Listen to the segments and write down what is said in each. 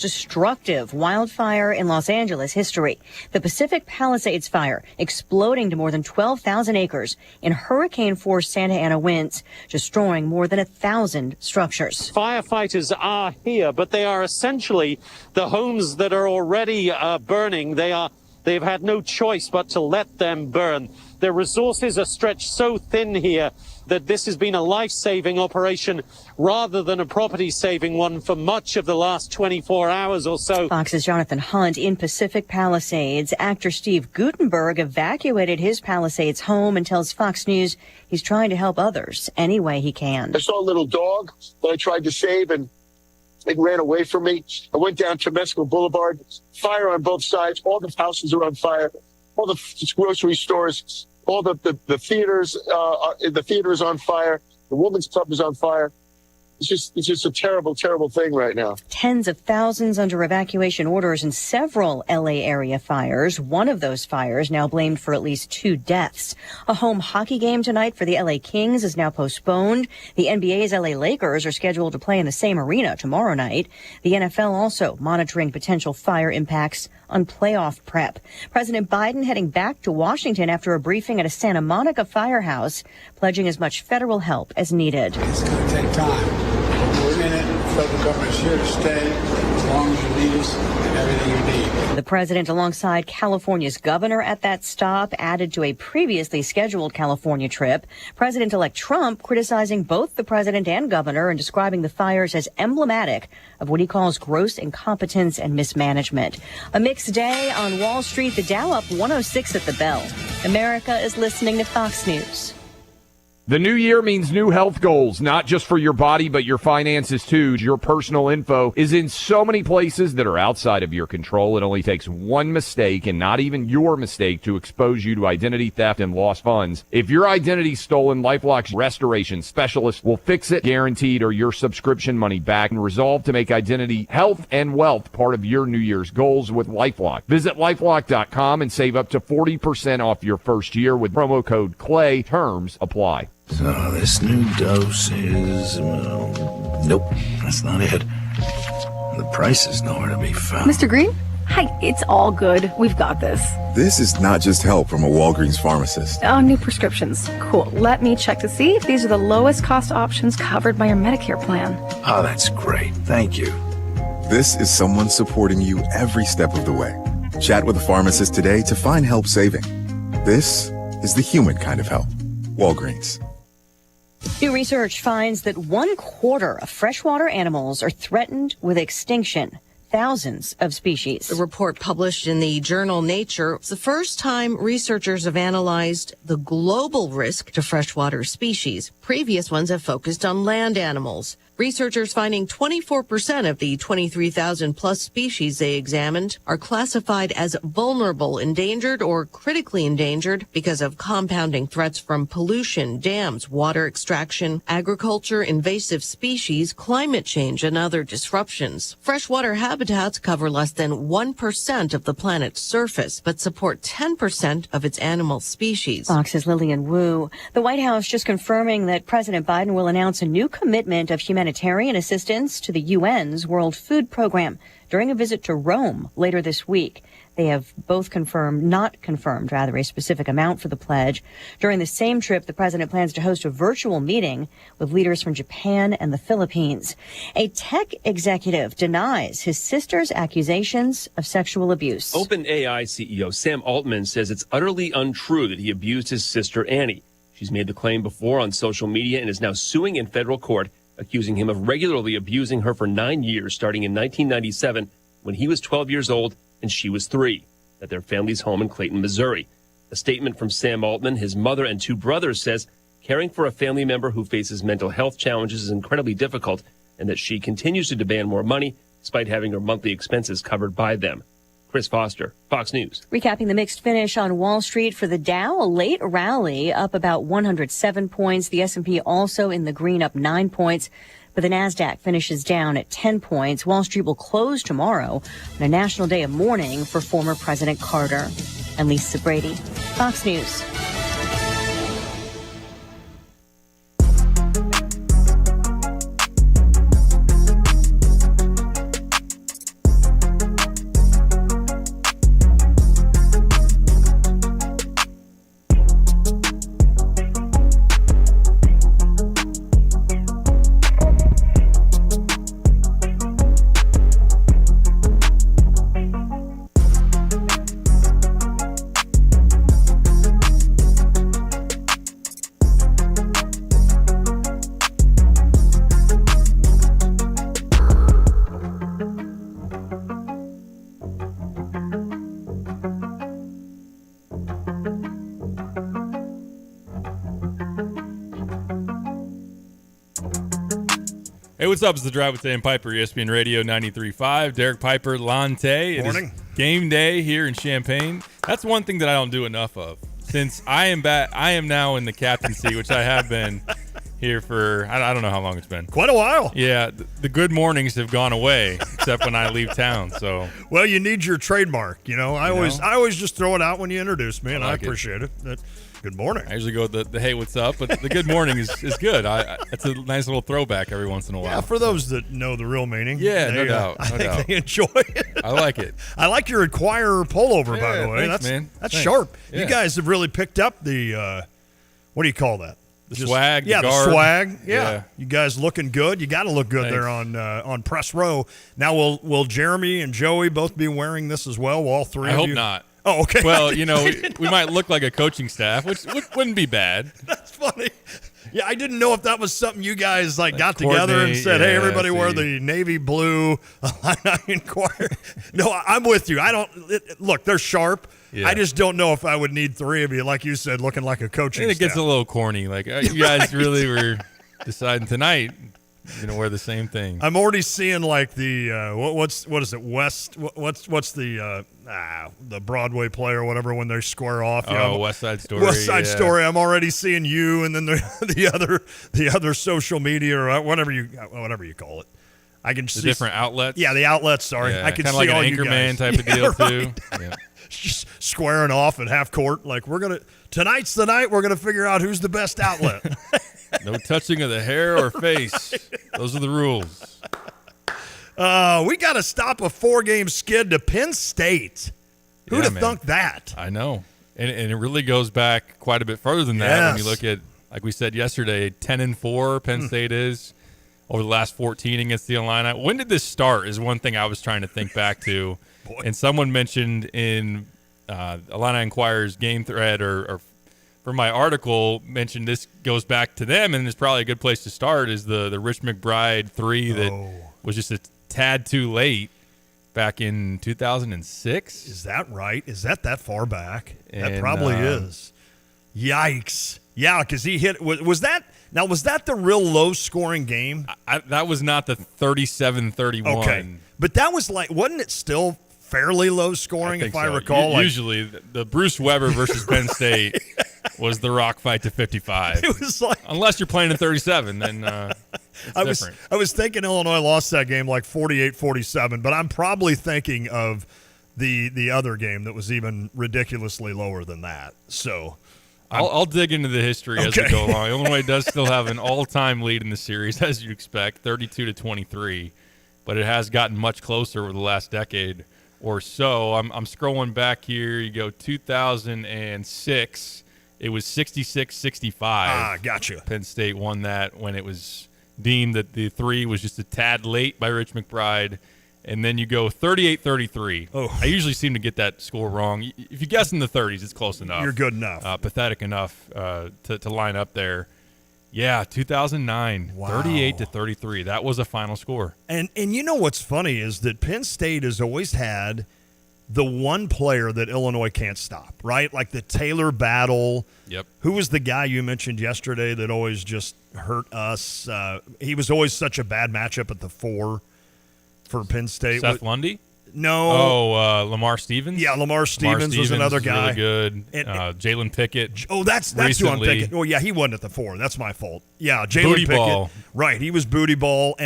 destructive wildfire in Los Angeles history. The Pacific Palisades fire exploding to more than 12,000 acres in hurricane-force Santa Ana winds, destroying more than 1,000 structures. Firefighters are here, but they are essentially the homes that are already burning. They've had no choice but to let them burn. Their resources are stretched so thin here that this has been a life-saving operation rather than a property-saving one for much of the last 24 hours or so. Fox's Jonathan Hunt in Pacific Palisades. Actor Steve Guttenberg evacuated his Palisades home and tells Fox News he's trying to help others any way he can. I saw a little dog that I tried to save, and it ran away from me. I went down to Temescal Boulevard, fire on both sides. All the houses are on fire. All the grocery stores, all the theaters, the theater is on fire. The women's club is on fire. It's just a terrible, terrible thing right now. Tens of thousands under evacuation orders in several L.A. area fires. One of those fires now blamed for at least 2 deaths. A home hockey game tonight for the L.A. Kings is now postponed. The NBA's L.A. Lakers are scheduled to play in the same arena tomorrow night. The NFL also monitoring potential fire impacts on playoff prep. President Biden heading back to Washington after a briefing at a Santa Monica firehouse, pledging as much federal help as needed. It's going to take time. We're in it. The federal government's here to stay as long as you need us and everything you need. The president, alongside California's governor at that stop, added to a previously scheduled California trip. President-elect Trump criticizing both the president and governor and describing the fires as emblematic of what he calls gross incompetence and mismanagement. A mixed day on Wall Street, the Dow up 106 at the bell. America is listening to Fox News. The new year means new health goals, not just for your body, but your finances too. Your personal info is in so many places that are outside of your control. It only takes one mistake, and not even your mistake, to expose you to identity theft and lost funds. If your identity's stolen, LifeLock's restoration specialist will fix it, guaranteed, or your subscription money back, and resolve to make identity, health, and wealth part of your New Year's goals with LifeLock. Visit LifeLock.com and save up to 40% off your first year with promo code CLAY. Terms apply. So this new dose is, nope, that's not it. The price is nowhere to be found. Mr. Green? Hi, it's all good. We've got this. This is not just help from a Walgreens pharmacist. Oh, new prescriptions. Cool. Let me check to see if these are the lowest cost options covered by your Medicare plan. Oh, that's great. Thank you. This is someone supporting you every step of the way. Chat with a pharmacist today to find help saving. This is the human kind of help. Walgreens. New research finds that 1/4 of freshwater animals are threatened with extinction. Thousands of species. The report published in the journal Nature is the first time researchers have analyzed the global risk to freshwater species. Previous ones have focused on land animals. Researchers finding 24% of the 23,000 plus species they examined are classified as vulnerable, endangered, or critically endangered because of compounding threats from pollution, dams, water extraction, agriculture, invasive species, climate change, and other disruptions. Freshwater habitats cover less than 1% of the planet's surface, but support 10% of its animal species. Fox's Lillian Wu. The White House just confirming that President Biden will announce a new commitment of humanitarian assistance to the UN's World Food Program during a visit to Rome later this week. They have both not confirmed a specific amount for the pledge. During the same trip, the president plans to host a virtual meeting with leaders from Japan and the Philippines. A tech executive denies his sister's accusations of sexual abuse. OpenAI CEO Sam Altman says it's utterly untrue that he abused his sister Annie. She's made the claim before on social media and is now suing in federal court, accusing him of regularly abusing her for 9 years, starting in 1997 when he was 12 years old and she was 3, at their family's home in Clayton, Missouri. A statement from Sam Altman, his mother and 2 brothers, says caring for a family member who faces mental health challenges is incredibly difficult and that she continues to demand more money despite having her monthly expenses covered by them. Chris Foster, Fox News. Recapping the mixed finish on Wall Street for the Dow, a late rally up about 107 points. The S&P also in the green, up 9 points. But the Nasdaq finishes down at 10 points. Wall Street will close tomorrow on a national day of mourning for former President Carter. And Lisa Brady, Fox News. Hey, what's up? It's the Drive with Dan Piper, ESPN Radio 93.5. Derek Piper, Lante. It Morning. is game day here in Champaign. That's one thing that I don't do enough of. Since I am now in the captaincy, which I have been here for, I don't know how long it's been. Quite a while. Yeah, the good mornings have gone away, except when I leave town. So, well, you need your trademark. I always just throw it out when you introduce me, and I appreciate it. Good morning. I usually go with the hey, what's up? But the good morning is good. It's a nice little throwback every once in a while. Yeah, for those that know the real meaning. Yeah, no doubt. I think they enjoy it. I like it. I like your Inquirer pullover, by the way. Thanks, man. That's Thanks. sharp. Yeah. You guys have really picked up the, what do you call that? The swag. Yeah, the swag. Yeah. You guys looking good. You got to look good there on press row. Now, will Jeremy and Joey both be wearing this as well? Will all three I of hope you? not. Oh, okay. Well, we might look like a coaching staff, which wouldn't be bad. That's funny. Yeah, I didn't know if that was something you guys got together and said, "Hey, everybody, wear the navy blue Inquirer." No, I'm with you. Look, they're sharp. Yeah. I just don't know if I would need three of you, like you said, looking like a coaching staff. It gets a little corny. Like you guys really were deciding tonight. Wear the same thing. I'm already seeing like the what is it? West? What's the Broadway play or whatever when they square off? West Side Story. West Side Story. I'm already seeing you, and then the other social media or whatever you call it. I can see different outlets. Yeah, the outlets. Sorry, yeah, I can see like all an you guys. Anchorman type of deal too. Yeah. Just squaring off at half court. Like tonight's the night we're gonna figure out who's the best outlet. No touching of the hair or face. Those are the rules. We got to stop a 4-game skid to Penn State. Who'd have thunk that? I know. And it really goes back quite a bit further than that when you look at, like we said yesterday, 10-4 Penn State is over the last 14 against the Illini. When did this start is one thing I was trying to think back to. And someone mentioned in Illini Inquirer's game thread or for my article, mentioned this goes back to them, and it's probably a good place to start, is the Rich McBride 3 that was just a tad too late back in 2006. Is that right? Is that far back? That probably is. Yikes. Yeah, because he hit – was that the real low-scoring game? That was not the 37-31. Okay. But that was wasn't it still fairly low-scoring, if I recall? Usually the Bruce Weber versus Penn State – was the rock fight to 55. It was unless you're playing in 37, then it's different. I was thinking Illinois lost that game 48-47, but I'm probably thinking of the other game that was even ridiculously lower than that. So I'll dig into the history as we go along. Illinois does still have an all-time lead in the series, as you'd expect, 32-23, but it has gotten much closer over the last decade or so. I'm scrolling back here. You go 2006. It was 66-65. Gotcha. Penn State won that when it was deemed that the 3 was just a tad late by Rich McBride. And then you go 38-33. Oh. I usually seem to get that score wrong. If you guess in the 30s, it's close enough. You're good enough. Pathetic enough to line up there. Yeah, 2009, wow. 38-33. That was a final score. And you know what's funny is that Penn State has always had the one player that Illinois can't stop, right? Like the Taylor Battle. Yep. Who was the guy you mentioned yesterday that always just hurt us? He was always such a bad matchup at the 4 for Penn State. Seth Lundy? No. Lamar Stevens? Yeah, Lamar Stevens was another guy. Really good. Jalen Pickett. Oh, that's who I'm thinking. Oh, yeah, he wasn't at the 4. That's my fault. Yeah, Jalen Pickett. Ball. Right, he was booty ball.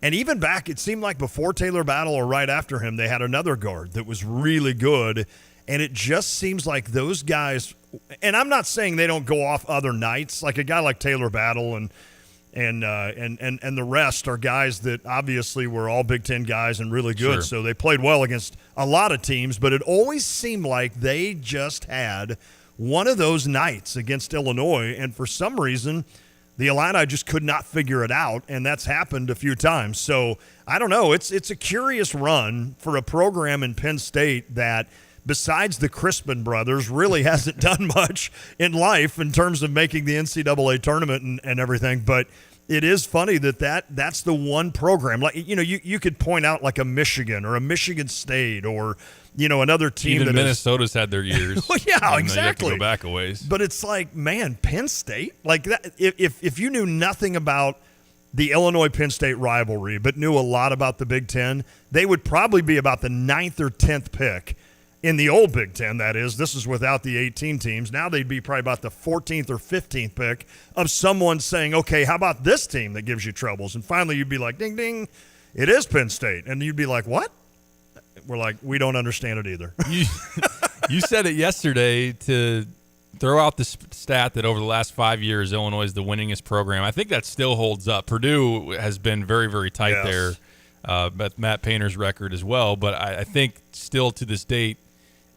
And even back, it seemed like before Taylor Battle or right after him, they had another guard that was really good. And it just seems like those guys, and I'm not saying they don't go off other nights, like a guy like Taylor Battle and the rest are guys that obviously were all Big Ten guys and really good. Sure. So they played well against a lot of teams, but it always seemed like they just had one of those nights against Illinois. And for some reason, the Illini just could not figure it out, and that's happened a few times. So I don't know. It's a curious run for a program in Penn State that, besides the Crispin brothers, really hasn't done much in life in terms of making the NCAA tournament and everything. But it is funny that's the one program. Like, you could point out like a Michigan or a Michigan State or another team. Even Minnesota's had their years. Well, yeah, exactly. You have to go back a ways. But it's like, man, Penn State, like that. If you knew nothing about the Illinois-Penn State rivalry, but knew a lot about the Big Ten, they would probably be about the 9th or 10th pick in the old Big Ten, that is. This is without the 18 teams. Now they'd be probably about the 14th or 15th pick of someone saying, okay, how about this team that gives you troubles? And finally you'd be like, ding, ding, it is Penn State. And you'd be like, what? We're like, we don't understand it either. You said it yesterday to throw out the stat that over the last 5 years, Illinois is the winningest program. I think that still holds up. Purdue has been very, very tight there. But Matt Painter's record as well. But I think still to this date,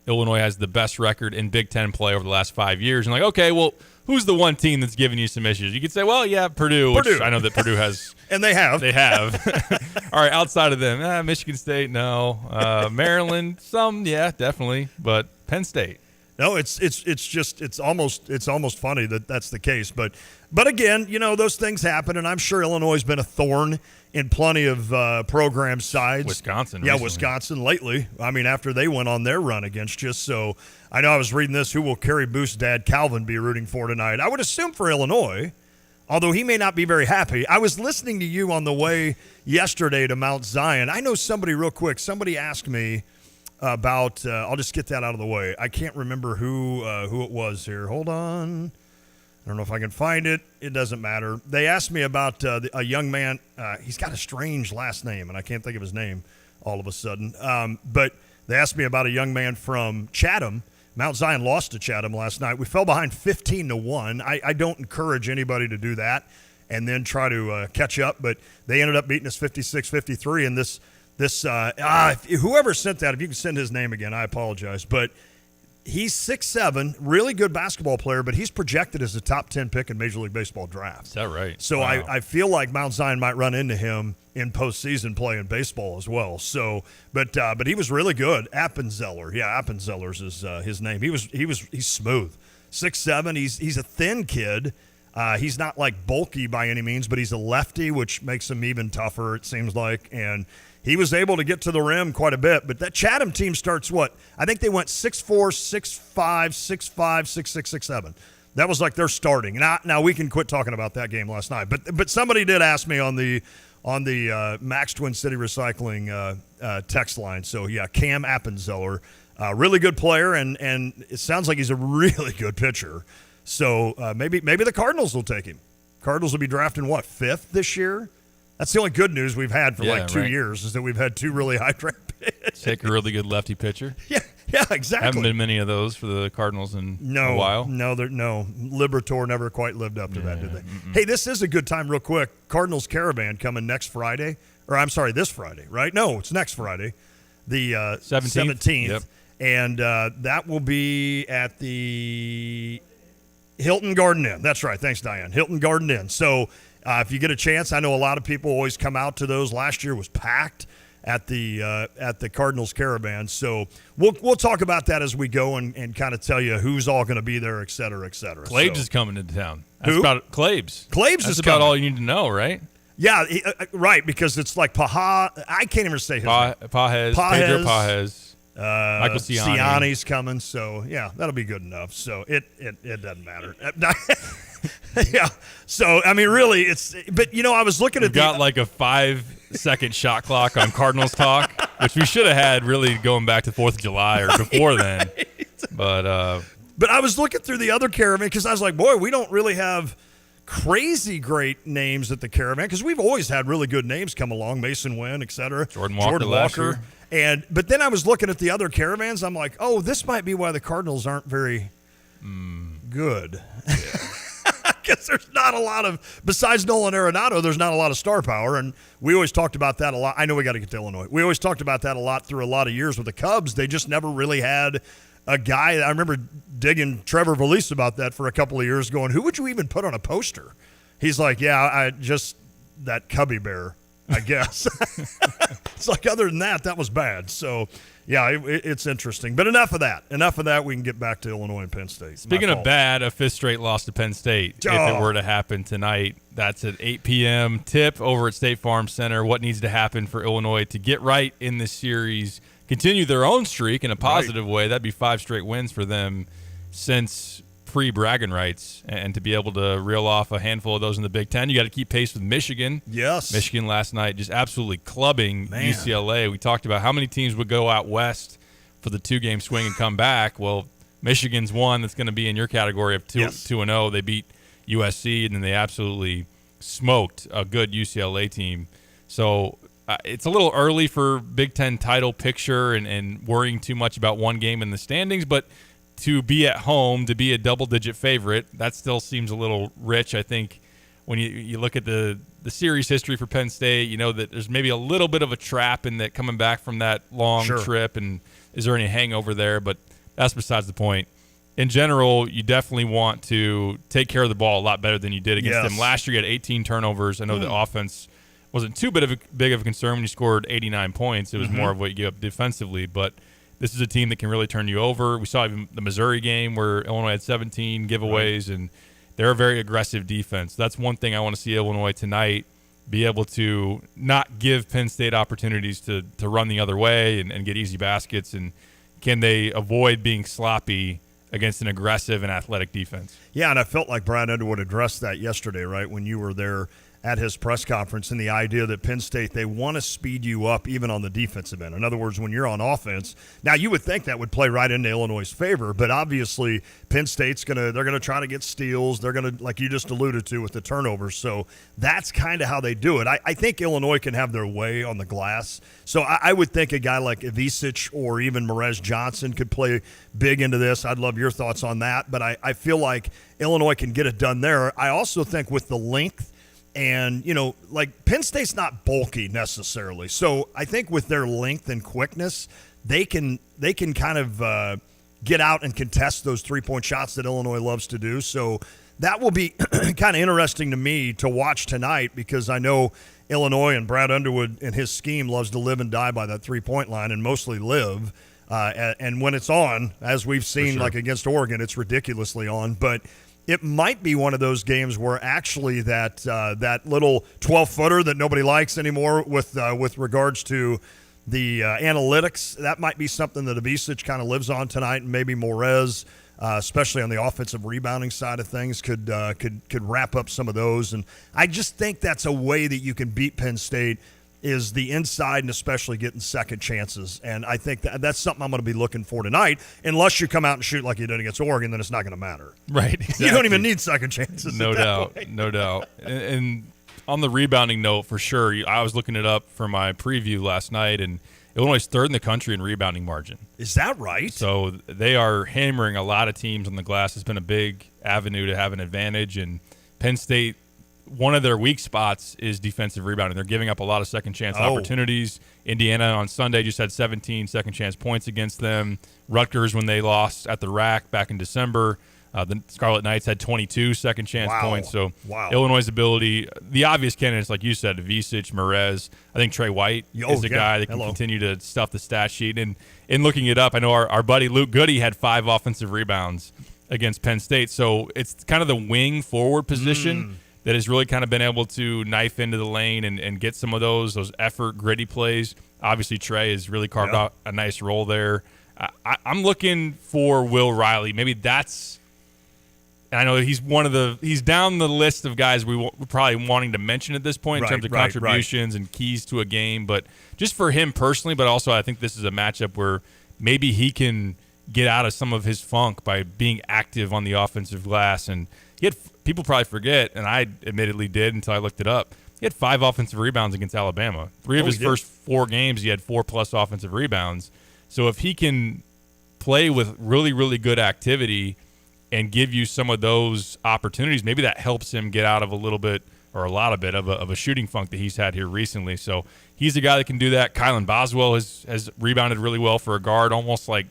Illinois has the best record in Big Ten play over the last 5 years. And like, okay, well, who's the one team that's giving you some issues? You could say, well, yeah, Purdue. Which I know that Purdue has. And they have. They have. All right, outside of them, Michigan State, no. Maryland, some, yeah, definitely. But Penn State. No, it's almost funny that that's the case. But again, those things happen, and I'm sure Illinois has been a thorn in plenty of program sides. Wisconsin. Yeah, recently. Wisconsin lately. I mean, after they went on their run against you. So I know I was reading this. Who will Kerry Booth's dad, Calvin, be rooting for tonight? I would assume for Illinois, although he may not be very happy. I was listening to you on the way yesterday to Mount Zion. I know somebody real quick. Somebody asked me about I'll just get that out of the way. I can't remember who it was here. Hold on. I don't know if I can find it. It doesn't matter. They asked me about a young man. He's got a strange last name, and I can't think of his name all of a sudden. But they asked me about a young man from Chatham. Mount Zion lost to Chatham last night. We fell behind 15-1. I don't encourage anybody to do that and then try to catch up, but they ended up beating us 56-53, and this whoever sent that, if you can send his name again, I apologize. But he's 6'7", really good basketball player, but he's projected as a top 10 pick in Major League Baseball draft. Is that right? So wow. I feel like Mount Zion might run into him in postseason play in baseball as well. So, but he was really good. Appenzeller, Appenzellers is his name. He's smooth, 6'7". He's a thin kid. He's not like bulky by any means, but he's a lefty, which makes him even tougher, it seems like. And he was able to get to the rim quite a bit. But that Chatham team starts what? I think they went 6'4", 6'5", 6'5", 6'6", 6'7". That was like their starting. Now we can quit talking about that game last night. But somebody did ask me on the Max Twin City Recycling text line. So, yeah, Cam Appenzeller, really good player, and it sounds like he's a really good pitcher. So maybe the Cardinals will take him. Cardinals will be drafting, 5th this year? That's the only good news we've had for 2 years is that we've had 2 really high draft picks. Take a really good lefty pitcher. Yeah, exactly. Haven't been many of those for the Cardinals in a while. No. Liberatore never quite lived up to that, did they? Hey, this is a good time real quick. Cardinals Caravan coming next Friday. Or I'm sorry, this Friday, right? No, it's next Friday. The 17th. Yep. And that will be at the Hilton Garden Inn. That's right. Thanks, Diane. Hilton Garden Inn. So if you get a chance, I know a lot of people always come out to those. Last year was packed at the Cardinals Caravan. So we'll talk about that as we go and kind of tell you who's all going to be there, et cetera, et cetera. Claves is coming into town. That's who? about Claves. Claves That's is about coming. all you need to know, right? Yeah, right, because it's like Paja. I can't even say his name. Pedro Pajes. Michael Ciani's coming, so yeah, that'll be good enough. So it doesn't matter. Yeah. So I mean, really, but I was looking at got like a 5-second shot clock on Cardinals talk, which we should have had really going back to 4th of July or before then. But I was looking through the other Caravan because I was like, boy, we don't really have crazy great names at the Caravan because we've always had really good names come along, Mason Wynn, et cetera, Jordan Walker. But then I was looking at the other Caravans. I'm like, oh, this might be why the Cardinals aren't very good. Because there's not a lot of, besides Nolan Arenado, there's not a lot of star power. And we always talked about that a lot. I know we got to get to Illinois. We always talked about that a lot through a lot of years with the Cubs. They just never really had a guy. I remember digging Trevor Valise about that for a couple of years going, who would you even put on a poster? He's like, yeah, I just that Cubby Bear, I guess. It's like, other than that was bad. So, yeah, it's interesting. But enough of that. We can get back to Illinois and Penn State. Speaking of bad, a 5th straight loss to Penn State. If it were to happen tonight, that's at 8 p.m. tip over at State Farm Center. What needs to happen for Illinois to get right in this series, continue their own streak in a positive way? That'd be 5 straight wins for them since pre-bragging rights, and to be able to reel off a handful of those in the Big Ten. You got to keep pace with Michigan. Yes. Michigan last night just absolutely clubbing UCLA. We talked about how many teams would go out west for the 2-game swing and come back. Well, Michigan's one that's going to be in your category of 2-0. They beat USC, and then they absolutely smoked a good UCLA team. So it's a little early for Big Ten title picture and worrying too much about one game in the standings, but to be at home, to be a double-digit favorite, that still seems a little rich. I think when you look at the series history for Penn State, you know that there's maybe a little bit of a trap in that coming back from that long trip, and is there any hangover there? But that's besides the point. In general, you definitely want to take care of the ball a lot better than you did against them. Last year, you had 18 turnovers. I know the offense wasn't too big of a concern when you scored 89 points. It was more of what you gave up defensively, but this is a team that can really turn you over. We saw even the Missouri game where Illinois had 17 giveaways, and they're a very aggressive defense. That's one thing I want to see Illinois tonight be able to not give Penn State opportunities to run the other way and get easy baskets, and can they avoid being sloppy against an aggressive and athletic defense? Yeah, and I felt like Brad Underwood addressed that yesterday, right, when you were there at his press conference, and the idea that Penn State, they want to speed you up even on the defensive end. In other words, when you're on offense, now you would think that would play right into Illinois' favor, but obviously Penn State's they're gonna try to get steals. They're gonna, like you just alluded to, with the turnovers. So that's kind of how they do it. I think Illinois can have their way on the glass. So I would think a guy like Ivisic or even Merez Johnson could play big into this. I'd love your thoughts on that, but I feel like Illinois can get it done there. I also think with the length, and, like Penn State's not bulky necessarily. So I think with their length and quickness, they can kind of get out and contest those 3-point shots that Illinois loves to do. So that will be kind of interesting to me to watch tonight, because I know Illinois and Brad Underwood and his scheme loves to live and die by that 3-point line, and mostly live. And when it's on, as we've seen, like against Oregon, it's ridiculously on. But it might be one of those games where actually that little 12-footer that nobody likes anymore with regards to the analytics, that might be something that Ivisic kind of lives on tonight, and maybe Morez, especially on the offensive rebounding side of things, could wrap up some of those. And I just think that's a way that you can beat Penn State, is the inside, and especially getting second chances. And I think that's something I'm going to be looking for tonight. Unless you come out and shoot like you did against Oregon, then it's not going to matter. Right. Exactly. You don't even need second chances. No doubt. No doubt. And on the rebounding note, for sure, I was looking it up for my preview last night, and Illinois is third in the country in rebounding margin. Is that right? So they are hammering a lot of teams on the glass. It's been a big avenue to have an advantage. And Penn State, one of their weak spots is defensive rebounding. They're giving up a lot of second-chance opportunities. Indiana on Sunday just had 17 second-chance points against them. Rutgers, when they lost at the rack back in December, the Scarlet Knights had 22 second-chance points. So Illinois' ability, the obvious candidates, like you said, Ivisic, Merez. I think Trey White is a guy that can continue to stuff the stat sheet. And in looking it up, I know our buddy Luke Goody had 5 offensive rebounds against Penn State. So it's kind of the wing forward position that has really kind of been able to knife into the lane and get some of those effort, gritty plays. Obviously, Trey has really carved out a nice role there. I'm looking for Will Riley. Maybe that's – I know he's down the list of guys we're probably wanting to mention at this point in terms of contributions and keys to a game. But just for him personally, but also I think this is a matchup where maybe he can get out of some of his funk by being active on the offensive glass. And he had – people probably forget, and I admittedly did until I looked it up, he had 5 offensive rebounds against Alabama. 3 of his first 4 games, he had 4+ offensive rebounds. So if he can play with really, really good activity and give you some of those opportunities, maybe that helps him get out of a little bit or a lot of it of a shooting funk that he's had here recently. So he's a guy that can do that. Kylan Boswell has rebounded really well for a guard, almost like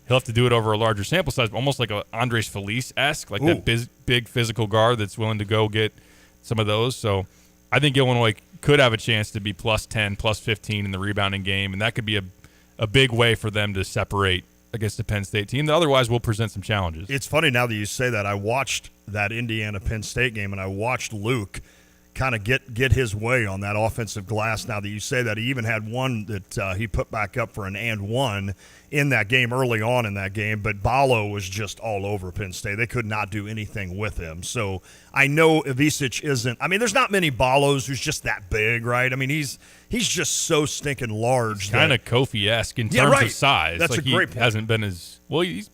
he'll have to do it over a larger sample size, almost like a Andres Feliz-esque, like that big physical guard that's willing to go get some of those. So I think Illinois could have a chance to be +10, +15 in the rebounding game, and that could be a big way for them to separate against the Penn State team that otherwise will present some challenges. It's funny now that you say that. I watched that Indiana-Penn State game, and I watched Luke kind of get his way on that offensive glass. Now that you say that, he even had one that he put back up for an and one in that game early on in that game, but Ballo was just all over Penn State. They could not do anything with him. So I know Ivisic isn't – I mean, there's not many Ballos who's just that big, right? I mean, he's just so stinking large. Kind of Kofi-esque in terms of size. That's a great point. He hasn't been as – well, he's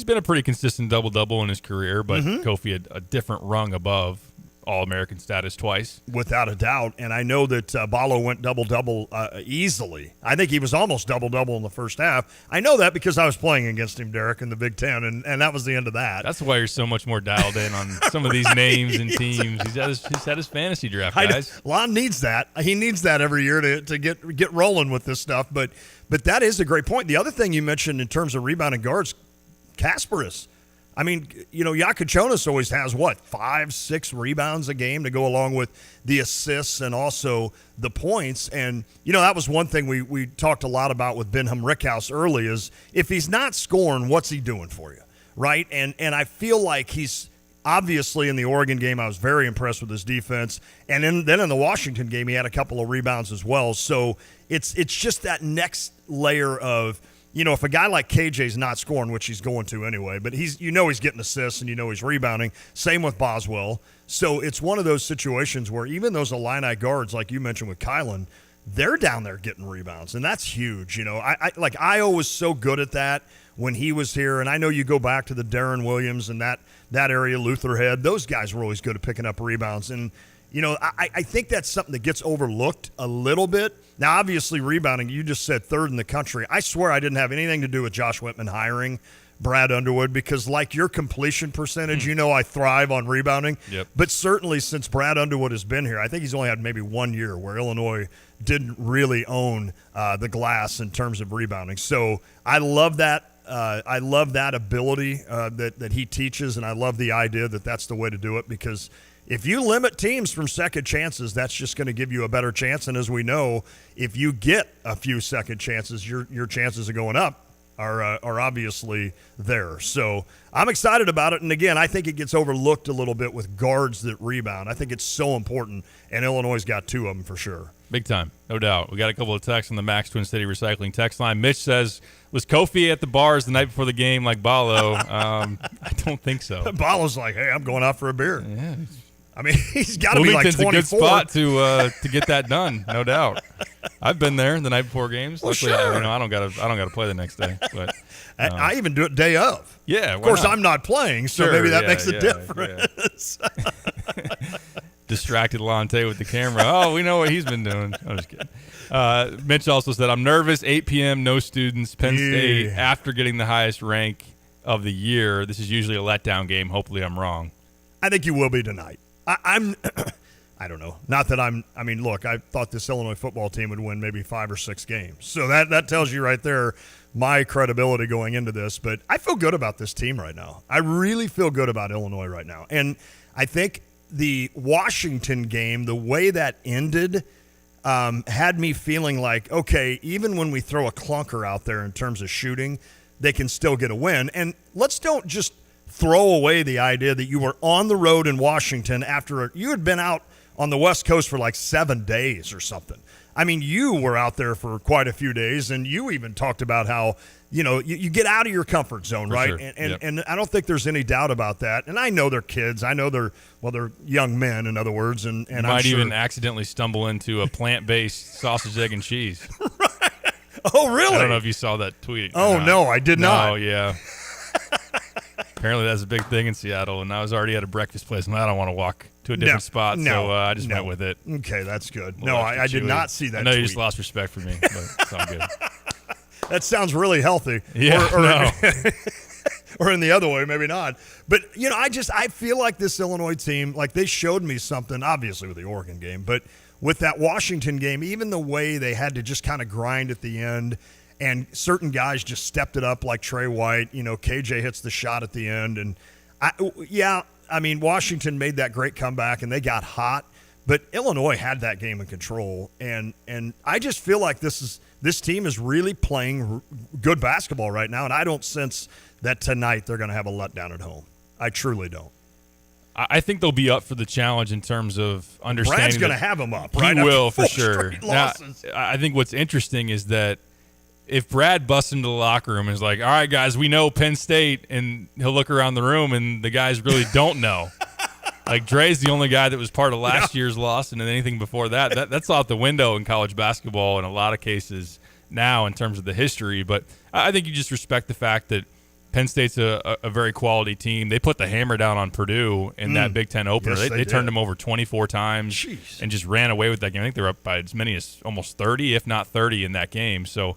been a pretty consistent double-double in his career, but Kofi had a different rung above All-American status twice. Without a doubt. And I know that Ballo went double-double easily. I think he was almost double-double in the first half. I know that because I was playing against him, Derek, in the Big Ten, and that was the end of that. That's why you're so much more dialed in on some of these names and teams. He's had his fantasy draft, guys. Lon needs that. He needs that every year to get rolling with this stuff. But that is a great point. The other thing you mentioned in terms of rebounding guards, Kasparis. I mean, Yakuchonis always has, 5-6 rebounds a game to go along with the assists and also the points. And, that was one thing we talked a lot about with Benham Rickhouse early is if he's not scoring, what's he doing for you, right? And I feel like he's obviously in the Oregon game, I was very impressed with his defense. And then in the Washington game, he had a couple of rebounds as well. So it's just that next layer of – if a guy like KJ's not scoring, which he's going to anyway, but he's getting assists and he's rebounding. Same with Boswell. So it's one of those situations where even those Illini guards, like you mentioned with Kylan, they're down there getting rebounds, and that's huge. Io was so good at that when he was here, and I know you go back to the Darren Williams and that area, Luther Head. Those guys were always good at picking up rebounds, and I think that's something that gets overlooked a little bit. Now, obviously, rebounding, you just said third in the country. I swear I didn't have anything to do with Josh Whitman hiring Brad Underwood because, like your completion percentage, I thrive on rebounding. Yep. But certainly since Brad Underwood has been here, I think he's only had maybe 1 year where Illinois didn't really own the glass in terms of rebounding. So I love that. I love that ability that he teaches, and I love the idea that that's the way to do it because – if you limit teams from second chances, that's just going to give you a better chance. And as we know, if you get a few second chances, your chances of going up are obviously there. So I'm excited about it. And again, I think it gets overlooked a little bit with guards that rebound. I think it's so important, and Illinois' got 2 of them for sure. Big time, no doubt. We got a couple of texts on the Max Twin City Recycling text line. Mitch says, was Kofi at the bars the night before the game like Ballo? I don't think so. Ballo's like, hey, I'm going out for a beer. Yeah. I mean, he's got to be like 24. A good spot to get that done, no doubt. I've been there the night before games. Well, luckily, sure. I don't got to play the next day. But I even do it day of. Yeah, of course I'm not playing, so maybe that makes a difference. Yeah. Distracted Lante with the camera. Oh, we know what he's been doing. I'm just kidding. Mitch also said, I'm nervous. 8 p.m. No students. Penn State after getting the highest rank of the year. This is usually a letdown game. Hopefully, I'm wrong. I think you will be tonight. I don't know. Not that look, I thought this Illinois football team would win maybe 5 or 6 games. So that tells you right there my credibility going into this. But I feel good about this team right now. I really feel good about Illinois right now. And I think the Washington game, the way that ended, had me feeling like, okay, even when we throw a clunker out there in terms of shooting, they can still get a win. And let's don't just throw away the idea that you were on the road in Washington after you had been out on the West Coast for like 7 days or something. I mean, you were out there for quite a few days, and you even talked about how, you get out of your comfort zone, for right? Sure. And I don't think there's any doubt about that. And I know they're kids. I know they're young men, in other words. And you might even accidentally stumble into a plant-based sausage, egg, and cheese. Right. Oh, really? I don't know if you saw that tweet. Oh, no, I did not. Oh, yeah. Apparently that's a big thing in Seattle, and I was already at a breakfast place, and I don't want to walk to a different spot, so I just went with it. Okay, that's good. No, I did not see that I know tweet. You just lost respect for me, but it's all good. That sounds really healthy. Yeah, or in the other way, maybe not. But, I feel like this Illinois team, like they showed me something, obviously with the Oregon game, but with that Washington game, even the way they had to just kind of grind at the end, and certain guys just stepped it up like Trey White. KJ hits the shot at the end. And, Washington made that great comeback, and they got hot. But Illinois had that game in control. And I just feel like this team is really playing good basketball right now, and I don't sense that tonight they're going to have a letdown at home. I truly don't. I think they'll be up for the challenge in terms of understanding. Brad's going to have them up, He right? will, After for sure. Now, I think what's interesting is that if Brad busts into the locker room and is like, all right, guys, we know Penn State, and he'll look around the room and the guys really don't know. Like, Dre's the only guy that was part of last year's loss, and then anything before that's out the window in college basketball in a lot of cases now in terms of the history. But I think you just respect the fact that Penn State's a very quality team. They put the hammer down on Purdue in that Big Ten opener. Yes, they turned them over 24 times and just ran away with that game. I think they're up by as many as almost 30, if not 30, in that game. So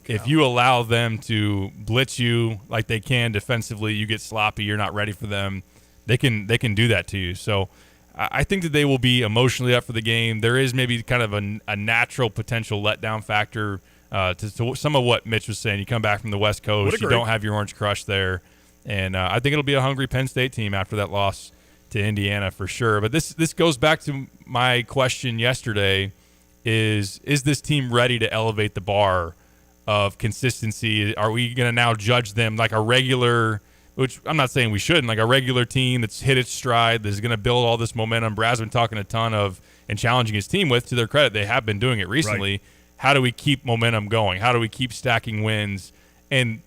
if you allow them to blitz you like they can defensively, you get sloppy, you're not ready for them, they can do that to you. So I think that they will be emotionally up for the game. There is maybe kind of a natural potential letdown factor to some of what Mitch was saying. You come back from the West Coast, you don't have your Orange Crush there, and I think it'll be a hungry Penn State team after that loss to Indiana for sure. But this goes back to my question yesterday: is this team ready to elevate the bar of consistency? Are we going to now judge them like a regular? Which I'm not saying we shouldn't, like a regular team that's hit its stride, that's going to build all this momentum. Brad's been talking a ton of and challenging his team with. To their credit, they have been doing it recently. Right. How do we keep momentum going? How do we keep stacking wins? And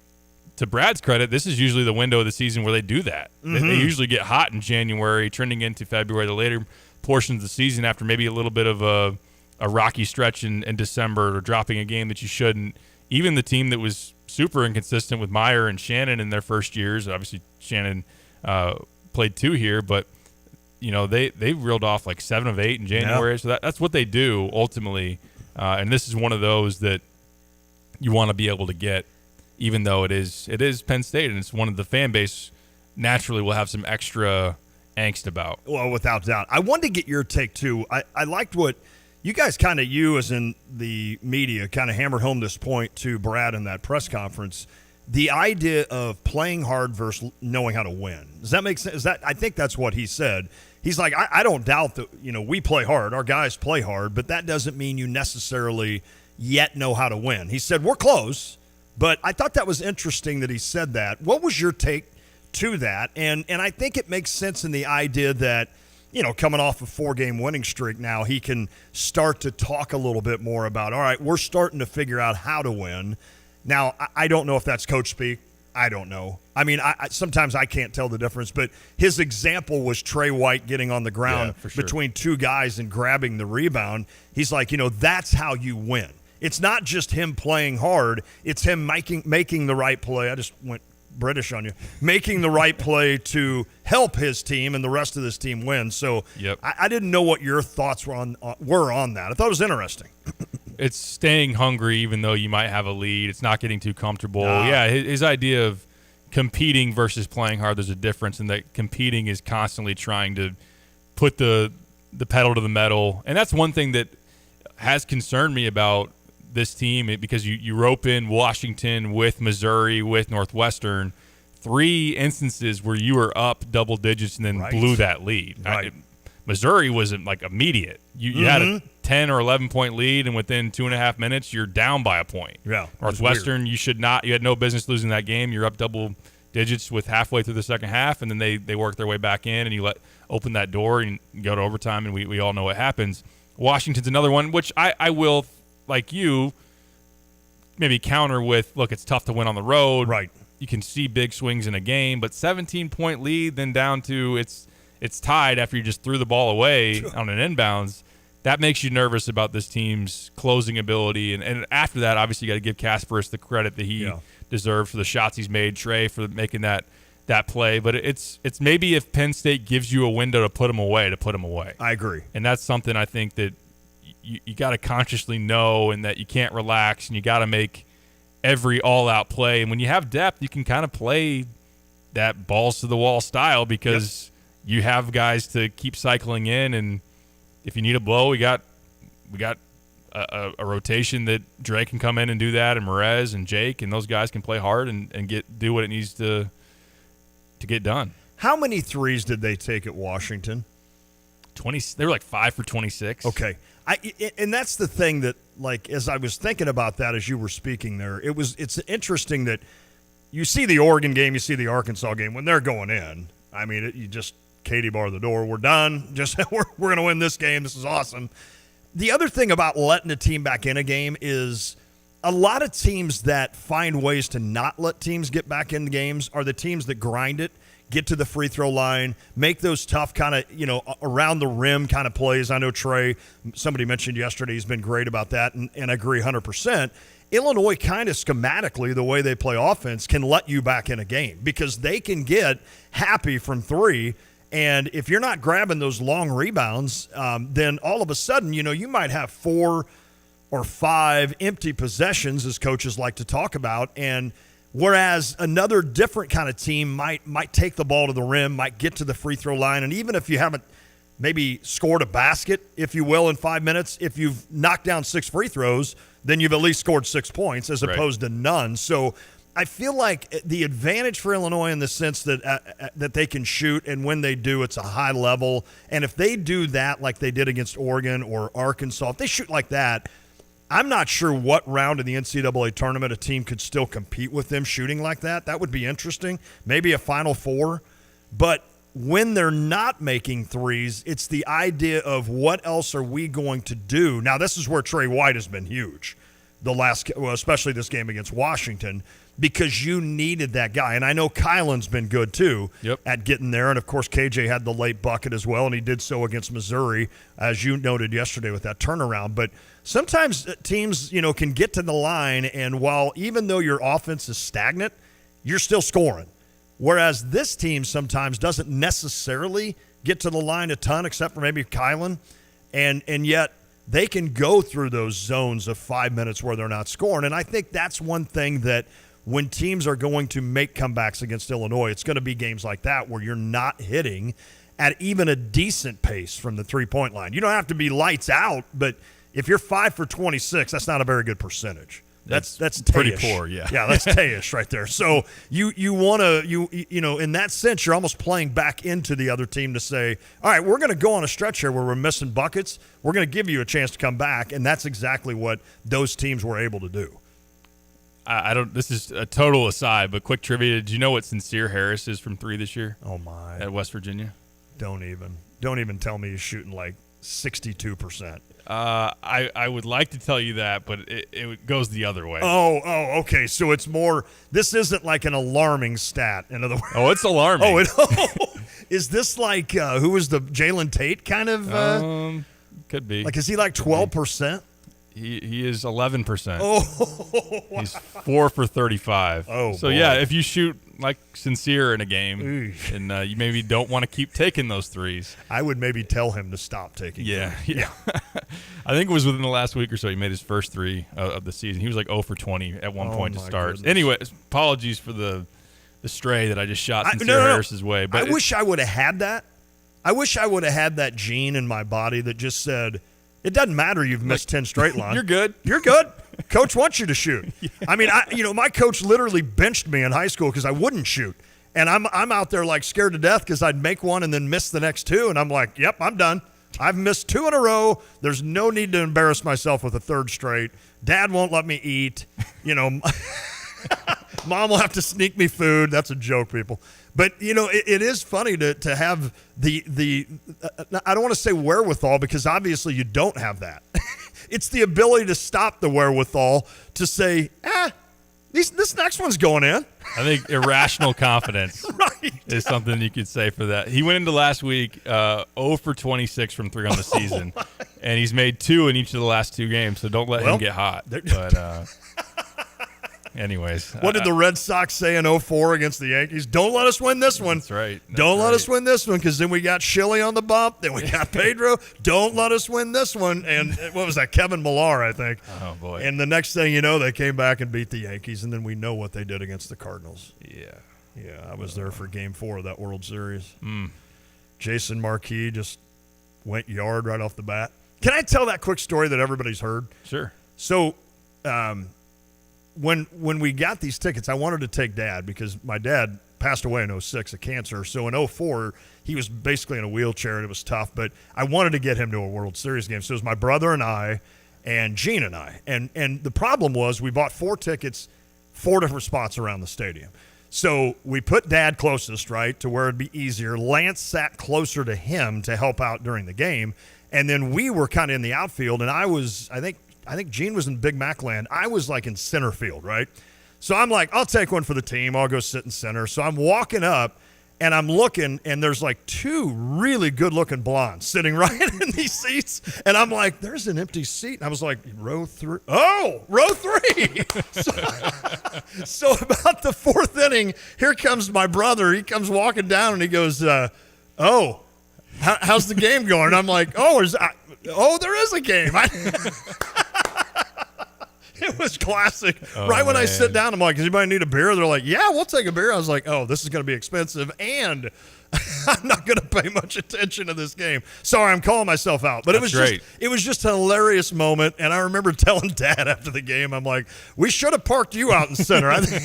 to Brad's credit, this is usually the window of the season where they do that. They usually get hot in January, trending into February, the later portions of the season after maybe a little bit of a rocky stretch in December or dropping a game that you shouldn't. Even the team that was super inconsistent with Meyer and Shannon in their first years, obviously Shannon played 2 here, but they reeled off like 7 of 8 in January. Yeah. So that's what they do ultimately. And this is one of those that you want to be able to get, even though it is Penn State, and it's one of the fan base naturally will have some extra angst about. Well, without doubt. I wanted to get your take, too. I liked what you guys you as in the media, kind of hammered home this point to Brad in that press conference. The idea of playing hard versus knowing how to win. Does that make sense? I think that's what he said. He's like, I don't doubt that, we play hard. Our guys play hard, but that doesn't mean you necessarily yet know how to win. He said, we're close, but I thought that was interesting that he said that. What was your take to that? And I think it makes sense in the idea that, coming off a 4-game winning streak now, he can start to talk a little bit more about, all right, we're starting to figure out how to win. Now, I don't know if that's coach speak. I don't know. I mean, sometimes I can't tell the difference, but his example was Trey White getting on the ground between 2 guys and grabbing the rebound. He's like, that's how you win. It's not just him playing hard. It's him making the right play. I just went British on you. Making the right play to help his team and the rest of this team win. So I didn't know what your thoughts were on that. I thought it was interesting. It's staying hungry even though you might have a lead. It's not getting too comfortable. Yeah, his idea of competing versus playing hard, there's a difference in that competing is constantly trying to put the pedal to the metal. And that's one thing that has concerned me about this team, because you rope in Washington with Missouri, with Northwestern, 3 instances where you were up double digits and then blew that lead. Right. Missouri wasn't like immediate. You had a 10 or 11 point lead, and within 2.5 minutes, you're down by a point. Yeah. Northwestern, you had no business losing that game. You're up double digits with halfway through the second half, and then they work their way back in, and you open that door and go to overtime, and we all know what happens. Washington's another one, which I will, like you, maybe counter with, look, it's tough to win on the road. Right. You can see big swings in a game, but 17-point lead, then down to it's tied after you just threw the ball away on an inbounds. That makes you nervous about this team's closing ability. And after that, obviously, you got to give Kasparis the credit that he deserved for the shots he's made, Trey for making that play. But it's maybe if Penn State gives you a window to put them away, I agree. And that's something I think that you got to consciously know, and that you can't relax, and you got to make every all-out play. And when you have depth, you can kind of play that balls-to-the-wall style because you have guys to keep cycling in, and if you need a blow, we got a rotation that Dre can come in and do that, and Merez and Jake, and those guys can play hard and do what it needs to get done. How many threes did they take at Washington? 20. They were like 5 for 26. Okay. And that's the thing that, like, as I was thinking about that as you were speaking there, it's interesting that you see the Oregon game, you see the Arkansas game when they're going in. I mean, you just Katie bar the door. We're done. Just we're going to win this game. This is awesome. The other thing about letting a team back in a game is a lot of teams that find ways to not let teams get back in the games are the teams that grind it, get to the free throw line, make those tough kind of, around the rim kind of plays. I know Trey, somebody mentioned yesterday, he's been great about that, and I agree 100%. Illinois kind of schematically, the way they play offense, can let you back in a game because they can get happy from three. And if you're not grabbing those long rebounds, then all of a sudden, you might have 4 or 5 empty possessions, as coaches like to talk about. And whereas another different kind of team might take the ball to the rim, might get to the free throw line, and even if you haven't maybe scored a basket, if you will, in 5 minutes, if you've knocked down 6 free throws, then you've at least scored 6 points as opposed to none. So I feel like the advantage for Illinois in the sense that that they can shoot, and when they do, it's a high level. And if they do that like they did against Oregon or Arkansas, if they shoot like that, I'm not sure what round in the NCAA tournament a team could still compete with them shooting like that. That would be interesting. Maybe a Final Four. But when they're not making threes, it's the idea of what else are we going to do. Now, this is where Trey White has been huge, especially this game against Washington, because you needed that guy. And I know Kylan's been good, too, at getting there. And, of course, KJ had the late bucket as well, and he did so against Missouri, as you noted yesterday with that turnaround. But sometimes teams, can get to the line, and even though your offense is stagnant, you're still scoring. Whereas this team sometimes doesn't necessarily get to the line a ton, except for maybe Kylan, and yet they can go through those zones of 5 minutes where they're not scoring. And I think that's one thing that when teams are going to make comebacks against Illinois, it's going to be games like that where you're not hitting at even a decent pace from the three-point line. You don't have to be lights out, but if you're 5 for 26, that's not a very good percentage. That's pretty Tay-ish. poor, yeah. Yeah, that's Tay-ish right there. So you want to in that sense, you're almost playing back into the other team to say, all right, we're going to go on a stretch here where we're missing buckets. We're going to give you a chance to come back, and that's exactly what those teams were able to do. I don't. This is a total aside, but quick trivia: did you know what Sincere Harris is from 3 this year? Oh my! At West Virginia. Don't even tell me he's shooting like 62%. I would like to tell you that, but it goes the other way. Oh, okay. So it's more. This isn't like an alarming stat. In other words, oh, it's alarming. Is this like who was the Jalen Tate kind of? Could be. Like, is he like 12%? He is 11%. Oh, he's 4 for 35. Oh, so boy. Yeah, if you shoot like Sincere in a game, and you maybe don't want to keep taking those threes, I would maybe tell him to stop taking. Yeah. I think it was within the last week or so he made his first 3 of the season. He was like 0 for 20 at one point to start. Goodness. Anyway, apologies for the stray that I just shot Sincere Harris's way. But I wish I would have had that. I wish I would have had that gene in my body that just said, it doesn't matter you've missed 10 straight lines. You're good. You're good. Coach wants you to shoot. Yeah. I mean, my coach literally benched me in high school because I wouldn't shoot. And I'm out there like scared to death because I'd make one and then miss the next 2. And I'm like, yep, I'm done. I've missed 2 in a row. There's no need to embarrass myself with a 3rd straight. Dad won't let me eat. Mom will have to sneak me food. That's a joke, people. But, it is funny to have the I don't want to say wherewithal because obviously you don't have that. It's the ability to stop the wherewithal to say, this next one's going in. I think irrational confidence is something you could say for that. He went into last week 0 for 26 from 3 on the season, and he's made 2 in each of the last 2 games, so don't let him get hot. But anyways. What did the Red Sox say in 04 against the Yankees? Don't let us win this one. That's right. Don't let us win this one because then we got Shilly on the bump. Then we got Pedro. Don't let us win this one. And what was that? Kevin Millar, I think. Oh, boy. And the next thing you know, they came back and beat the Yankees, and then we know what they did against the Cardinals. Yeah. Yeah, I was there for Game 4 of that World Series. Jason Marquis just went yard right off the bat. Can I tell that quick story that everybody's heard? Sure. So, when we got these tickets, I wanted to take Dad because my dad passed away in 06 of cancer. So in 04, he was basically in a wheelchair and it was tough. But I wanted to get him to a World Series game. So it was my brother and I and Gene and I. And the problem was we bought 4 tickets, 4 different spots around the stadium. So we put Dad closest, right, to where it'd be easier. Lance sat closer to him to help out during the game. And then we were kind of in the outfield, and I think Gene was in Big Mac land. I was like in center field, right? So I'm like, I'll take one for the team. I'll go sit in center. So I'm walking up, and I'm looking, and there's like two really good-looking blondes sitting right in these seats. And I'm like, there's an empty seat. And I was like, row 3. Oh, row 3. So about the 4th inning, here comes my brother. He comes walking down, and he goes, how's the game going? And I'm like, there is a game. It was classic. When I sit down, I'm like, does anybody need a beer? They're like, yeah, we'll take a beer. I was like, this is going to be expensive, and I'm not going to pay much attention to this game. Sorry, I'm calling myself out. But it was just a hilarious moment, and I remember telling Dad after the game, I'm like, we should have parked you out in center. I think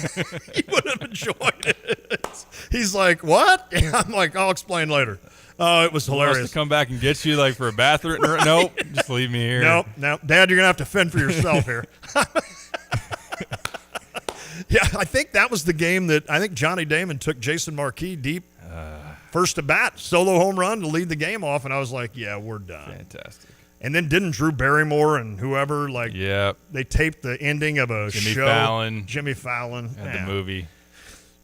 he would have enjoyed it. He's like, what? And I'm like, I'll explain later. Oh, it was hilarious. To come back and get you like for a bathroom? Right. Nope, just leave me here. Nope. Dad, you're gonna have to fend for yourself here. Yeah, I think that was the game that I think Johnny Damon took Jason Marquis deep, first to bat, solo home run to lead the game off, and I was like, yeah, we're done. Fantastic. And then didn't Drew Barrymore and whoever they taped the ending of a show. Jimmy Fallon and the movie.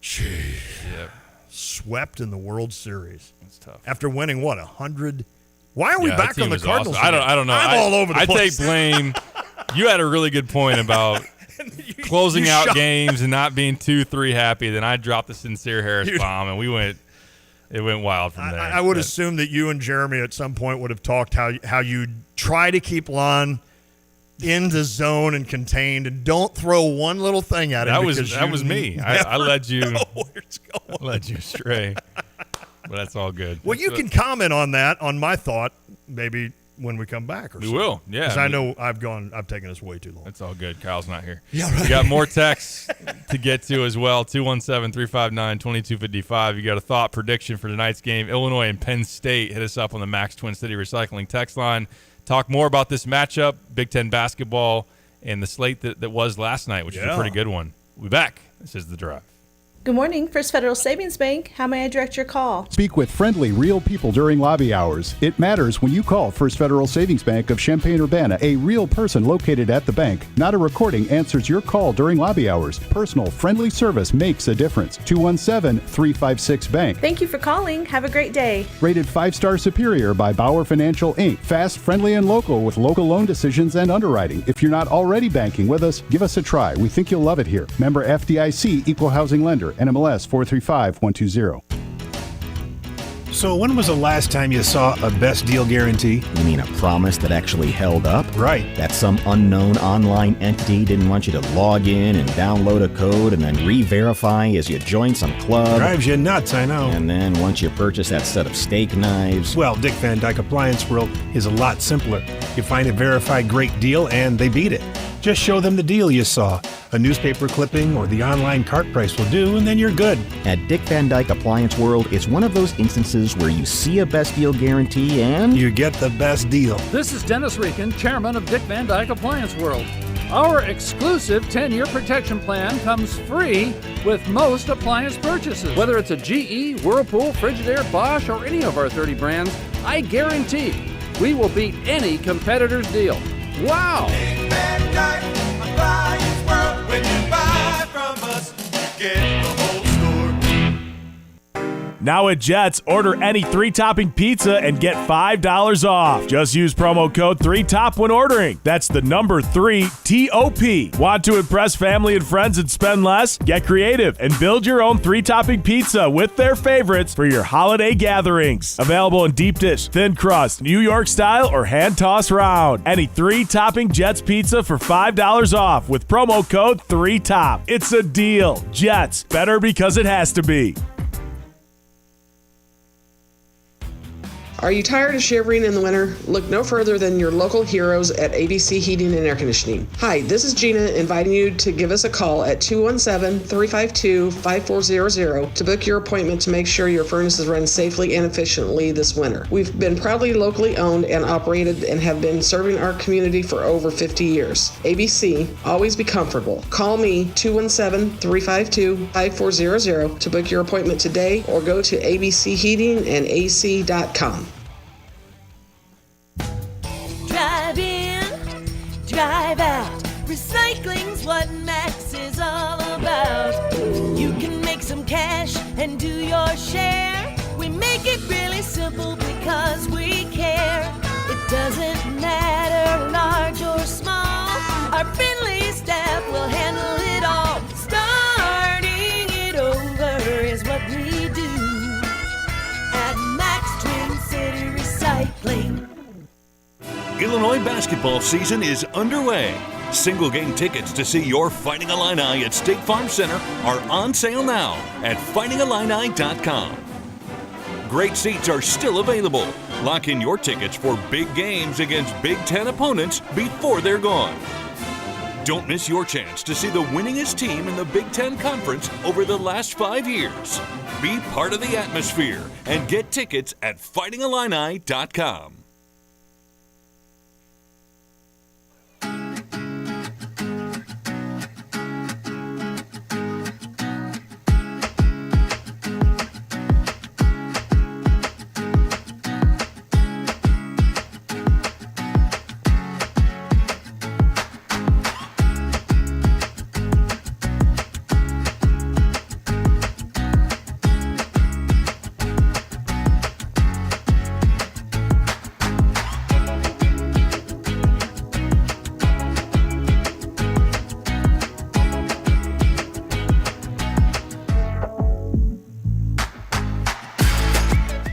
Jeez. Yep. Swept in the World Series. That's tough. After winning 100. Why are we back on the Cardinals? Awesome. I don't know. I'm all over the place. I take blame. You had a really good point about closing out games and not being 2-3 happy. Then I dropped the Sincere Harris bomb, and it went wild from there. I would assume that you and Jeremy at some point would have talked how you try to keep Lon in the zone and contained, and don't throw one little thing at him. That was me. I led you. I led you astray. But that's all good. Well, you can comment on that, on my thought, maybe when we come back or something. We will, yeah. Because I know I've taken us way too long. That's all good. Kyle's not here. Yeah, right. We got more texts to get to as well. 217-359-2255. You got a thought, prediction for tonight's game. Illinois and Penn State. Hit us up on the Max Twin City Recycling text line. Talk more about this matchup, Big Ten basketball, and the slate that was last night, which is a pretty good one. We'll be back. This is The Drive. Good morning, First Federal Savings Bank. How may I direct your call? Speak with friendly, real people during lobby hours. It matters when you call First Federal Savings Bank of Champaign-Urbana. A real person located at the bank. Not a recording answers your call during lobby hours. Personal, friendly service makes a difference. 217-356-BANK. Thank you for calling. Have a great day. Rated 5-star superior by Bauer Financial, Inc. Fast, friendly, and local with local loan decisions and underwriting. If you're not already banking with us, give us a try. We think you'll love it here. Member FDIC, Equal Housing Lender. NMLS 435120. So when was the last time you saw a best deal guarantee? You mean a promise that actually held up? Right. That some unknown online entity didn't want you to log in and download a code and then re-verify as you join some club. Drives you nuts, I know. And then once you purchase that set of steak knives... Well, Dick Van Dyke Appliance World is a lot simpler. You find a verified great deal and they beat it. Just show them the deal you saw. A newspaper clipping or the online cart price will do, and then you're good. At Dick Van Dyke Appliance World, it's one of those instances where you see a best deal guarantee and... you get the best deal. This is Dennis Rieken, chairman of Dick Van Dyke Appliance World. Our exclusive 10-year protection plan comes free with most appliance purchases. Whether it's a GE, Whirlpool, Frigidaire, Bosch, or any of our 30 brands, I guarantee we will beat any competitor's deal. Wow! Dick Van Dyke Appliance World. When you buy from us, you get the whole store. Now at Jets, order any 3-topping pizza and get $5 off. Just use promo code 3TOP when ordering. That's the number 3, T-O-P. Want to impress family and friends and spend less? Get creative and build your own 3-topping pizza with their favorites for your holiday gatherings. Available in deep dish, thin crust, New York style, or hand toss round. Any 3-topping Jets pizza for $5 off with promo code 3TOP. It's a deal. Jets, better because it has to be. Are you tired of shivering in the winter? Look no further than your local heroes at ABC Heating and Air Conditioning. Hi, this is Gina inviting you to give us a call at 217-352-5400 to book your appointment to make sure your furnace is run safely and efficiently this winter. We've been proudly locally owned and operated and have been serving our community for over 50 years. ABC, always be comfortable. Call me 217-352-5400 to book your appointment today or go to abcheatingandac.com. Drive in, drive out. Recycling's what Max is all about. You can make some cash and do your share. We make it really simple because we care. It doesn't matter large or small. Our friendly staff will handle it all. Starting it over is what we do at Max Twin City Recycling. Illinois basketball season is underway. Single game tickets to see your Fighting Illini at State Farm Center are on sale now at fightingillini.com. Great seats are still available. Lock in your tickets for big games against Big Ten opponents before they're gone. Don't miss your chance to see the winningest team in the Big Ten Conference over the last 5 years. Be part of the atmosphere and get tickets at fightingillini.com.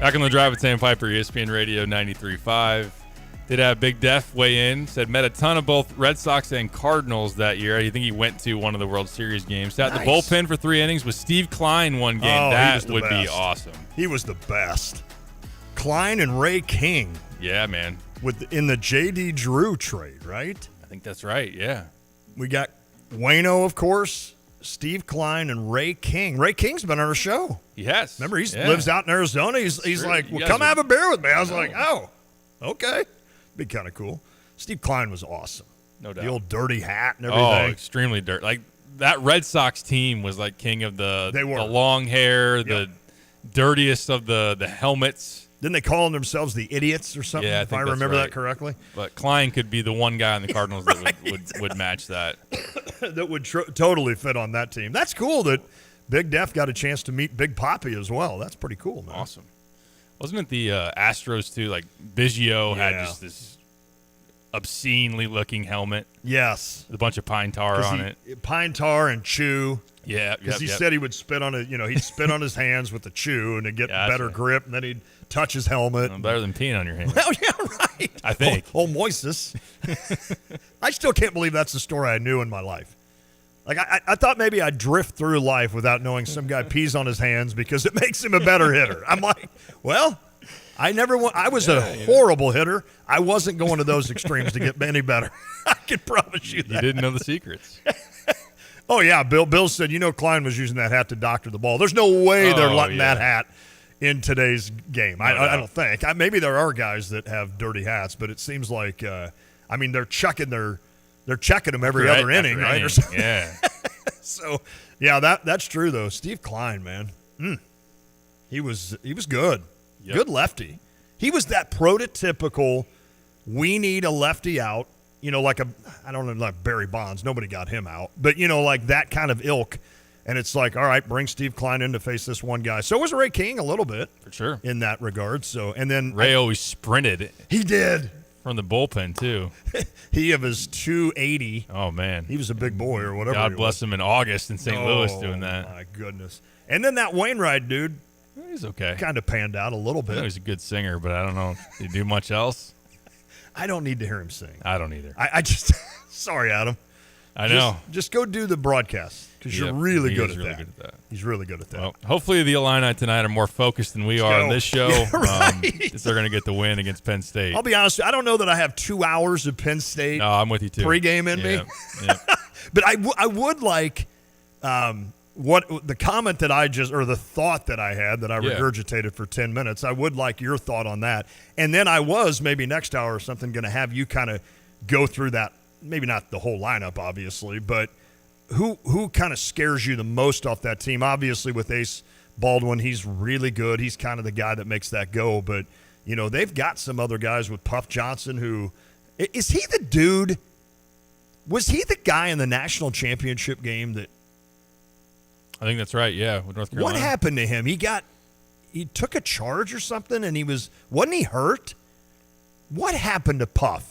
Back on the drive with Sam Piper, ESPN Radio 93.5. Did have Big Def weigh in. Said met a ton of both Red Sox and Cardinals that year. I think he went to one of the World Series games. Sat Nice. the bullpen for 3 innings with Steve Klein one game. Oh, he that was the would be best. awesome. He was the best. Klein and Ray King. Yeah, man. In the J.D. Drew trade, right? I think that's right, yeah. We got Waino, of course, Steve Klein, and Ray King. Ray King's been on our show. Yes. Remember, he Yeah. lives out in Arizona. He's Sure. like, You well, guys come are- have a beer with me. I was like, oh, okay. Be kind of cool. Steve Klein was awesome. No doubt. The old dirty hat and Oh, everything. extremely dirt. Like, that Red Sox team was like king of the long hair, the dirtiest of the helmets. Didn't they call themselves the idiots or something? Yeah, I if think I that's remember right. that correctly. But Klein could be the one guy on the Cardinals that would match that. That would totally fit on that team. That's cool that Big Def got a chance to meet Big Papi as well. That's pretty cool, man. Awesome. Wasn't it the Astros too? Like Biggio had just this obscenely looking helmet. Yes, with a bunch of pine tar on it. Pine tar and chew. Yeah, because he said he would spit on it. He'd spit on his hands with the chew and to get Yeah, that's better right. grip, and then he'd touch his helmet. Better than peeing on your hands. Well, yeah, right. I think. Oh, Moises. I still can't believe that's the story I knew in my life. Like, I thought maybe I'd drift through life without knowing some guy pees on his hands because it makes him a better hitter. I'm like, well, I was a horrible hitter. I wasn't going to those extremes to get any better. I can promise you that. You didn't know the secrets. Oh, yeah. Bill said, Klein was using that hat to doctor the ball. There's no way they're letting that hat in today's game. I don't think. Maybe there are guys that have dirty hats, but it seems like, they're checking them every other inning, right? Or something. Yeah. So, yeah, that's true, though. Steve Klein, man. He was good. Yep. Good lefty. He was that prototypical, we need a lefty out, like I don't know, like Barry Bonds. Nobody got him out. But, like that kind of ilk. And it's like, all right, bring Steve Klein in to face this one guy. So was Ray King a little bit. For sure. In that regard. So, and then Ray always sprinted. He did. From the bullpen, too. He of his 280. Oh, man. He was a big boy or whatever. God bless him in August in St. Louis doing that. Oh, my goodness. And then that Wainwright dude. He's okay. Kind of panned out a little I know bit. he's a good singer, but I don't know. Did he do much else? I don't need to hear him sing. I don't either. I just, sorry, Adam. I know. Just go do the broadcast because you're really good at really that. Good at that. He's really good at that. Well, hopefully the Illini tonight are more focused than we are on this show. Yeah, right. If they're going to get the win against Penn State. I'll be honest, I don't know that I have 2 hours of Penn State I'm with you too. pregame in me. Yeah. But I would like what the comment that or the thought that I had that I regurgitated for 10 minutes. I would like your thought on that. And then I was maybe next hour or something going to have you kind of go through that. Maybe not the whole lineup, obviously, but who kind of scares you the most off that team? Obviously, with Ace Baldwin, he's really good. He's kind of the guy that makes that go. But, they've got some other guys with Puff Johnson who – is he the dude – was he the guy in the national championship game that – I think that's right, yeah, with North Carolina. What happened to him? He took a charge or something, and wasn't he hurt? What happened to Puff?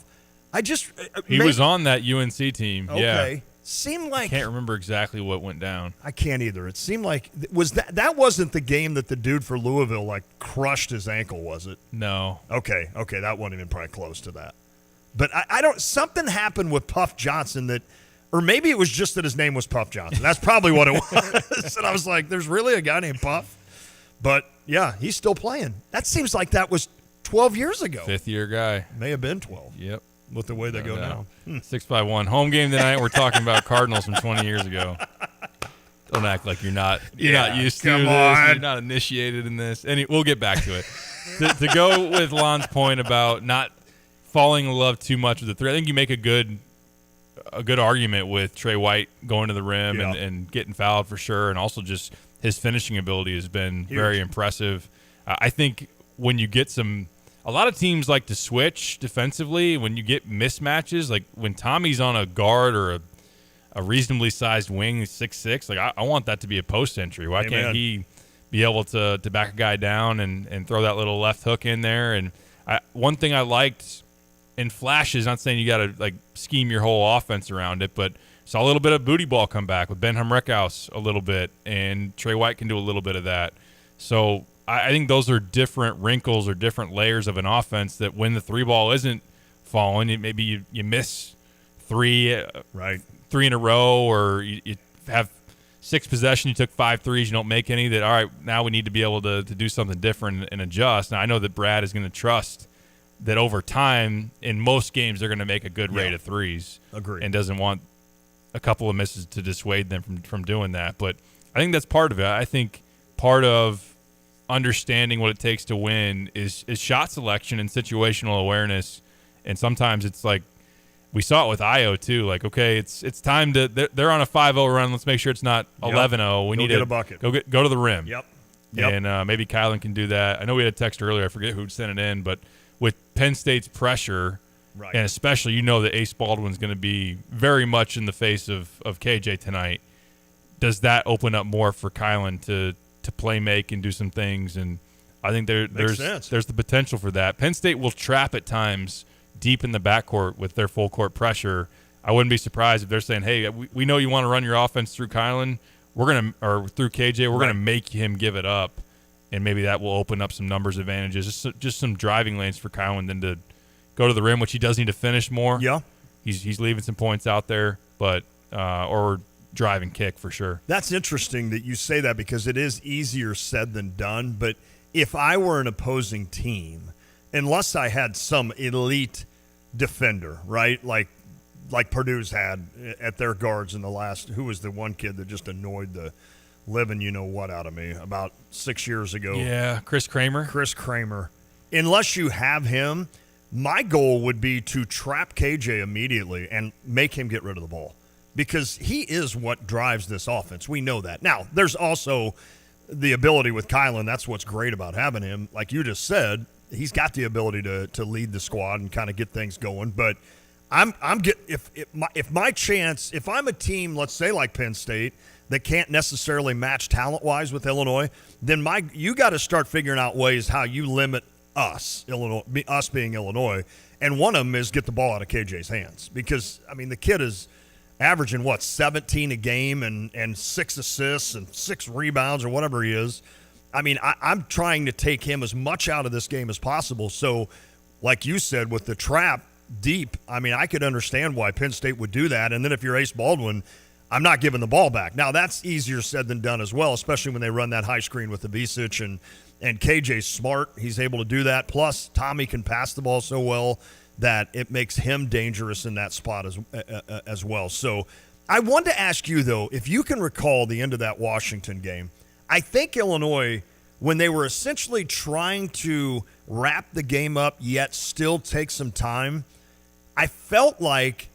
He was on that UNC team. Okay. Yeah. Seemed like I can't remember exactly what went down. I can't either. It seemed like that wasn't the game that the dude for Louisville crushed his ankle, was it? No. Okay, that wasn't even probably close to that. But I don't. Something happened with Puff Johnson or maybe it was just that his name was Puff Johnson. That's probably what it was. And I was like, "There's really a guy named Puff," but yeah, he's still playing. That seems like that was 12 years ago. 5th-year guy. May have been 12. Yep. With the way they go now. 6x1. Home game tonight. We're talking about Cardinals from 20 years ago. Don't act like you're not used to this. You're not initiated in this. We'll get back to it. to go with Lon's point about not falling in love too much with the three, I think you make a good argument with Trey White going to the rim and getting fouled for sure, and also just his finishing ability has been very impressive. I think when you get a lot of teams like to switch defensively when you get mismatches. Like when Tommy's on a guard or a reasonably sized wing, 6'6", I want that to be a post entry. Why can't he be able to back a guy down and throw that little left hook in there? And one thing I liked in flashes, not saying you got to scheme your whole offense around it, but saw a little bit of booty ball come back with Ben Hamrekhaus a little bit, and Trey White can do a little bit of that. So I think those are different wrinkles or different layers of an offense that when the three ball isn't falling, maybe you miss three in a row, or you have 6 possessions, you took 5 threes, you don't make any, that, all right, now we need to be able to do something different and adjust. Now, I know that Brad is going to trust that over time, in most games, they're going to make a good rate of threes. Agreed. And doesn't want a couple of misses to dissuade them from doing that. But I think that's part of it. I think part of understanding what it takes to win is shot selection and situational awareness. And sometimes it's like we saw it with Io too. Like, okay, it's time to they're on a 5-0 run. Let's make sure it's not 11-0. We need to get a bucket. Go to the rim. Yep. And maybe Kylan can do that. I know we had a text earlier. I forget who sent it in, but with Penn State's pressure, and especially that Ace Baldwin's going to be very much in the face of KJ tonight, does that open up more for Kylan to play make and do some things? And I think there's the potential for that. Penn State will trap at times deep in the backcourt with their full court pressure. I wouldn't be surprised if they're saying, hey, we know you want to run your offense through Kylan, or through KJ, we're gonna make him give it up, and maybe that will open up some numbers advantages, just some driving lanes for Kylan then to go to the rim, which he does need to finish more. Yeah. He's leaving some points out there, but or drive and kick for sure. That's interesting that you say that, because it is easier said than done. But if I were an opposing team, unless I had some elite defender, right, like Purdue's had at their guards in the last, who was the one kid that just annoyed the living you-know-what out of me about 6 years ago? Yeah, Chris Kramer. Unless you have him, my goal would be to trap KJ immediately and make him get rid of the ball, because he is what drives this offense. We know that. Now, there's also the ability with Kylan. That's what's great about having him. Like you just said, he's got the ability to lead the squad and kind of get things going. But if I'm a team, let's say like Penn State, that can't necessarily match talent-wise with Illinois, then you got to start figuring out ways how you limit us being Illinois, and one of them is get the ball out of KJ's hands, because the kid is averaging 17 a game and 6 assists and 6 rebounds or whatever he is. I'm trying to take him as much out of this game as possible. So, like you said, with the trap, deep, I mean, I could understand why Penn State would do that. And then if you're Ace Baldwin, I'm not giving the ball back. Now, that's easier said than done as well, especially when they run that high screen with the Ivisic, and KJ's smart. He's able to do that. Plus, Tommy can pass the ball so well that it makes him dangerous in that spot as well. So I wanted to ask you, though, if you can recall the end of that Washington game. I think Illinois, when they were essentially trying to wrap the game up yet still take some time, I felt like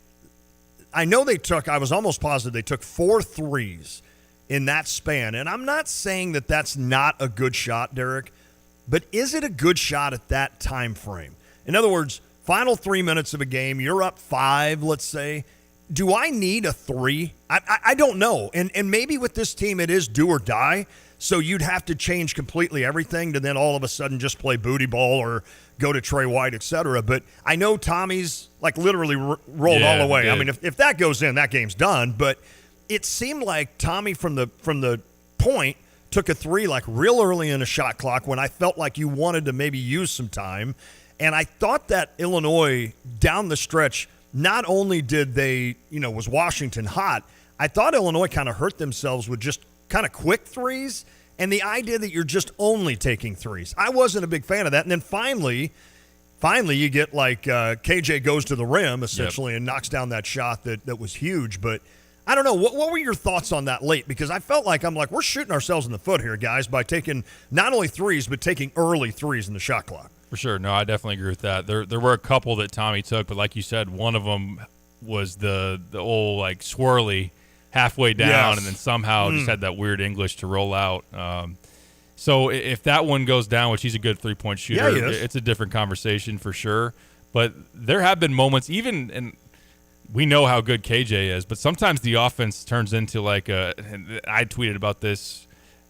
I was almost positive they took 4 threes in that span. And I'm not saying that that's not a good shot, Derek, but is it a good shot at that time frame? In other words, final 3 minutes of a game, you're up 5, let's say. Do I need a 3? I don't know. And maybe with this team it is do or die, so you'd have to change completely everything to then all of a sudden just play booty ball or go to Trey White, etc. But I know Tommy's like literally rolled all the way. I mean, if that goes in, that game's done. But it seemed like Tommy from the point took a 3 like real early in the shot clock when I felt like you wanted to maybe use some time. And I thought that Illinois down the stretch, not only did they, was Washington hot, I thought Illinois kind of hurt themselves with just kind of quick threes and the idea that you're just only taking threes. I wasn't a big fan of that. And then finally you get like KJ goes to the rim essentially and knocks down that shot that was huge. But I don't know. What were your thoughts on that late? Because I felt like we're shooting ourselves in the foot here, guys, by taking not only threes but taking early threes in the shot clock. For sure. No, I definitely agree with that. There were a couple that Tommy took, but like you said, one of them was the old like swirly halfway down and then somehow just had that weird English to roll out. So if that one goes down, which he's a good three-point shooter, it's a different conversation for sure. But there have been moments, even, and we know how good KJ is, but sometimes the offense turns into like and I tweeted about this,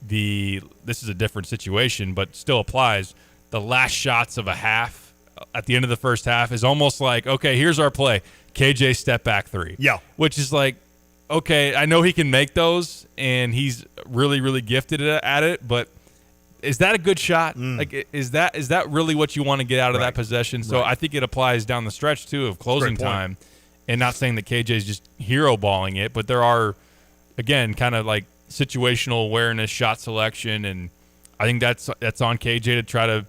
this is a different situation, but still applies. The last shots of a half at the end of the first half is almost like, okay, here's our play. KJ step back 3. Yeah. Which is like, okay, I know he can make those and he's really, really gifted at it, but is that a good shot? Like, is that really what you want to get out of that possession? So I think it applies down the stretch too of closing time, and not saying that KJ is just hero balling it, but there are, again, kind of like situational awareness, shot selection, and I think that's on KJ to try to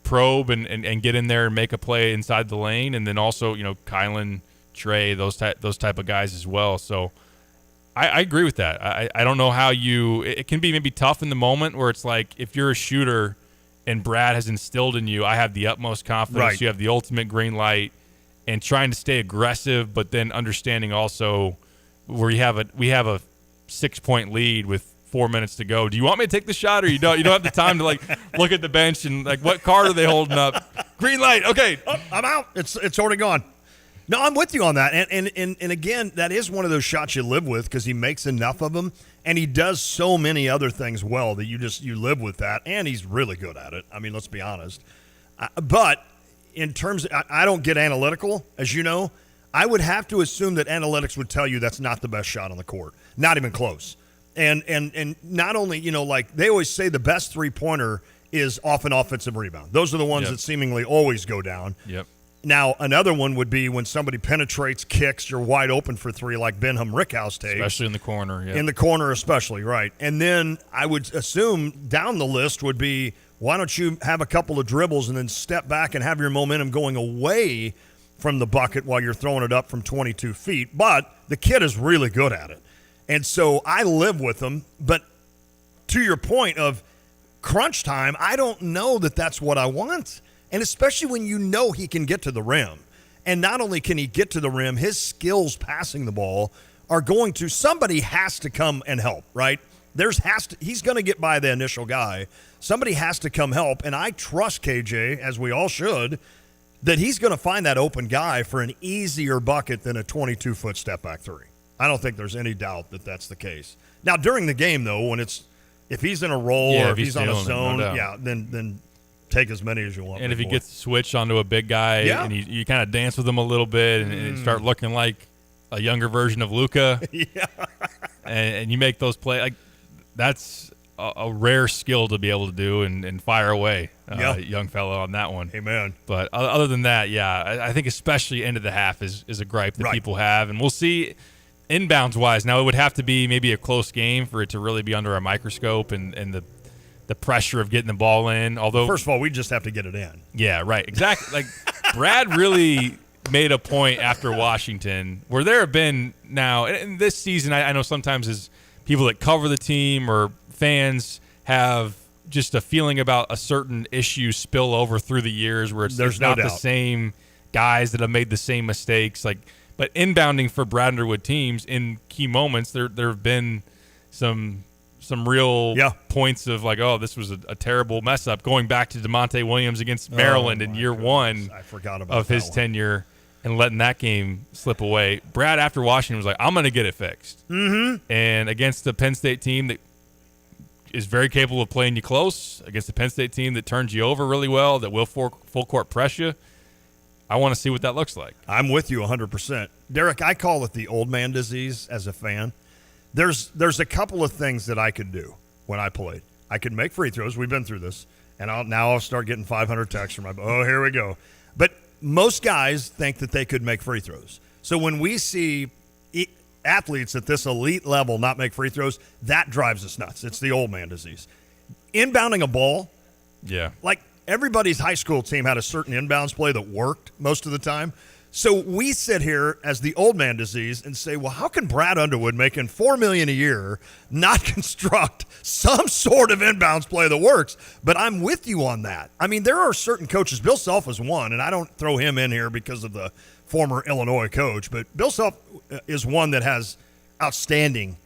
probe and get in there and make a play inside the lane, and then also Kylan, Trey, those type of guys as well. So I agree with that. I don't know how it can be maybe tough in the moment where it's like if you're a shooter and Brad has instilled in you, I have the utmost confidence, you have the ultimate green light, and trying to stay aggressive, but then understanding also where we have a 6-point lead with 4 minutes to go. Do you want me to take the shot, or you don't have the time to like look at the bench and like what card are they holding up? Green light. Okay, I'm out. It's already gone. No, I'm with you on that. And again, that is one of those shots you live with because he makes enough of them, and he does so many other things well that you live with that, and he's really good at it. I mean, let's be honest. But in terms of, I don't get analytical, as you know. I would have to assume that analytics would tell you that's not the best shot on the court. Not even close. And not only, like they always say the best three-pointer is off an offensive rebound. Those are the ones that seemingly always go down. Yep. Now, another one would be when somebody penetrates, kicks, you're wide open for 3 like Benham Rickhouse takes. Especially in the corner. Yeah. In the corner especially, right. And then I would assume down the list would be, why don't you have a couple of dribbles and then step back and have your momentum going away from the bucket while you're throwing it up from 22 feet. But the kid is really good at it. And so I live with him. But to your point of crunch time, I don't know that that's what I want. And especially when he can get to the rim. And not only can he get to the rim, his skills passing the ball are going to – somebody has to come and help, right? He's going to get by the initial guy. Somebody has to come help. And I trust KJ, as we all should, that he's going to find that open guy for an easier bucket than a 22-foot step-back 3. I don't think there's any doubt that that's the case. Now, during the game, though, if he's in a roll or if he's on a zone, then take as many as you want. And if he gets switched onto a big guy and you kind of dance with him a little bit and start looking like a younger version of Luka, and you make those plays, like a rare skill to be able to do and fire away, young fellow on that one. Amen. But other than that, I think especially end of the half is a gripe that people have, and we'll see inbounds wise. Now it would have to be maybe a close game for it to really be under a microscope and the pressure of getting the ball in. Although first of all, we just have to get it in. Yeah, right, exactly. Like Brad really made a point after Washington where there have been now in this season. I know sometimes as people that cover the team or fans have just a feeling about a certain issue spill over through the years where it's not the same guys that have made the same mistakes. But inbounding for Brad Underwood teams in key moments, there have been some real points of like, oh, this was a terrible mess up. Going back to DeMonte Williams against Maryland in year one of his tenure and letting that game slip away. Brad, after Washington, was like, I'm going to get it fixed. Mm-hmm. And against the Penn State team that is very capable of playing you close, against the Penn State team that turns you over really well, that will full court press you, I want to see what that looks like. I'm with you 100%. Derek, I call it the old man disease as a fan. There's a couple of things that I could do when I played. I could make free throws. We've been through this. And I'll start getting 500 texts from here we go. But most guys think that they could make free throws. So when we see athletes at this elite level not make free throws, that drives us nuts. It's the old man disease. Inbounding a ball, like everybody's high school team had a certain inbounds play that worked most of the time. So we sit here as the old man disease and say, well, how can Brad Underwood, making $4 million a year, not construct some sort of inbounds play that works? But I'm with you on that. I mean, there are certain coaches. Bill Self is one, and I don't throw him in here because of the former Illinois coach, but Bill Self is one that has outstanding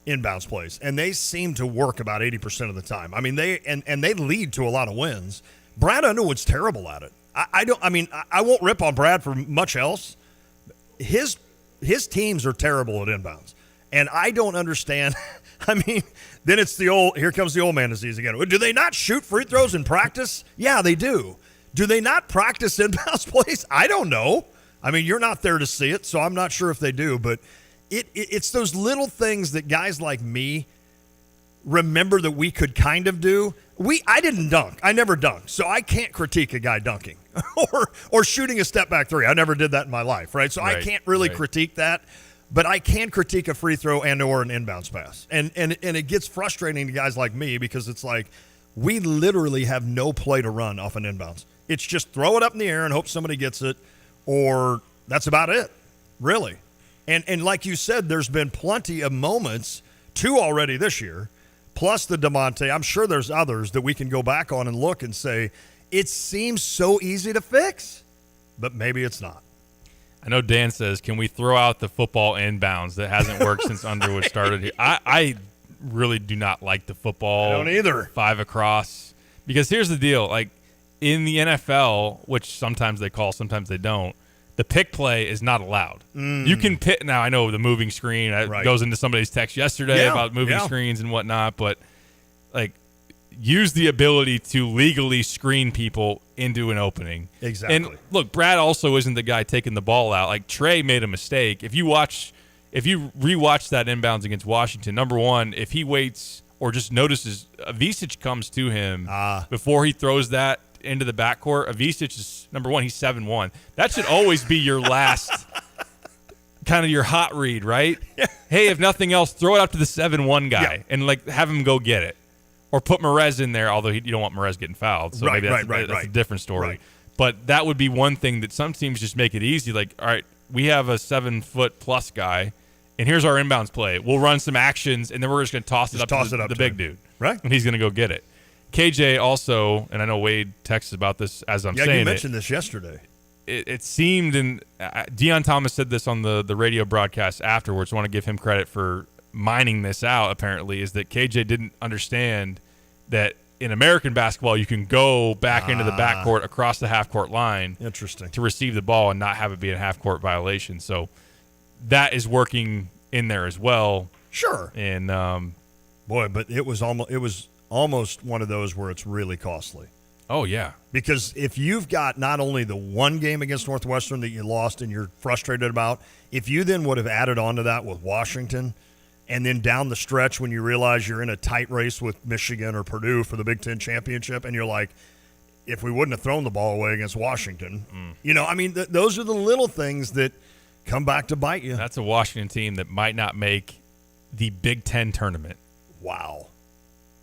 inbounds plays, and they seem to work about 80% of the time. I mean, they lead to a lot of wins. Brad Underwood's terrible at it. I won't rip on Brad for much else. His teams are terrible at inbounds, and I don't understand. I mean, then it's here comes the old man disease again. Do they not shoot free throws in practice? Yeah, they do. Do they not practice inbounds plays? I don't know. I mean, you're not there to see it, so I'm not sure if they do, but it's those little things that guys like me remember that we could kind of do. I didn't dunk. I never dunked, so I can't critique a guy dunking or shooting a step-back three. I never did that in my life, right? So I can't really critique that, but I can critique a free throw and or an inbounds pass. And it gets frustrating to guys like me because it's like we literally have no play to run off an inbounds. It's just throw it up in the air and hope somebody gets it, or that's about it, really. And like you said, there's been plenty of moments, 2 already this year, plus the DeMonte. I'm sure there's others that we can go back on and look and say, it seems so easy to fix, but maybe it's not. I know Dan says, can we throw out the football inbounds that hasn't worked since Underwood started here? I really do not like the football. I don't either. 5 across. Because here's the deal. Like in the NFL, which sometimes they call, sometimes they don't, the pick play is not allowed. You can pick. Now, I know the moving screen goes into somebody's text yesterday about moving screens and whatnot, but like use the ability to legally screen people into an opening. Exactly. And look, Brad also isn't the guy taking the ball out. Like Trey made a mistake. If you rewatch that inbounds against Washington, number one, if he waits or just notices Avicic comes to him before he throws that into the backcourt, Avicic is, number one, he's 7'1". That should always be your last kind of your hot read, right? Yeah. Hey, if nothing else, throw it up to the 7'1" guy and like have him go get it. Or put Merez in there, although you don't want Merez getting fouled. So maybe that's a different story. Right. But that would be one thing that some teams just make it easy. Like, all right, we have a 7-foot-plus guy, and here's our inbounds play. We'll run some actions, and then we're just going to toss it up to the big dude. Right. And he's going to go get it. KJ also, and I know Wade texts about this as I'm saying it. Yeah, you mentioned this yesterday. It seemed, and Deion Thomas said this on the radio broadcast afterwards, I want to give him credit for mining this out, apparently, is that KJ didn't understand that in American basketball you can go back into the backcourt across the half-court line to receive the ball and not have it be a half-court violation. So that is working in there as well. Sure. And boy, but it was almost one of those where it's really costly. Oh, yeah. Because if you've got not only the one game against Northwestern that you lost and you're frustrated about, if you then would have added on to that with Washington And then down the stretch when you realize you're in a tight race with Michigan or Purdue for the Big Ten championship, and you're like, if we wouldn't have thrown the ball away against Washington, those are the little things that come back to bite you. That's a Washington team that might not make the Big Ten tournament. Wow.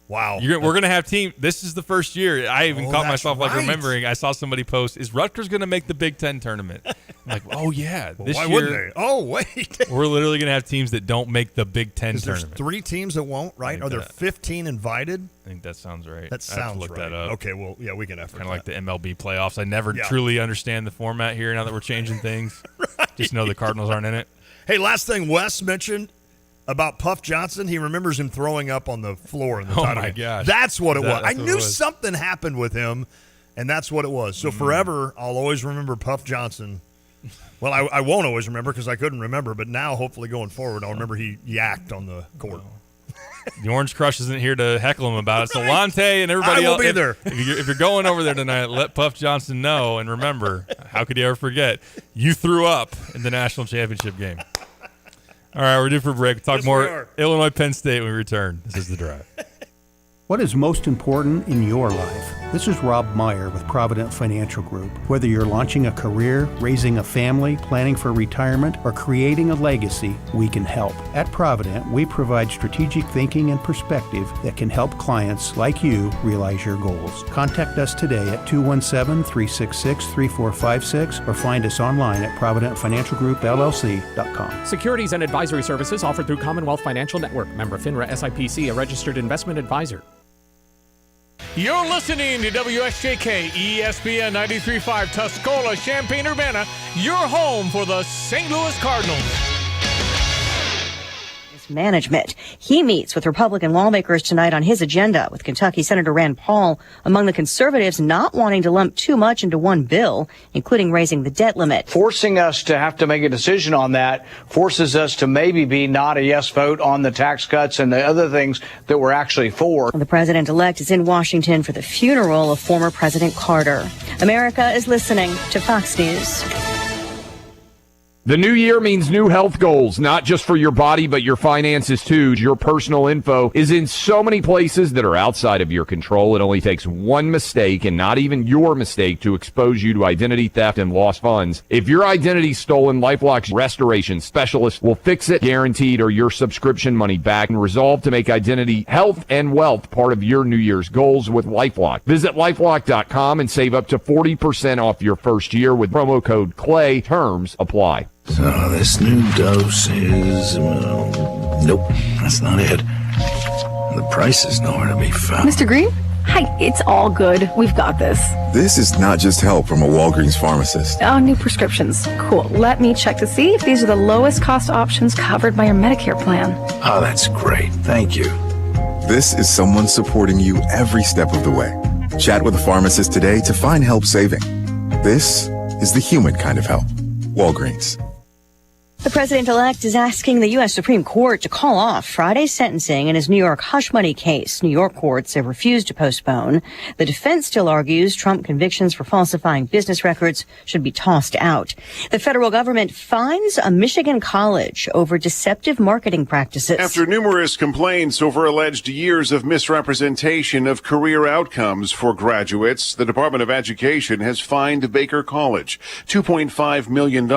We're going to have team. This is the first year. I even caught myself remembering. I saw somebody post, is Rutgers going to make the Big Ten tournament? I'm like, oh, yeah. This why year, wouldn't they? Oh, wait. We're literally going to have teams that don't make the Big Ten There's tournament. 3 teams that won't, right? Are there 15 invited? I think that sounds right. That I have to sounds look right. that up. Okay, well, yeah, we can effort Kind of like the MLB playoffs. I never Yeah. truly understand the format here now that we're changing things. Just know the Cardinals aren't in it. Hey, last thing Wes mentioned about Puff Johnson, he remembers him throwing up on the floor in the title my game. gosh. That's what it was. That's I what it knew was. something happened with him, and that's what it was. So forever, I'll always remember Puff Johnson. Well, I won't always remember because I couldn't remember, but now, hopefully going forward, I'll remember he yacked on the court. The Orange Crush isn't here to heckle him about it. So Lante and everybody I will else, be there. If you're going over there tonight, let Puff Johnson know. And remember, how could you ever forget? You threw up in the national championship game. All right, we're due for a break. We'll talk more Illinois Penn State when we return. This is The Drive. What is most important in your life? This is Rob Meyer with Provident Financial Group. Whether you're launching a career, raising a family, planning for retirement, or creating a legacy, we can help. At Provident, we provide strategic thinking and perspective that can help clients like you realize your goals. Contact us today at 217-366-3456 or find us online at providentfinancialgroupllc.com. Securities and advisory services offered through Commonwealth Financial Network. Member FINRA SIPC, a registered investment advisor. You're listening to WSJK ESPN 93.5 Tuscola, Champaign-Urbana, your home for the St. Louis Cardinals. Management. He meets with Republican lawmakers tonight on his agenda, with Kentucky Senator Rand Paul among the conservatives not wanting to lump too much into one bill, including raising the debt limit. Forcing us to have to make a decision on that forces us to maybe be not a yes vote on the tax cuts and the other things that we're actually for. The president-elect is in Washington for the funeral of former President Carter. America is listening to Fox News. The new year means new health goals, not just for your body, but your finances too. Your personal info is in so many places that are outside of your control. It only takes one mistake, and not even your mistake, to expose you to identity theft and lost funds. If your identity's stolen, LifeLock's restoration specialist will fix it, guaranteed, or your subscription money back, and resolve to make identity, health, and wealth part of your New Year's goals with LifeLock. Visit LifeLock.com and save up to 40% off your first year with promo code CLAY. Terms apply. So this new dose is, nope, that's not it. The price is nowhere to be found. Mr. Green? Hi, it's all good. We've got this. This is not just help from a Walgreens pharmacist. Oh, new prescriptions. Cool. Let me check to see if these are the lowest cost options covered by your Medicare plan. Oh, that's great. Thank you. This is someone supporting you every step of the way. Chat with a pharmacist today to find help saving. This is the human kind of help. Walgreens. The president-elect is asking the U.S. Supreme Court to call off Friday's sentencing in his New York hush money case. New York courts have refused to postpone. The defense still argues Trump convictions for falsifying business records should be tossed out. The federal government fines a Michigan college over deceptive marketing practices. After numerous complaints over alleged years of misrepresentation of career outcomes for graduates, the Department of Education has fined Baker College $2.5 million,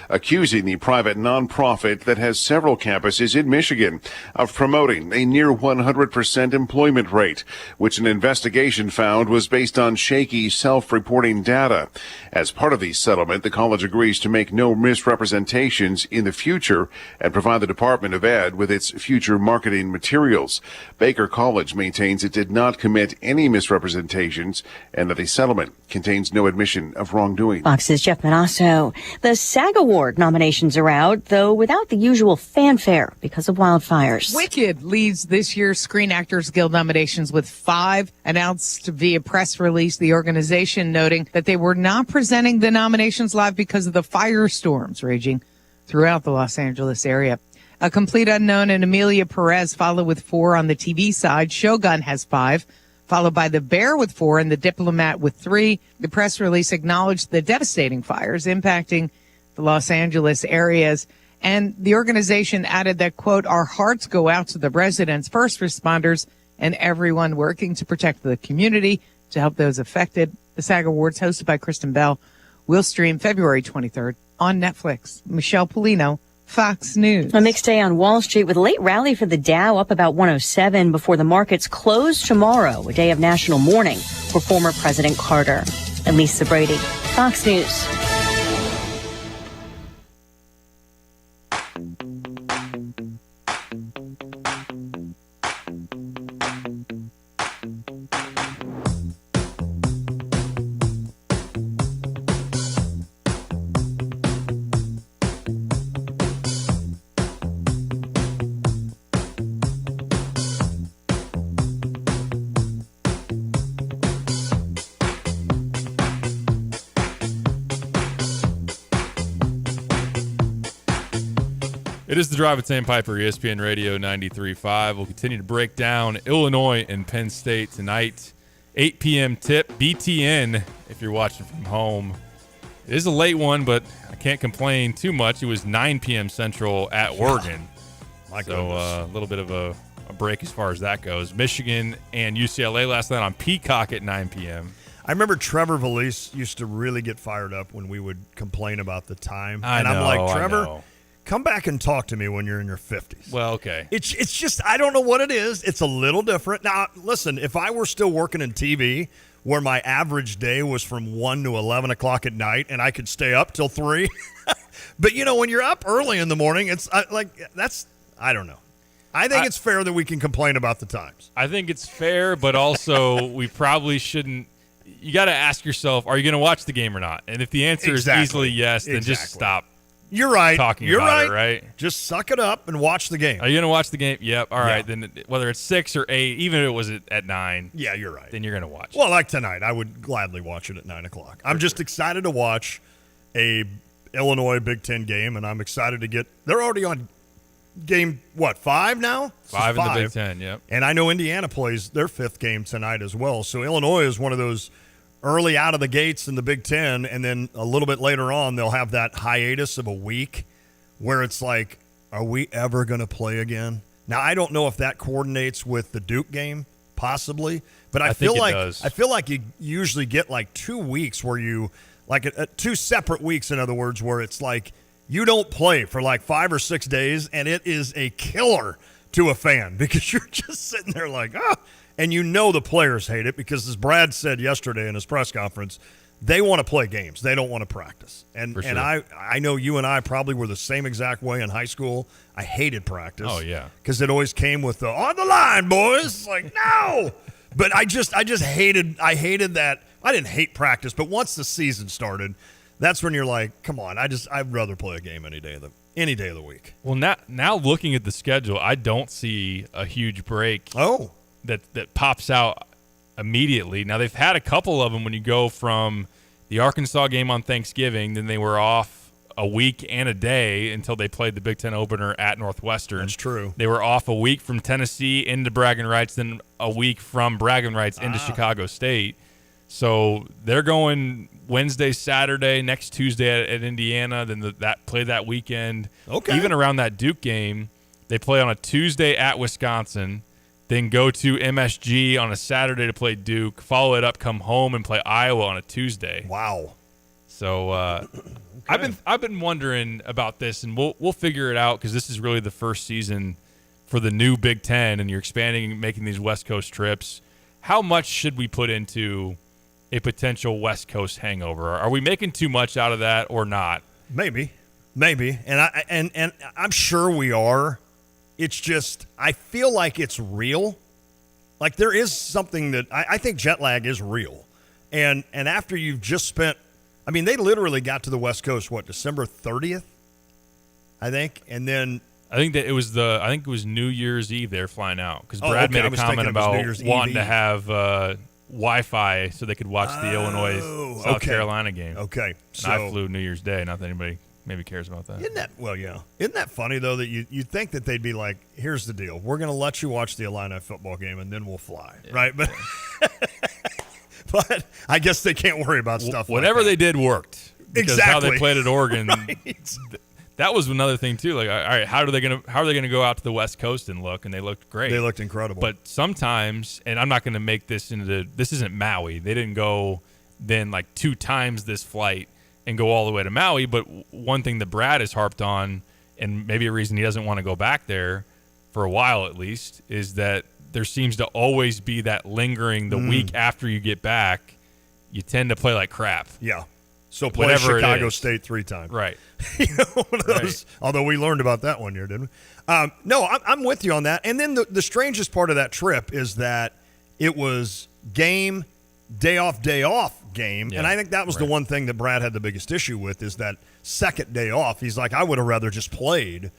accusing the private nonprofit that has several campuses in Michigan of promoting a near 100% employment rate, which an investigation found was based on shaky self-reporting data. As part of the settlement, the college agrees to make no misrepresentations in the future and provide the Department of Ed with its future marketing materials. Baker College maintains it did not commit any misrepresentations and that the settlement contains no admission of wrongdoing. Fox's Jeff Manasso. The SAG Award nominations are out, though without the usual fanfare because of wildfires. Wicked leads this year's Screen Actors Guild nominations with 5, announced via press release, the organization noting that they were not presenting the nominations live because of the firestorms raging throughout the Los Angeles area. A Complete Unknown and Amelia Perez follow with 4 on the TV side. Shogun has 5, followed by The Bear with 4 and The Diplomat with 3. The press release acknowledged the devastating fires impacting the Los Angeles areas And the organization added that, quote, our hearts go out to the residents, first responders, and everyone working to protect the community to help those affected. The SAG Awards, hosted by Kristen Bell, will stream February 23rd on Netflix. Michelle Polino, Fox News. A mixed day on Wall Street with a late rally for the Dow up about 107 before the markets close tomorrow, a day of national mourning for former President Carter. And Lisa Brady, Fox News. It is the Drive with Sandpiper, ESPN Radio 93.5. We'll continue to break down Illinois and Penn State tonight. 8 p.m. tip, BTN, if you're watching from home. It is a late one, but I can't complain too much. It was 9 p.m. Central at Oregon. So a little bit of a break as far as that goes. Michigan and UCLA last night on Peacock at 9 p.m. I remember Trevor Valise used to really get fired up when we would complain about the time. I'm like, Trevor, come back and talk to me when you're in your 50s. Well, okay. It's just, I don't know what it is. It's a little different. Now, listen, if I were still working in TV where my average day was from 1 to 11 o'clock at night and I could stay up till 3. But, when you're up early in the morning, it's I don't know. I think it's fair that we can complain about the times. I think it's fair, but also we probably shouldn't. You got to ask yourself, are you going to watch the game or not? And if the answer is easily yes, then just stop. You're right. Talking You're about right. it, right? Just suck it up and watch the game. Are you going to watch the game? Yep. All right. Then whether it's 6 or 8, even if it was at 9. Yeah, you're right. Then you're going to watch it. Well, like tonight, I would gladly watch it at 9 o'clock. I'm just excited to watch a Illinois Big Ten game, and I'm excited to get – they're already on game, 5 now? 5 in the Big Ten, yep. And I know Indiana plays their 5th game tonight as well. So Illinois is one of those – early out of the gates in the Big Ten, and then a little bit later on, they'll have that hiatus of a week where it's like, are we ever going to play again? Now, I don't know if that coordinates with the Duke game, possibly, but I feel like you usually get like 2 weeks where you, like 2 separate weeks, in other words, where it's like you don't play for like 5 or 6 days, and it is a killer to a fan because you're just sitting there like, and the players hate it because, as Brad said yesterday in his press conference, they want to play games. They don't want to practice. And I know you and I probably were the same exact way in high school. I hated practice. Oh, yeah. Because it always came with the, on the line, boys. It's like, no. But I just hated that. I didn't hate practice, but once the season started, that's when you're like, come on, I'd rather play a game any day of the week. Well, now looking at the schedule, I don't see a huge break. Oh. That pops out immediately. Now, they've had a couple of them when you go from the Arkansas game on Thanksgiving, then they were off a week and a day until they played the Big Ten opener at Northwestern. That's true. They were off a week from Tennessee into Bragging Rights, then a week from Bragging Rights into Chicago State. So they're going Wednesday, Saturday, next Tuesday at Indiana, then play that weekend. Okay. Even around that Duke game, they play on a Tuesday at Wisconsin, then go to MSG on a Saturday to play Duke, follow it up, come home and play Iowa on a Tuesday. Wow. So I've been wondering about this, and we'll figure it out because this is really the first season for the new Big Ten, and you're expanding and making these West Coast trips. How much should we put into a potential West Coast hangover? Are we making too much out of that or not? Maybe, and I'm sure we are. It's just, I feel like it's real. Like there is something that I think jet lag is real. And after you've just spent, I mean, they literally got to the West Coast, December 30th, I think. And then I think it was New Year's Eve they're flying out because Brad made a comment about wanting to have Wi-Fi so they could watch the Illinois South Carolina game. Okay. So I flew New Year's Day. Not that anybody maybe cares about that. Isn't that funny, though, that you'd think that they'd be like, here's the deal. We're going to let you watch the Illini football game, and then we'll fly, right? But but I guess they can't worry about stuff whatever like that. they did worked. Because exactly. how they played at Oregon, right. that was another thing too. Like, all right, how are they gonna go out to the West Coast and look? And they looked great. They looked incredible. But sometimes, and I'm not going to make this this isn't Maui. They didn't go then like 2 times this flight and go all the way to Maui. But one thing that Brad has harped on, and maybe a reason he doesn't want to go back there for a while at least, is that there seems to always be that lingering the week after you get back. You tend to play like crap. Yeah. So play Whatever Chicago State 3 times. Right. One of those, although we learned about that one year, didn't we? No, I'm with you on that. And then the strangest part of that trip is that it was game, day off game. Yeah, and I think that was the one thing that Brad had the biggest issue with, is that second day off. He's like, I would have rather just played.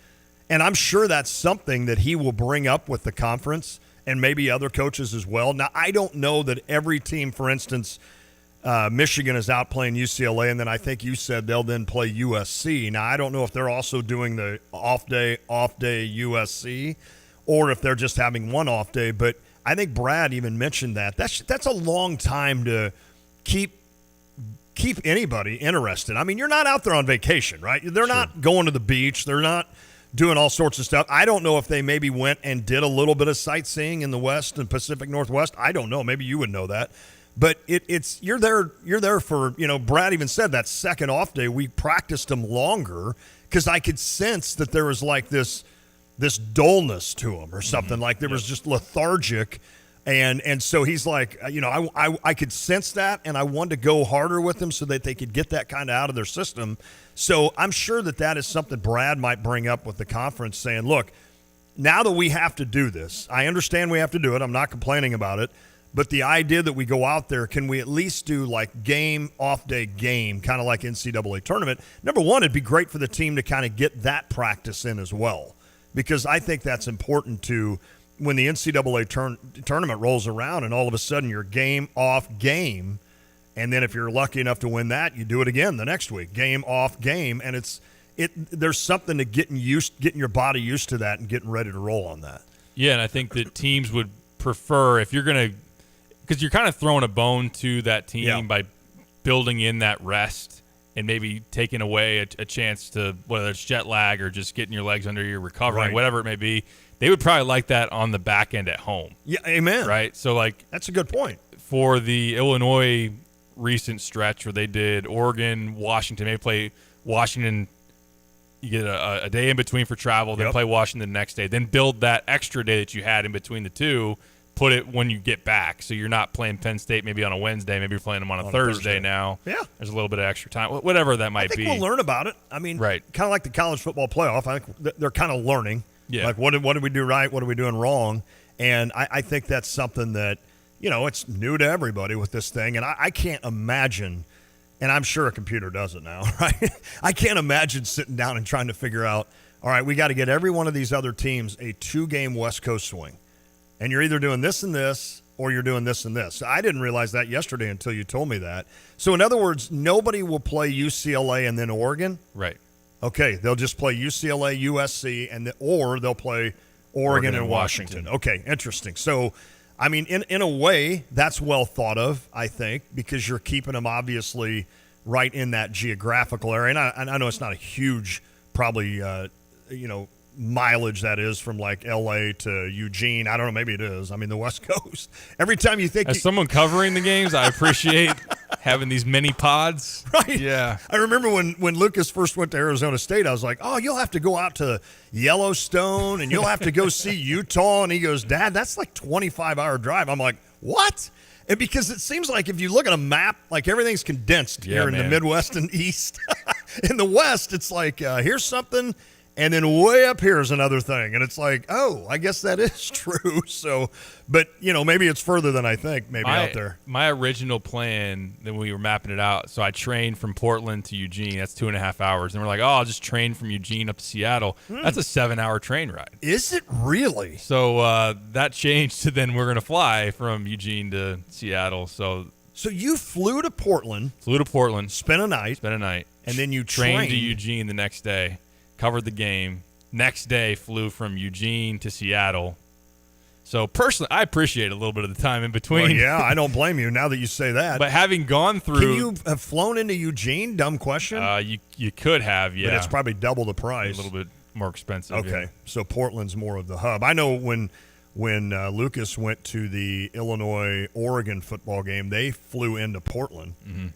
And I'm sure that's something that he will bring up with the conference and maybe other coaches as well. Now, I don't know that every team, for instance, Michigan is out playing UCLA, and then I think you said they'll then play USC. Now, I don't know if they're also doing the off day USC, or if they're just having one off day. But I think Brad even mentioned that. That's a long time to keep anybody interested. I mean, you're not out there on vacation, right? They're not going to the beach. They're not doing all sorts of stuff. I don't know if they maybe went and did a little bit of sightseeing in the West and Pacific Northwest. I don't know. Maybe you would know that. But it's you're there for, Brad even said that second off day we practiced them longer because I could sense that there was like this dullness to him or something, like there was just lethargic, and so he's like, I could sense that, and I wanted to go harder with them so that they could get that kind of out of their system. So I'm sure that is something Brad might bring up with the conference, saying, look, now that we have to do this, I understand we have to do it. I'm not complaining about it. But the idea that we go out there, can we at least do like game, off day game, kind of like NCAA tournament? Number one, it'd be great for the team to kind of get that practice in as well, because I think that's important to when the NCAA tournament rolls around and all of a sudden you're game, off game. And then if you're lucky enough to win that, you do it again the next week, game, off game. And there's something to getting your body used to that and getting ready to roll on that. Yeah, and I think that teams would prefer, if you're going to, because you're kind of throwing a bone to that team by building in that rest and maybe taking away a chance to, whether it's jet lag or just getting your legs under you, recovering, whatever it may be. They would probably like that on the back end at home. Yeah, amen. Right? So, like, that's a good point. For the Illinois recent stretch where they did Oregon, Washington, maybe play Washington, you get a day in between for travel, then play Washington the next day, then build that extra day that you had in between the two, put it when you get back. So you're not playing Penn State maybe on a Wednesday, maybe you're playing them on a Thursday now. Yeah. There's a little bit of extra time, whatever that might be. We'll learn about it. I mean, kind of like the college football playoff. I think they're kind of learning. Yeah. Like, what did we do right? What are we doing wrong? And I think that's something that, it's new to everybody with this thing. And I can't imagine, and I'm sure a computer does it now, right? I can't imagine sitting down and trying to figure out, all right, we got to get every one of these other teams a 2-game West Coast swing. And you're either doing this and this, or you're doing this and this. I didn't realize that yesterday until you told me that. So, in other words, nobody will play UCLA and then Oregon? Right. Okay, they'll just play UCLA, USC, or they'll play Oregon and Washington. Okay, interesting. So, I mean, in a way, that's well thought of, I think, because you're keeping them obviously right in that geographical area. And I know it's not a huge, probably, mileage that is from like L.A. to Eugene. I don't know. Maybe it is. I mean, the West Coast. Every time you think... As someone covering the games, I appreciate having these mini pods. Right. Yeah. I remember when Lucas first went to Arizona State, I was like, oh, you'll have to go out to Yellowstone and you'll have to go see Utah. And he goes, Dad, that's like 25-hour drive. I'm like, what? And because it seems like if you look at a map, like everything's condensed here in the Midwest and East. In the West, it's like, here's something... And then way up here is another thing. And it's like, oh, I guess that is true. So, but, maybe it's further than I think, out there. My original plan, then we were mapping it out, so I trained from Portland to Eugene. That's 2.5 hours. And we're like, I'll just train from Eugene up to Seattle. That's a 7-hour train ride. Is it really? So that changed to then we're going to fly from Eugene to Seattle. So you flew to Portland. Spent a night. And then you trained to Eugene the next day. Covered the game. Next day, flew from Eugene to Seattle. So personally, I appreciate a little bit of the time in between. Well, yeah, I don't blame you now that you say that. But having gone through, can you have flown into Eugene? Dumb question. You could have, yeah. But it's probably double the price. A little bit more expensive. Okay, yeah. so Portland's more of the hub. I know when Lucas went to the Illinois-Oregon football game, they flew into Portland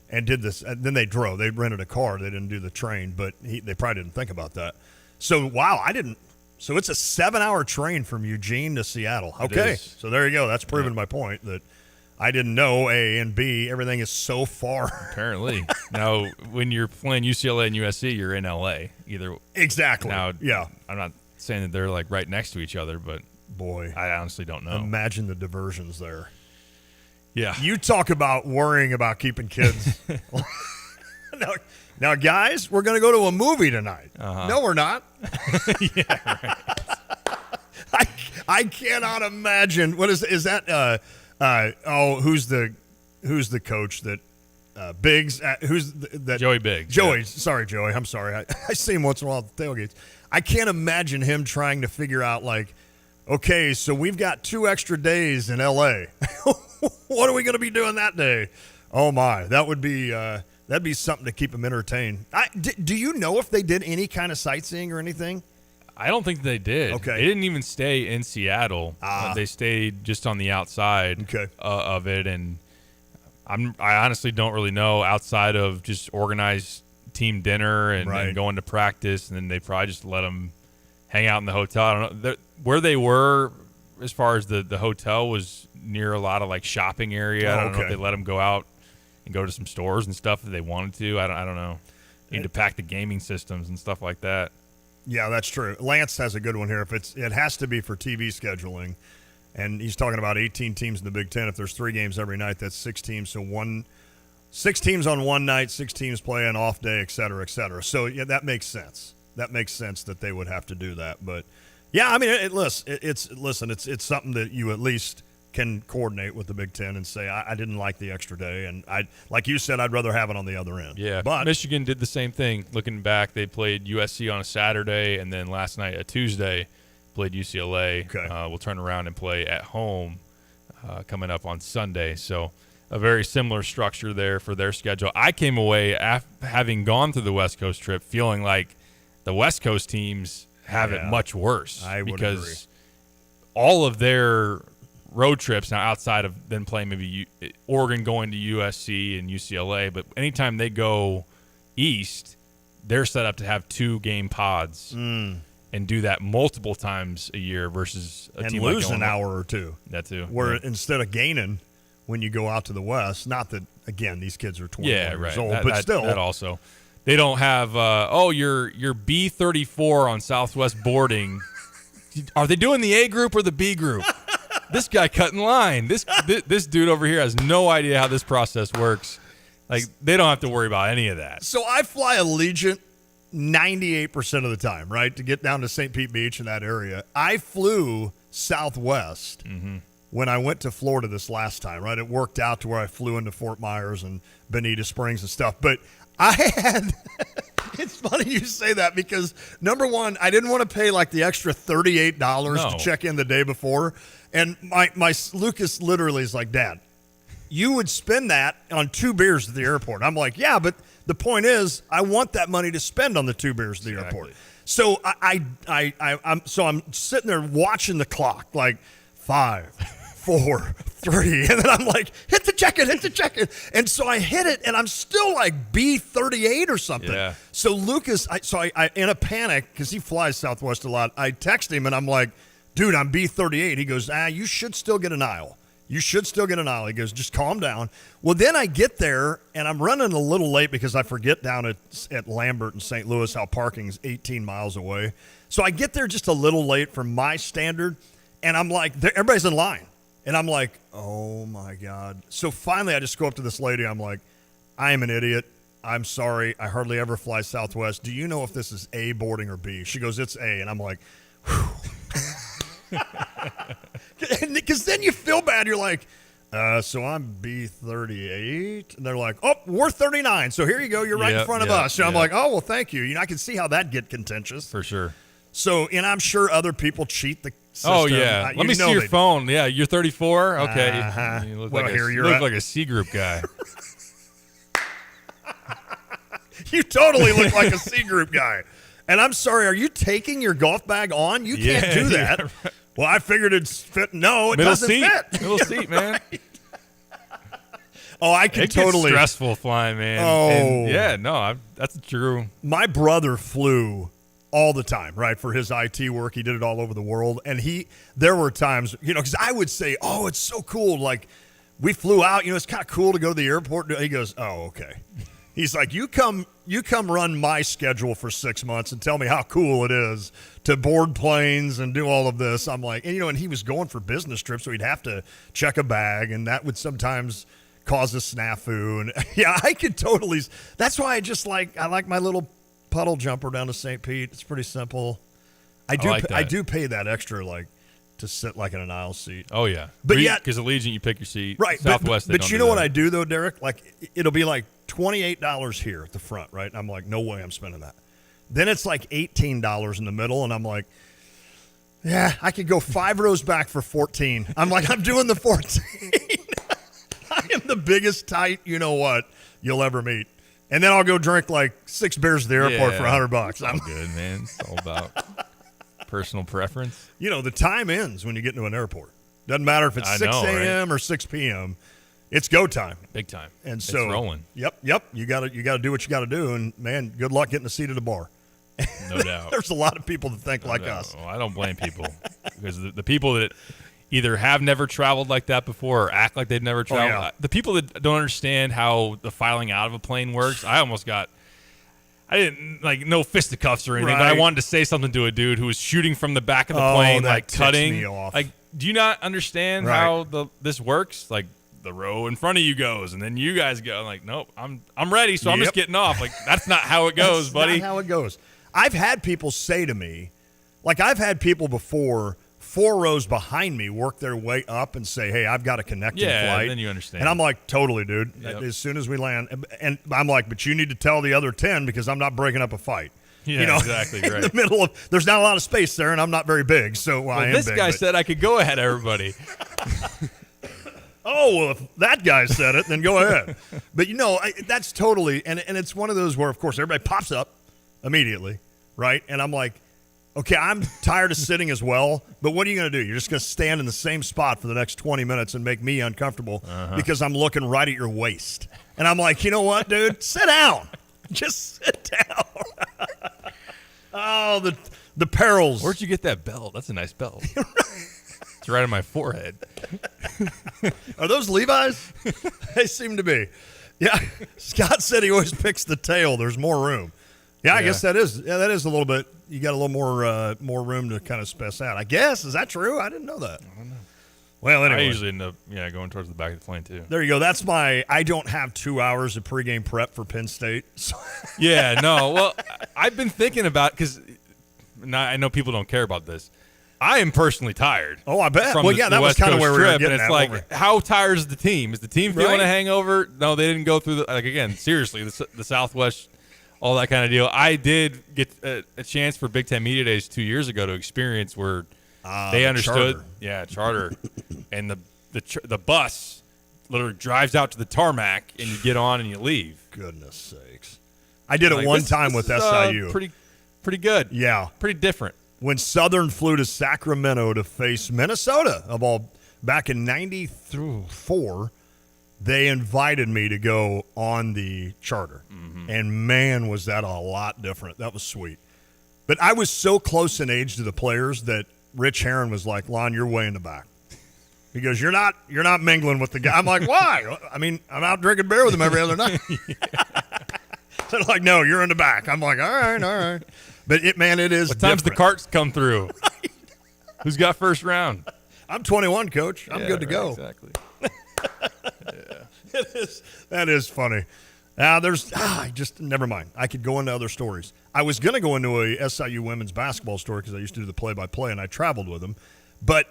and did this. And then they drove. They rented a car. They didn't do the train, but they probably didn't think about that. So, wow, I didn't. So it's a 7-hour train from Eugene to Seattle. Okay, so there you go. That's proven my point that I didn't know, A, and B, everything is so far. Apparently. Now, when you're playing UCLA and USC, you're in L.A. either. Exactly. Now, yeah. I'm not saying that they're like right next to each other, but boy, I honestly don't know. Imagine the diversions there. Yeah. You talk about worrying about keeping kids. Now, guys, we're going to go to a movie tonight. No, we're not. Yeah, right. I cannot imagine. What is that? Who's the coach that Biggs? Who's that? Joey Biggs. Joey. Yeah. Sorry, Joey. I'm sorry. I see him once in a while at the tailgates. I can't imagine him trying to figure out, like, okay, so we've got 2 extra days in L.A. What are we going to be doing that day? Oh, my. That would be that'd be something to keep him entertained. Do you know if they did any kind of sightseeing or anything? I don't think they did. Okay. They didn't even stay in Seattle. They stayed just on the outside of it, and I honestly don't really know outside of just organized team dinner and going to practice, and then they probably just let them hang out in the hotel. I don't know. Where they were as far as the hotel was near a lot of like shopping area. I don't know if they let them go out and go to some stores and stuff if they wanted to. I don't know. Need to pack the gaming systems and stuff like that. Yeah, that's true. Lance has a good one here. It has to be for TV scheduling, and he's talking about 18 teams in the Big Ten. If there's 3 games every night, that's 6 teams. So 6 teams on one night, 6 teams play an off day, et cetera, et cetera. So yeah, that makes sense. That makes sense that they would have to do that. But yeah, I mean, it's something that you at least can coordinate with the Big Ten and say, I didn't like the extra day, and like you said, I'd rather have it on the other end. Yeah, but Michigan did the same thing. Looking back, they played USC on a Saturday, and then last night, a Tuesday, played UCLA. Okay. We'll turn around and play at home coming up on Sunday. So a very similar structure there for their schedule. I came away having gone through the West Coast trip feeling like the West Coast teams have it much worse. I would because agree. all of their road trips now outside of then playing maybe Oregon going to USC and UCLA, but anytime they go east, they're set up to have 2 game pods and do that multiple times a year versus a and team lose like an hour or 2. That too. Where instead of gaining when you go out to the West, not that again these kids are 21 years old, but still that also. They don't have your B-34 on Southwest boarding. Are they doing the A group or the B group? This guy cut in line. This dude over here has no idea how this process works. Like, they don't have to worry about any of that. So I fly Allegiant 98% of the time, right, to get down to St. Pete Beach in that area. I flew Southwest when I went to Florida this last time, right? It worked out to where I flew into Fort Myers and Bonita Springs and stuff. But I had – it's funny you say that because, number one, I didn't want to pay like the extra $38 to check in the day before. And my Lucas literally is like, Dad, you would spend that on 2 beers at the airport. I'm like, yeah, but the point is I want that money to spend on the 2 beers at the airport. So I'm sitting there watching the clock, like 5, 4, 3, and then I'm like, hit the check-in. And so I hit it, and I'm still like B38 or something. Yeah. So Lucas, I in a panic, because he flies Southwest a lot, I text him, and I'm like, dude, I'm B38. He goes, you should still get an aisle. He goes, just calm down. Well, then I get there, and I'm running a little late because I forget down at Lambert in St. Louis how parking's 18 miles away. So I get there just a little late for my standard, and I'm like, everybody's in line. And I'm like, oh, my God. So finally I just go up to this lady. I'm like, I am an idiot. I'm sorry. I hardly ever fly Southwest. Do you know if this is A boarding or B? She goes, it's A. And I'm like, whew. Because then you feel bad. You're like, so I'm B38. And they're like, oh, we're 39. So here you go. You're right in front of us. And I'm like, oh, well, thank you. I can see how that get contentious. For sure. So, and I'm sure other people cheat system. Oh, yeah. Let me see your phone. Yeah, you're 34? Okay. Uh-huh. You look, Well, like, here you you're look at. like a C group guy. You totally look like a C group guy. And I'm sorry, are you taking your golf bag on? You can't do that. Yeah, right. Well, I figured it'd fit. No, it Middle doesn't seat. fit. Middle seat, man. Oh, I can It totally. gets stressful flying, man. Oh. And yeah, no, that's true. My brother flew all the time, right, for his IT work. He did it all over the world. And there were times, because I would say, oh, it's so cool. Like, we flew out, it's kind of cool to go to the airport. He goes, oh, okay. He's like, you come run my schedule for 6 months and tell me how cool it is to board planes and do all of this. I'm like, and he was going for business trips, so he'd have to check a bag, and that would sometimes cause a snafu. And yeah, I could totally. That's why I like my little puddle jumper down to St. Pete. It's pretty simple. I do pay that extra, like, to sit like in an aisle seat. Oh yeah, but yet because Allegiant, you pick your seat. Right, Southwest, but you know what I do though, Derek? Like, it'll be like $28 here at the front, right? And I'm like, no way I'm spending that. Then it's like $18 in the middle, and I'm like, yeah, I could go 5 rows back for 14. I'm like, I'm doing the 14. I am the biggest tight, you know what, you'll ever meet. And then I'll go drink like 6 beers at the airport for $100. I'm good, man. It's all about personal preference. The time ends when you get into an airport. Doesn't matter if it's 6 a.m. or 6 p.m. It's go time. Big time. And it's so rolling. Yep. You got to do what you got to do. And man, good luck getting a seat at a bar. No doubt. There's a lot of people that think like us. Well, I don't blame people because the people that either have never traveled like that before or act like they've never traveled. yeah. The people that don't understand how the filing out of a plane works. I didn't like no fisticuffs or anything, but I Right. wanted to say something to a dude who was shooting from the back of the Oh, plane, that like ticks cutting. me off. Like, do you not understand Right. how this works? Like, the row in front of you goes, and then you guys go. I'm like, nope, I'm ready, so I'm just Yep. getting off. Like, that's not how it goes, That's buddy. not how it goes. I've had people say to me, like I've had people before 4 rows behind me work their way up and say, hey, I've got a connecting Yeah, flight. then you understand. And I'm like, totally, dude. Yep. As soon as we land. And I'm like, but you need to tell the other 10 because I'm not breaking up a fight. Yeah, exactly, In right. the middle of, there's not a lot of space there, and I'm not very big, so I am this big, guy but- said I could go ahead of everybody. Oh, well, if that guy said it, then go ahead. But, that's totally, and it's one of those where, of course, everybody pops up immediately, right? And I'm like, okay, I'm tired of sitting as well, but what are you going to do? You're just going to stand in the same spot for the next 20 minutes and make me uncomfortable because I'm looking right at your waist. And I'm like, you know what, dude? Sit down. Just sit down. Oh, the perils. Where'd you get that belt? That's a nice belt. It's right on my forehead. Are those Levi's? They seem to be. Yeah. Scott said he always picks the tail. There's more room. Yeah, I guess that is a little bit. You got a little more room to kind of space out. I guess. Is that true? I didn't know that. I don't know. Well, anyway. I usually end up going towards the back of the plane too. There you go. That's I don't have 2 hours of pregame prep for Penn State. So. Yeah, no. Well, I've been thinking about because I know people don't care about this. I am personally tired. Oh, I bet. From Well, the, yeah, the that was West kind of Coast where we were trip, getting and it's at, like, weren't we? how tired is the team? Is the team feeling Right? a hangover? No, they didn't go through again, seriously, the Southwest, all that kind of deal. I did get a chance for Big Ten Media Days 2 years ago to experience where they understood. charter. Yeah, charter. And the bus literally drives out to the tarmac, and you get on and you leave. Goodness sakes. I did it Like, one this- time this with is, SIU. Pretty good. Yeah. Pretty different. When Southern flew to Sacramento to face Minnesota, back in '94, they invited me to go on the charter. Mm-hmm. And man, was that a lot different. That was sweet. But I was so close in age to the players that Rich Herron was like, Lon, you're way in the back. He goes, you're not mingling with the guy. I'm like, why? I mean, I'm out drinking beer with him every other night. They're like, no, you're in the back. I'm like, all right. But it is. What time's the different. carts come through? Right. Who's got first round? I'm 21, Coach. I'm good to go. Exactly. That is funny. Now never mind. I could go into other stories. I was going to go into a SIU women's basketball story because I used to do the play-by-play and I traveled with them. But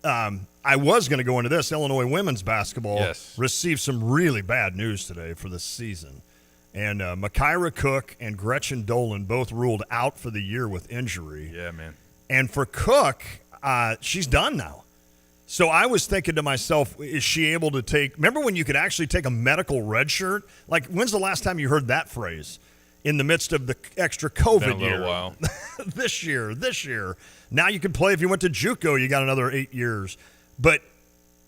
I was going to go into this. Illinois women's basketball received some really bad news today for the season. And Makira Cook and Gretchen Dolan both ruled out for the year with injury. Yeah, man. And for Cook, she's done now. So I was thinking to myself, is she able to take – remember when you could actually take a medical red shirt? Like, when's the last time you heard that phrase? In the midst of the extra COVID Been a little year. while. This year. Now you can play if you went to JUCO, you got another 8 years. But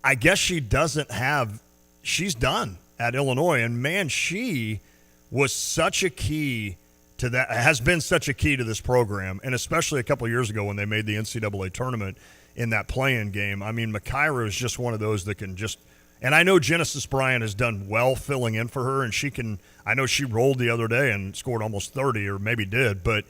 I guess she doesn't have – she's done at Illinois. And, man, she was such a key to that – has been such a key to this program, and especially a couple of years ago when they made the NCAA tournament in that play-in game. I mean, Makira is just one of those that can just – and I know Genesis Bryant has done well filling in for her, and she can – I know she rolled the other day and scored almost 30, or maybe did, but,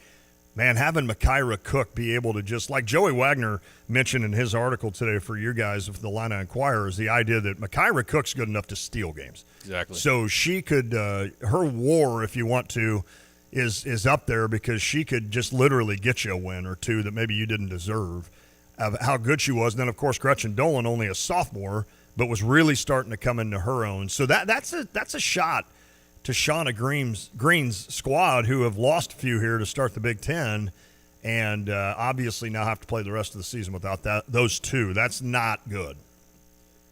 man, having Makira Cook be able to just – like Joey Wagner mentioned in his article today for you guys of the Illini Inquirer, is the idea that Makira Cook's good enough to steal games. Exactly. So she could her WAR, if you want to, is up there because she could just literally get you a win or two that maybe you didn't deserve. Of how good she was. And then, of course, Gretchen Dolan, only a sophomore, but was really starting to come into her own. So that's a shot to Shauna Green's squad, who have lost a few here to start the Big Ten, and obviously now have to play the rest of the season without those two. That's not good.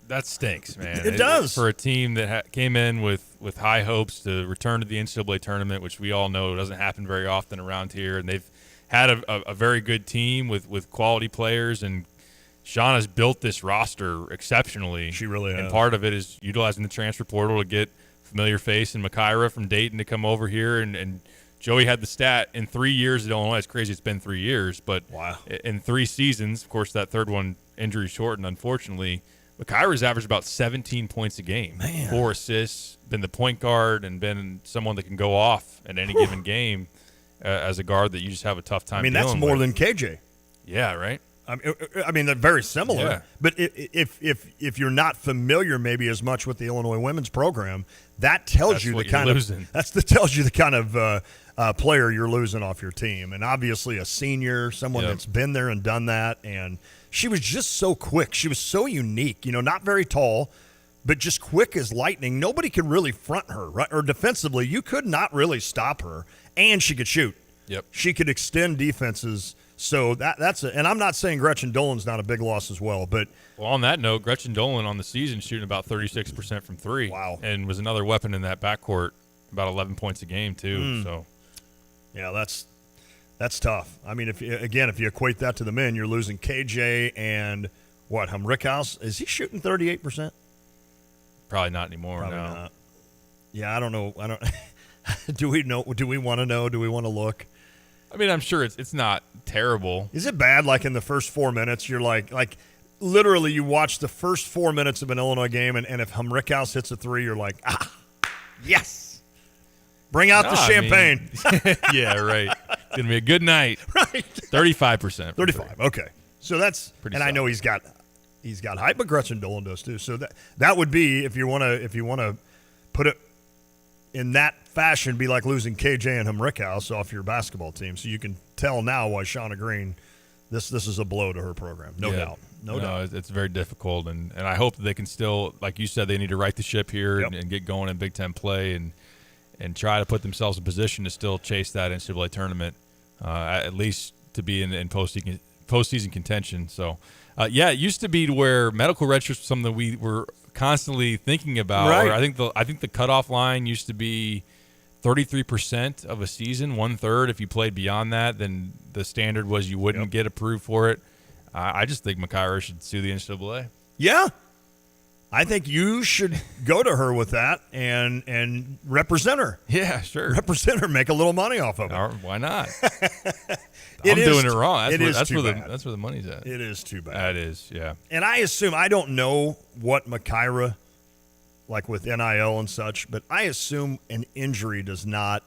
That stinks, man. It does. For a team that came in with high hopes to return to the NCAA tournament, which we all know doesn't happen very often around here, and they've had a very good team with quality players, and Shauna's built this roster exceptionally. She really has. And part of it is utilizing the transfer portal to get familiar face and Makira from Dayton to come over here. And Joey had the stat in 3 years at Illinois. It's crazy it's been 3 years, but wow. In 3 seasons, of course, that third one injury shortened, unfortunately. Makira's averaged about 17 points a game, Man. 4 assists, been the point guard, and been someone that can go off at any given game. As a guard that you just have a tough time. I mean, that's more than KJ. Yeah, right. I mean, they're very similar. Yeah. But if you're not familiar maybe as much with the Illinois women's program, that tells you the kind of tells you the kind of player you're losing off your team. And obviously, a senior, someone that's been there and done that. And she was just so quick. She was so unique. You know, not very tall, but just quick as lightning. Nobody could really front her, right? Or defensively, you could not really stop her. And she could shoot. Yep. She could extend defenses. So and I'm not saying Gretchen Dolan's not a big loss as well, but on that note, Gretchen Dolan on the season shooting about 36% from 3. Wow. And was another weapon in that backcourt, about 11 points a game too. So yeah, that's tough. I mean, if you equate that to the men, you're losing KJ and Humrickhouse. Is he shooting 38%? Probably not anymore. Probably no. not. Yeah, I don't know. Do we know? Do we want to know? Do we want to look? I mean, I'm sure it's not terrible. Is it bad? Like in the first 4 minutes, you're like literally you watch the first 4 minutes of an Illinois game, and if Humrickhouse hits a 3, you're like, yes, bring out the champagne. Yeah, right. It's gonna be a good night. Right. 35%. 35. Okay, so that's pretty. And solid. I know he's got hype, but Gretchen Dolan does too. So that would be if you want to put it in that fashion, be like losing KJ and Humrickhouse off your basketball team. So you can tell now why Shauna Green, this is a blow to her program. No doubt. No doubt. It's very difficult, and I hope that they can still, like you said, they need to right the ship here and get going in Big Ten play and try to put themselves in position to still chase that NCAA tournament, at least to be in postseason contention. So, it used to be to where medical redshirts was something that we were constantly thinking about. Right. Or I think the cutoff line used to be 33% of a season, 1/3. If you played beyond that, then the standard was you wouldn't get approved for it. I just think Makira should sue the NCAA. Yeah. I think you should go to her with that and represent her. Yeah, sure. Represent her, make a little money off of it. Why not? I'm doing it wrong. That's where the money's at. It is too bad. That is, yeah. And I assume, I don't know what Makira, like with NIL and such, but I assume an injury does not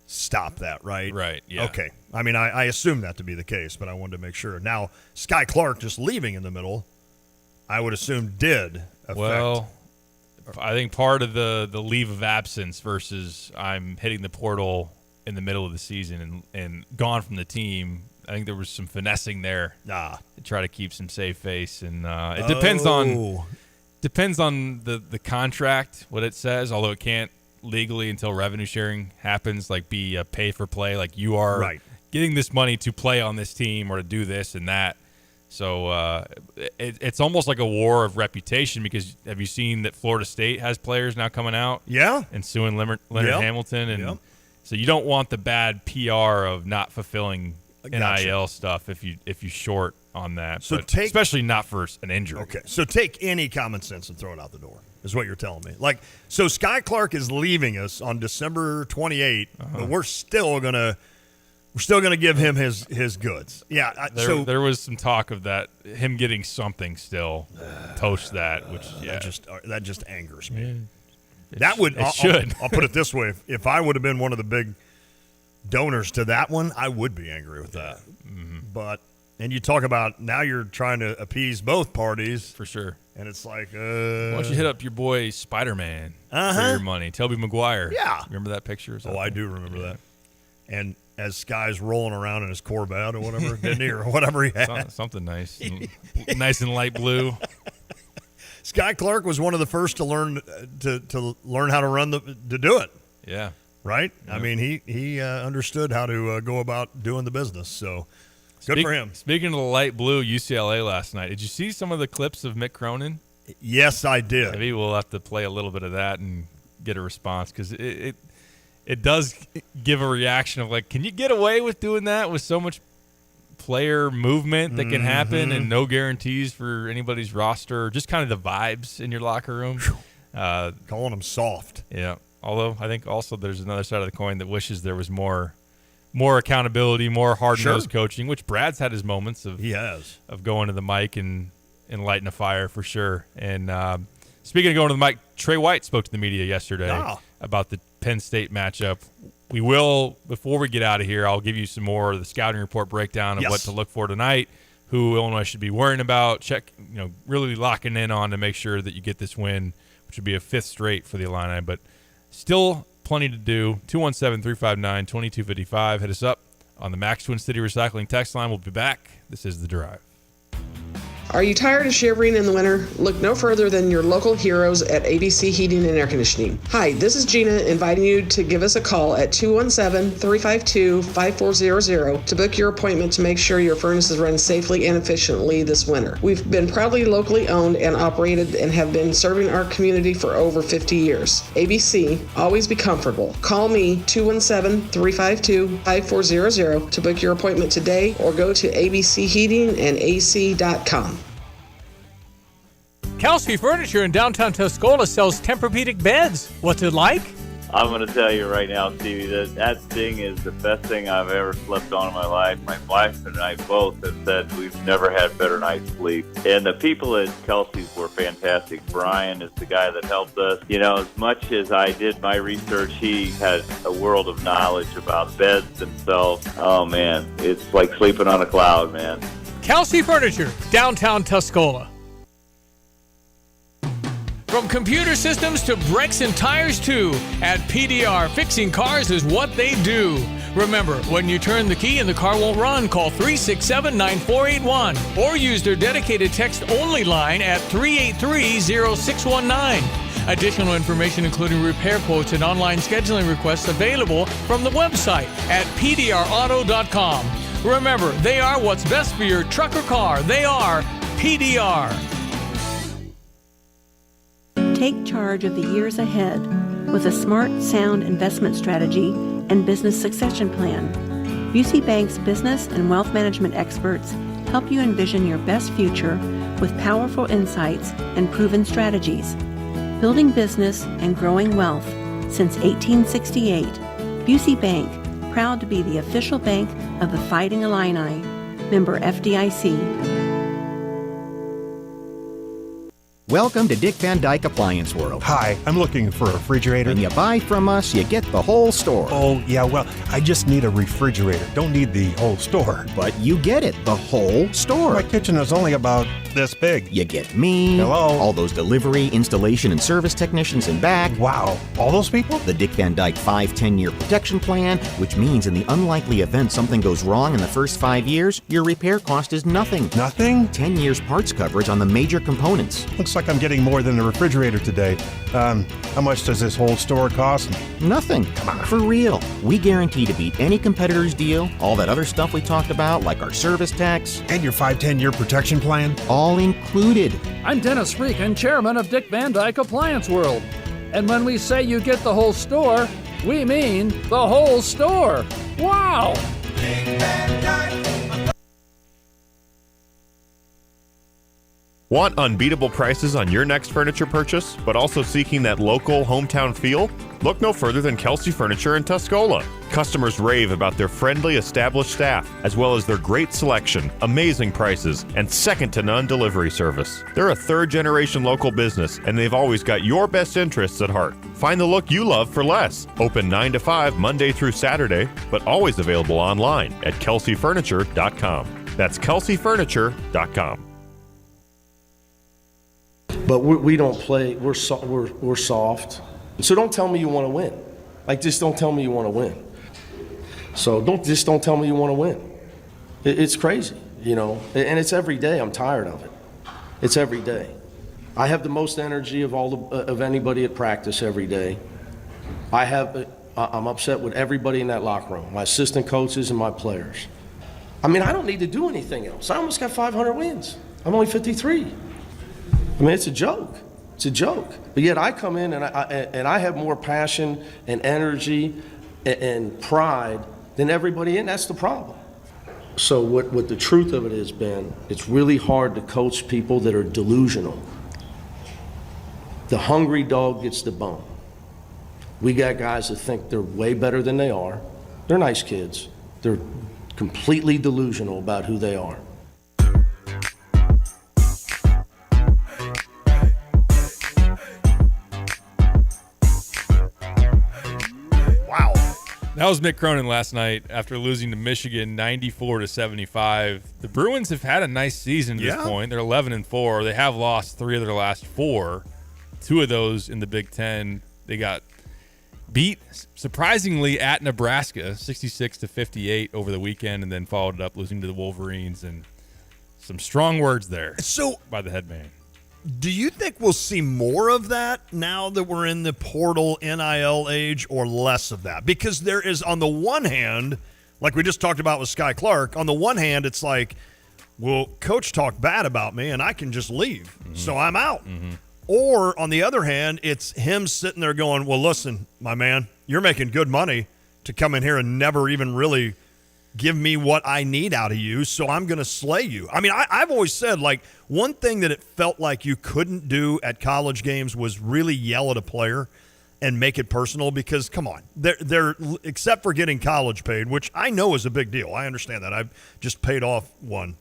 stop that, right? Right, yeah. Okay. I mean, I assume that to be the case, but I wanted to make sure. Now, Sky Clark just leaving in the middle, I would assume did affect. Well, I think part of the leave of absence versus I'm hitting the portal in the middle of the season and gone from the team, I think there was some finessing there to try to keep some safe face. And it depends on the contract, what it says, although it can't legally until revenue sharing happens, like be a pay for play, like you are getting this money to play on this team or to do this and that. So it's almost like a war of reputation, because have you seen that Florida State has players now coming out? Yeah. And suing Leonard Hamilton. And so you don't want the bad PR of not fulfilling NIL stuff if you short on that. So especially not for an injury. Okay. So take any common sense and throw it out the door, is what you're telling me. Like, so Sky Clark is leaving us on December 28th, but we're still gonna give him his goods. Yeah. There was some talk of that, him getting something still post that, which that just angers me. Yeah. I'll put it this way: if I would have been one of the big donors to that one, I would be angry with that. Mm-hmm. But and you talk about now you're trying to appease both parties for sure, and it's like, why don't you hit up your boy Spider-Man for your money, Tobey Maguire? Yeah, remember that picture? Oh, I do remember that. And as Sky's rolling around in his Corvette or whatever, didn't he, or whatever he had, something nice, nice and light blue. Sky Clark was one of the first to learn to learn how to do it. Yeah. Right? Yeah. I mean, he understood how to go about doing the business. So good for him. Speaking of the light blue, UCLA last night, did you see some of the clips of Mick Cronin? Yes, I did. Maybe we'll have to play a little bit of that and get a response, because it does give a reaction of like, can you get away with doing that with so much player movement that can happen and no guarantees for anybody's roster, or just kind of the vibes in your locker room? Calling them soft. Yeah. Although I think also there's another side of the coin that wishes there was more accountability, more hard-nosed coaching, which Brad's had his moments of. He has. Of going to the mic and lighting a fire for sure. And speaking of going to the mic, Trey White spoke to the media yesterday about the Penn State matchup. We will, before we get out of here, I'll give you some more of the scouting report breakdown of what to look for tonight, who Illinois should be worrying about, really locking in on to make sure that you get this win, which would be a 5th straight for the Illini. But still plenty to do. 217-359-2255. Hit us up on the Max Twin City Recycling text line. We'll be back. This is The Drive. Are you tired of shivering in the winter? Look no further than your local heroes at ABC Heating and Air Conditioning. Hi, this is Gina inviting you to give us a call at 217-352-5400 to book your appointment to make sure your furnaces run safely and efficiently this winter. We've been proudly locally owned and operated and have been serving our community for over 50 years. ABC, always be comfortable. Call me 217-352-5400 to book your appointment today, or go to abcheatingandac.com. Kelsey Furniture in downtown Tuscola sells Tempur-Pedic beds. What's it like? I'm going to tell you right now, Stevie, that thing is the best thing I've ever slept on in my life. My wife and I both have said we've never had better night's sleep. And the people at Kelsey's were fantastic. Brian is the guy that helped us. As much as I did my research, he had a world of knowledge about beds themselves. Oh, man, it's like sleeping on a cloud, man. Kelsey Furniture, downtown Tuscola. From computer systems to brakes and tires too, at PDR, fixing cars is what they do. Remember, when you turn the key and the car won't run, call 367-9481 or use their dedicated text-only line at 383-0619. Additional information, including repair quotes and online scheduling requests, available from the website at pdrauto.com. Remember, they are what's best for your truck or car. They are PDR. Take charge of the years ahead with a smart, sound investment strategy and business succession plan. Busey Bank's business and wealth management experts help you envision your best future with powerful insights and proven strategies. Building business and growing wealth since 1868, Busey Bank, proud to be the official bank of the Fighting Illini. Member FDIC. Welcome to Dick Van Dyke Appliance World. Hi, I'm looking for a refrigerator. When you buy from us, you get the whole store. Oh, yeah, well, I just need a refrigerator. Don't need the whole store. But you get it, the whole store. My kitchen is only about this big. You get me. Hello. All those delivery, installation, and service technicians in back. Wow, all those people? The Dick Van Dyke 5-10-year protection plan, which means in the unlikely event something goes wrong in the first 5 years, your repair cost is nothing. Nothing? 10 years parts coverage on the major components. Looks like I'm getting more than a refrigerator today. How much does this whole store cost? Nothing. Come on. For real. We guarantee to beat any competitor's deal, all that other stuff we talked about, like our service tax. And your 5-10-year protection plan? All included. I'm Dennis Freak and chairman of Dick Van Dyke Appliance World. And when we say you get the whole store, we mean the whole store. Wow! Dick Van Dyke. Want unbeatable prices on your next furniture purchase, but also seeking that local hometown feel? Look no further than Kelsey Furniture in Tuscola. Customers rave about their friendly, established staff, as well as their great selection, amazing prices, and second-to-none delivery service. They're a third-generation local business, and they've always got your best interests at heart. Find the look you love for less. Open 9 to 5 Monday through Saturday, but always available online at kelseyfurniture.com. That's kelseyfurniture.com. But we don't play. We're soft. So don't tell me you want to win. Like, just don't tell me you want to win. So don't tell me you want to win. It's crazy, you know. And it's every day. I'm tired of it. It's every day. I have the most energy of anybody at practice every day. I'm upset with everybody in that locker room, my assistant coaches and my players. I mean, I don't need to do anything else. I almost got 500 wins. I'm only 53. I mean, it's a joke. It's a joke. But yet I come in and I have more passion and energy and pride than everybody in. That's the problem. So what the truth of it is, Ben, it's really hard to coach people that are delusional. The hungry dog gets the bone. We got guys that think they're way better than they are. They're nice kids. They're completely delusional about who they are. That was Mick Cronin last night after losing to Michigan 94-75. The Bruins have had a nice season to this point. They're 11-4. They have lost 3 of their last 4. 2 of those in the Big Ten. They got beat surprisingly at Nebraska 66-58 over the weekend, and then followed it up losing to the Wolverines. And some strong words there by the head man. Do you think we'll see more of that now that we're in the portal NIL age, or less of that? Because there is, on the one hand, like we just talked about with Sky Clark, on the one hand, it's like, well, coach talked bad about me and I can just leave, so I'm out. Or on the other hand, it's him sitting there going, well, listen, my man, you're making good money to come in here and never even really give me what I need out of you, so I'm going to slay you. I mean, I've always said, like, one thing that it felt like you couldn't do at college games was really yell at a player and make it personal, because, come on, they're except for getting college paid, which I know is a big deal. I understand that. I've just paid off one.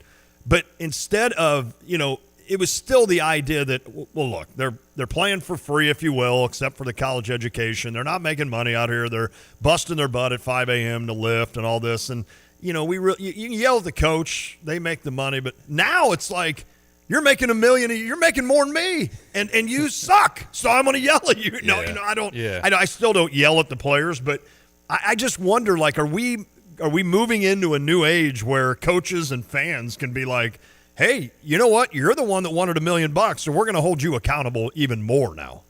But instead of, you know, it was still the idea that, well, look, they're playing for free, if you will, except for the college education. They're not making money out here. They're busting their butt at 5 a.m. to lift and all this. And, you know, you can yell at the coach. They make the money. But now it's like, you're making $1 million. You're making more than me, and you suck. So I'm going to yell at you. No, you know, I don't. Yeah. I still don't yell at the players, but I just wonder, like, are we moving into a new age where coaches and fans can be like, hey, you know what? You're the one that wanted $1 million, so we're going to hold you accountable even more now.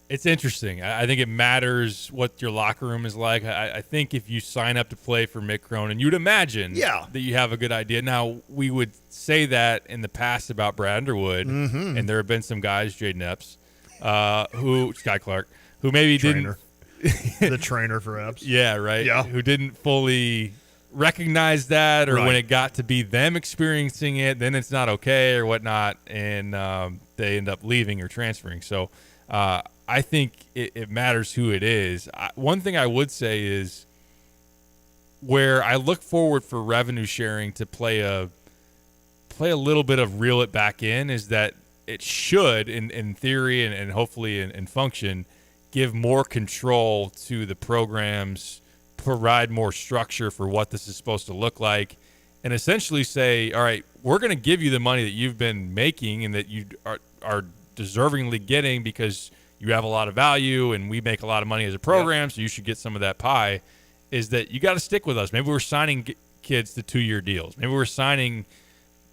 It's interesting. I think it matters what your locker room is like. I think if you sign up to play for Mick Cronin, you'd imagine that you have a good idea. Now, we would say that in the past about Brad Underwood, and there have been some guys, Jaden Epps, Sky Clark, who maybe didn't. The trainer for Epps. Yeah, right. Yeah. Who didn't fully recognize that, or when it got to be them experiencing it, then it's not okay or whatnot, and they end up leaving or transferring. So, I think it matters who it is. One thing I would say is where I look forward for revenue sharing to play a little bit of reel it back in is that it should, in theory and hopefully in function, give more control to the programs, provide more structure for what this is supposed to look like, and essentially say, all right, we're going to give you the money that you've been making and that you are deservingly getting because you have a lot of value and we make a lot of money as a program, so you should get some of that pie, is that you got to stick with us. Maybe we're signing kids to 2-year deals. Maybe we're signing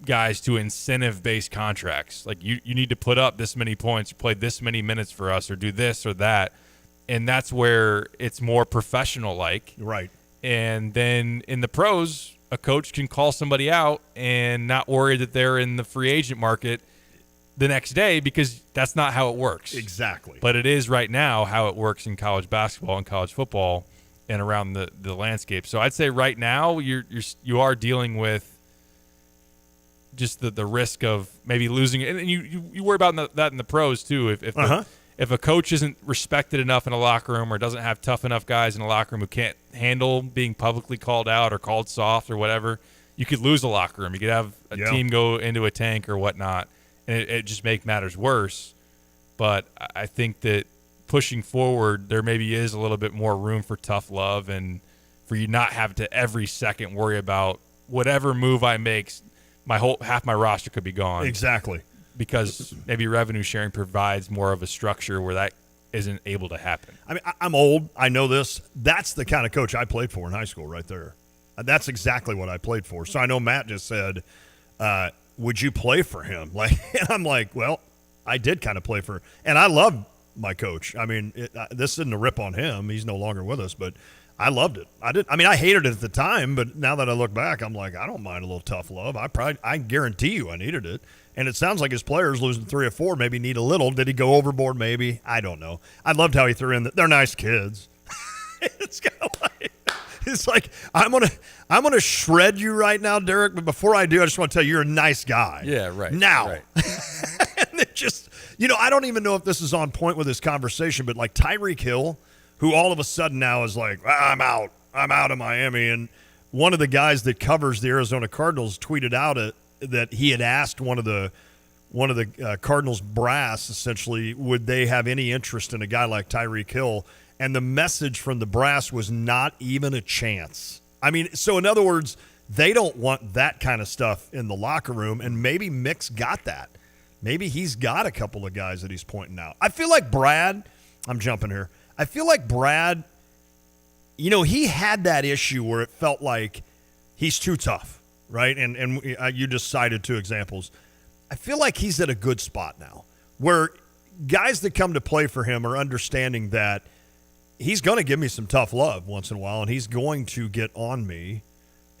guys to incentive-based contracts. Like you need to put up this many points, play this many minutes for us, or do this or that. And that's where it's more professional-like. Right. And then in the pros, a coach can call somebody out and not worry that they're in the free agent market the next day, because that's not how it works. Exactly. But it is right now how it works in college basketball and college football and around the landscape. So I'd say right now you are dealing with just the risk of maybe losing it. And you worry about that in the pros too. If a coach isn't respected enough in a locker room, or doesn't have tough enough guys in a locker room who can't handle being publicly called out or called soft or whatever, you could lose a locker room. You could have a team go into a tank or whatnot, and it just make matters worse. But I think that pushing forward, there maybe is a little bit more room for tough love, and for you not have to every second worry about whatever move I make, half my roster could be gone. Exactly. Because maybe revenue sharing provides more of a structure where that isn't able to happen. I mean, I'm old. I know this. That's the kind of coach I played for in high school right there. That's exactly what I played for. So I know Matt just said, would you play for him? And I'm like, well, I did kind of play for – and I loved my coach. I mean, this isn't a rip on him. He's no longer with us, but I loved it. I hated it at the time, but now that I look back, I'm like, I don't mind a little tough love. I guarantee you I needed it. And it sounds like his players, losing 3 or 4, maybe need a little. Did he go overboard? Maybe. I don't know. I loved how he threw in they're nice kids. It's kind of like I'm gonna shred you right now, Derek. But before I do, I just want to tell you you're a nice guy. Yeah, right. Now, right. And it just I don't even know if this is on point with this conversation, but like Tyreek Hill, who all of a sudden now is like, I'm out of Miami, and one of the guys that covers the Arizona Cardinals tweeted out that he had asked one of the Cardinals brass, essentially, would they have any interest in a guy like Tyreek Hill? And the message from the brass was not even a chance. I mean, so in other words, they don't want that kind of stuff in the locker room, and maybe Mick's got that. Maybe he's got a couple of guys that he's pointing out. I feel like Brad, I'm jumping here, I feel like Brad, he had that issue where it felt like he's too tough. Right, and you just cited 2 examples. I feel like he's at a good spot now, where guys that come to play for him are understanding that he's going to give me some tough love once in a while, and he's going to get on me,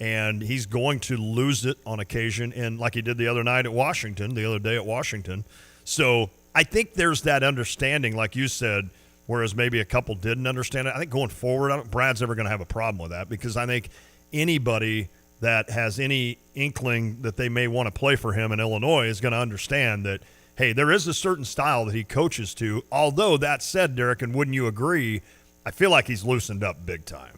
and he's going to lose it on occasion, and like he did the other day at Washington. So I think there's that understanding, like you said, whereas maybe a couple didn't understand it. I think going forward, I don't think Brad's ever going to have a problem with that, because I think anybody that has any inkling that they may want to play for him in Illinois is going to understand that, hey, there is a certain style that he coaches to. Although that said, Derek, and wouldn't you agree, I feel like he's loosened up big time.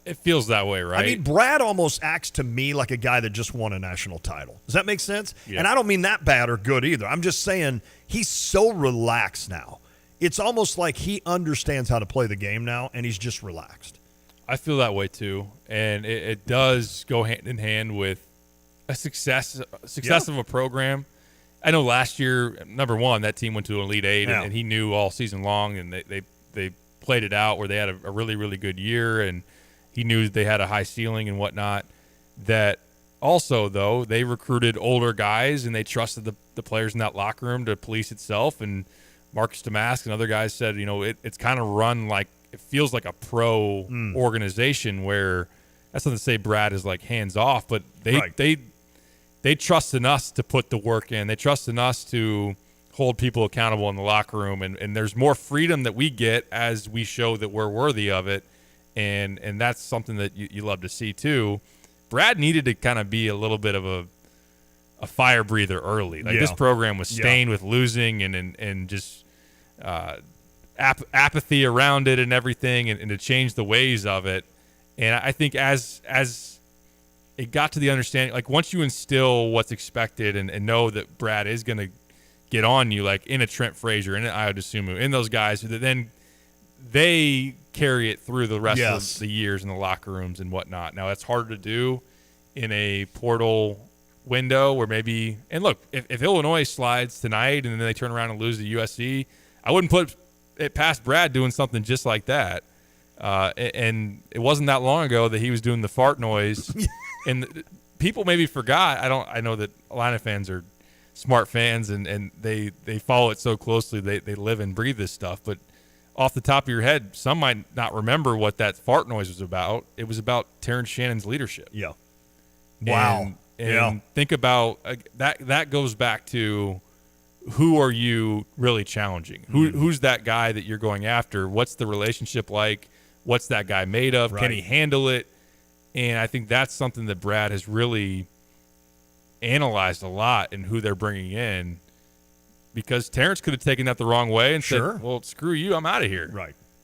It feels that way, right? I mean, Brad almost acts to me like a guy that just won a national title. Does that make sense? Yeah. And I don't mean that bad or good either. I'm just saying he's so relaxed now. It's almost like he understands how to play the game now, and he's just relaxed. I feel that way too, and it does go hand in hand with a success of a program. I know last year, number one, that team went to Elite Eight, and he knew all season long, and they played it out where they had a really, really good year, and he knew they had a high ceiling and whatnot. That also, though, they recruited older guys, and they trusted the players in that locker room to police itself. And Marcus Damask and other guys said, it's kind of run like, it feels like a pro organization, where that's not to say Brad is like hands off, but they trust in us to put the work in. They trust in us to hold people accountable in the locker room, and there's more freedom that we get as we show that we're worthy of it, and that's something that you love to see too. Brad needed to kind of be a little bit of a fire breather early. Like this program was stained with losing and just apathy around it and everything, and to change the ways of it. And I think as it got to the understanding, like once you instill what's expected and know that Brad is going to get on you, like in a Trent Frazier, in an Ayo Dosunmu, in those guys, that then they carry it through the rest of the years in the locker rooms and whatnot. Now, that's harder to do in a portal window where maybe – and look, if Illinois slides tonight and then they turn around and lose to USC, I wouldn't put it past Brad doing something just like that. And it wasn't that long ago that he was doing the fart noise. And people maybe forgot. I know that Illini fans are smart fans and they follow it so closely. They live and breathe this stuff. But off the top of your head, some might not remember what that fart noise was about. It was about Terrence Shannon's leadership. Yeah. Wow. And think about that goes back to who are you really challenging? Who's that guy that you're going after? What's the relationship like? What's that guy made of? Right. Can he handle it? And I think that's something that Brad has really analyzed a lot in who they're bringing in, because Terrence could have taken that the wrong way and said, well, screw you, I'm out of here.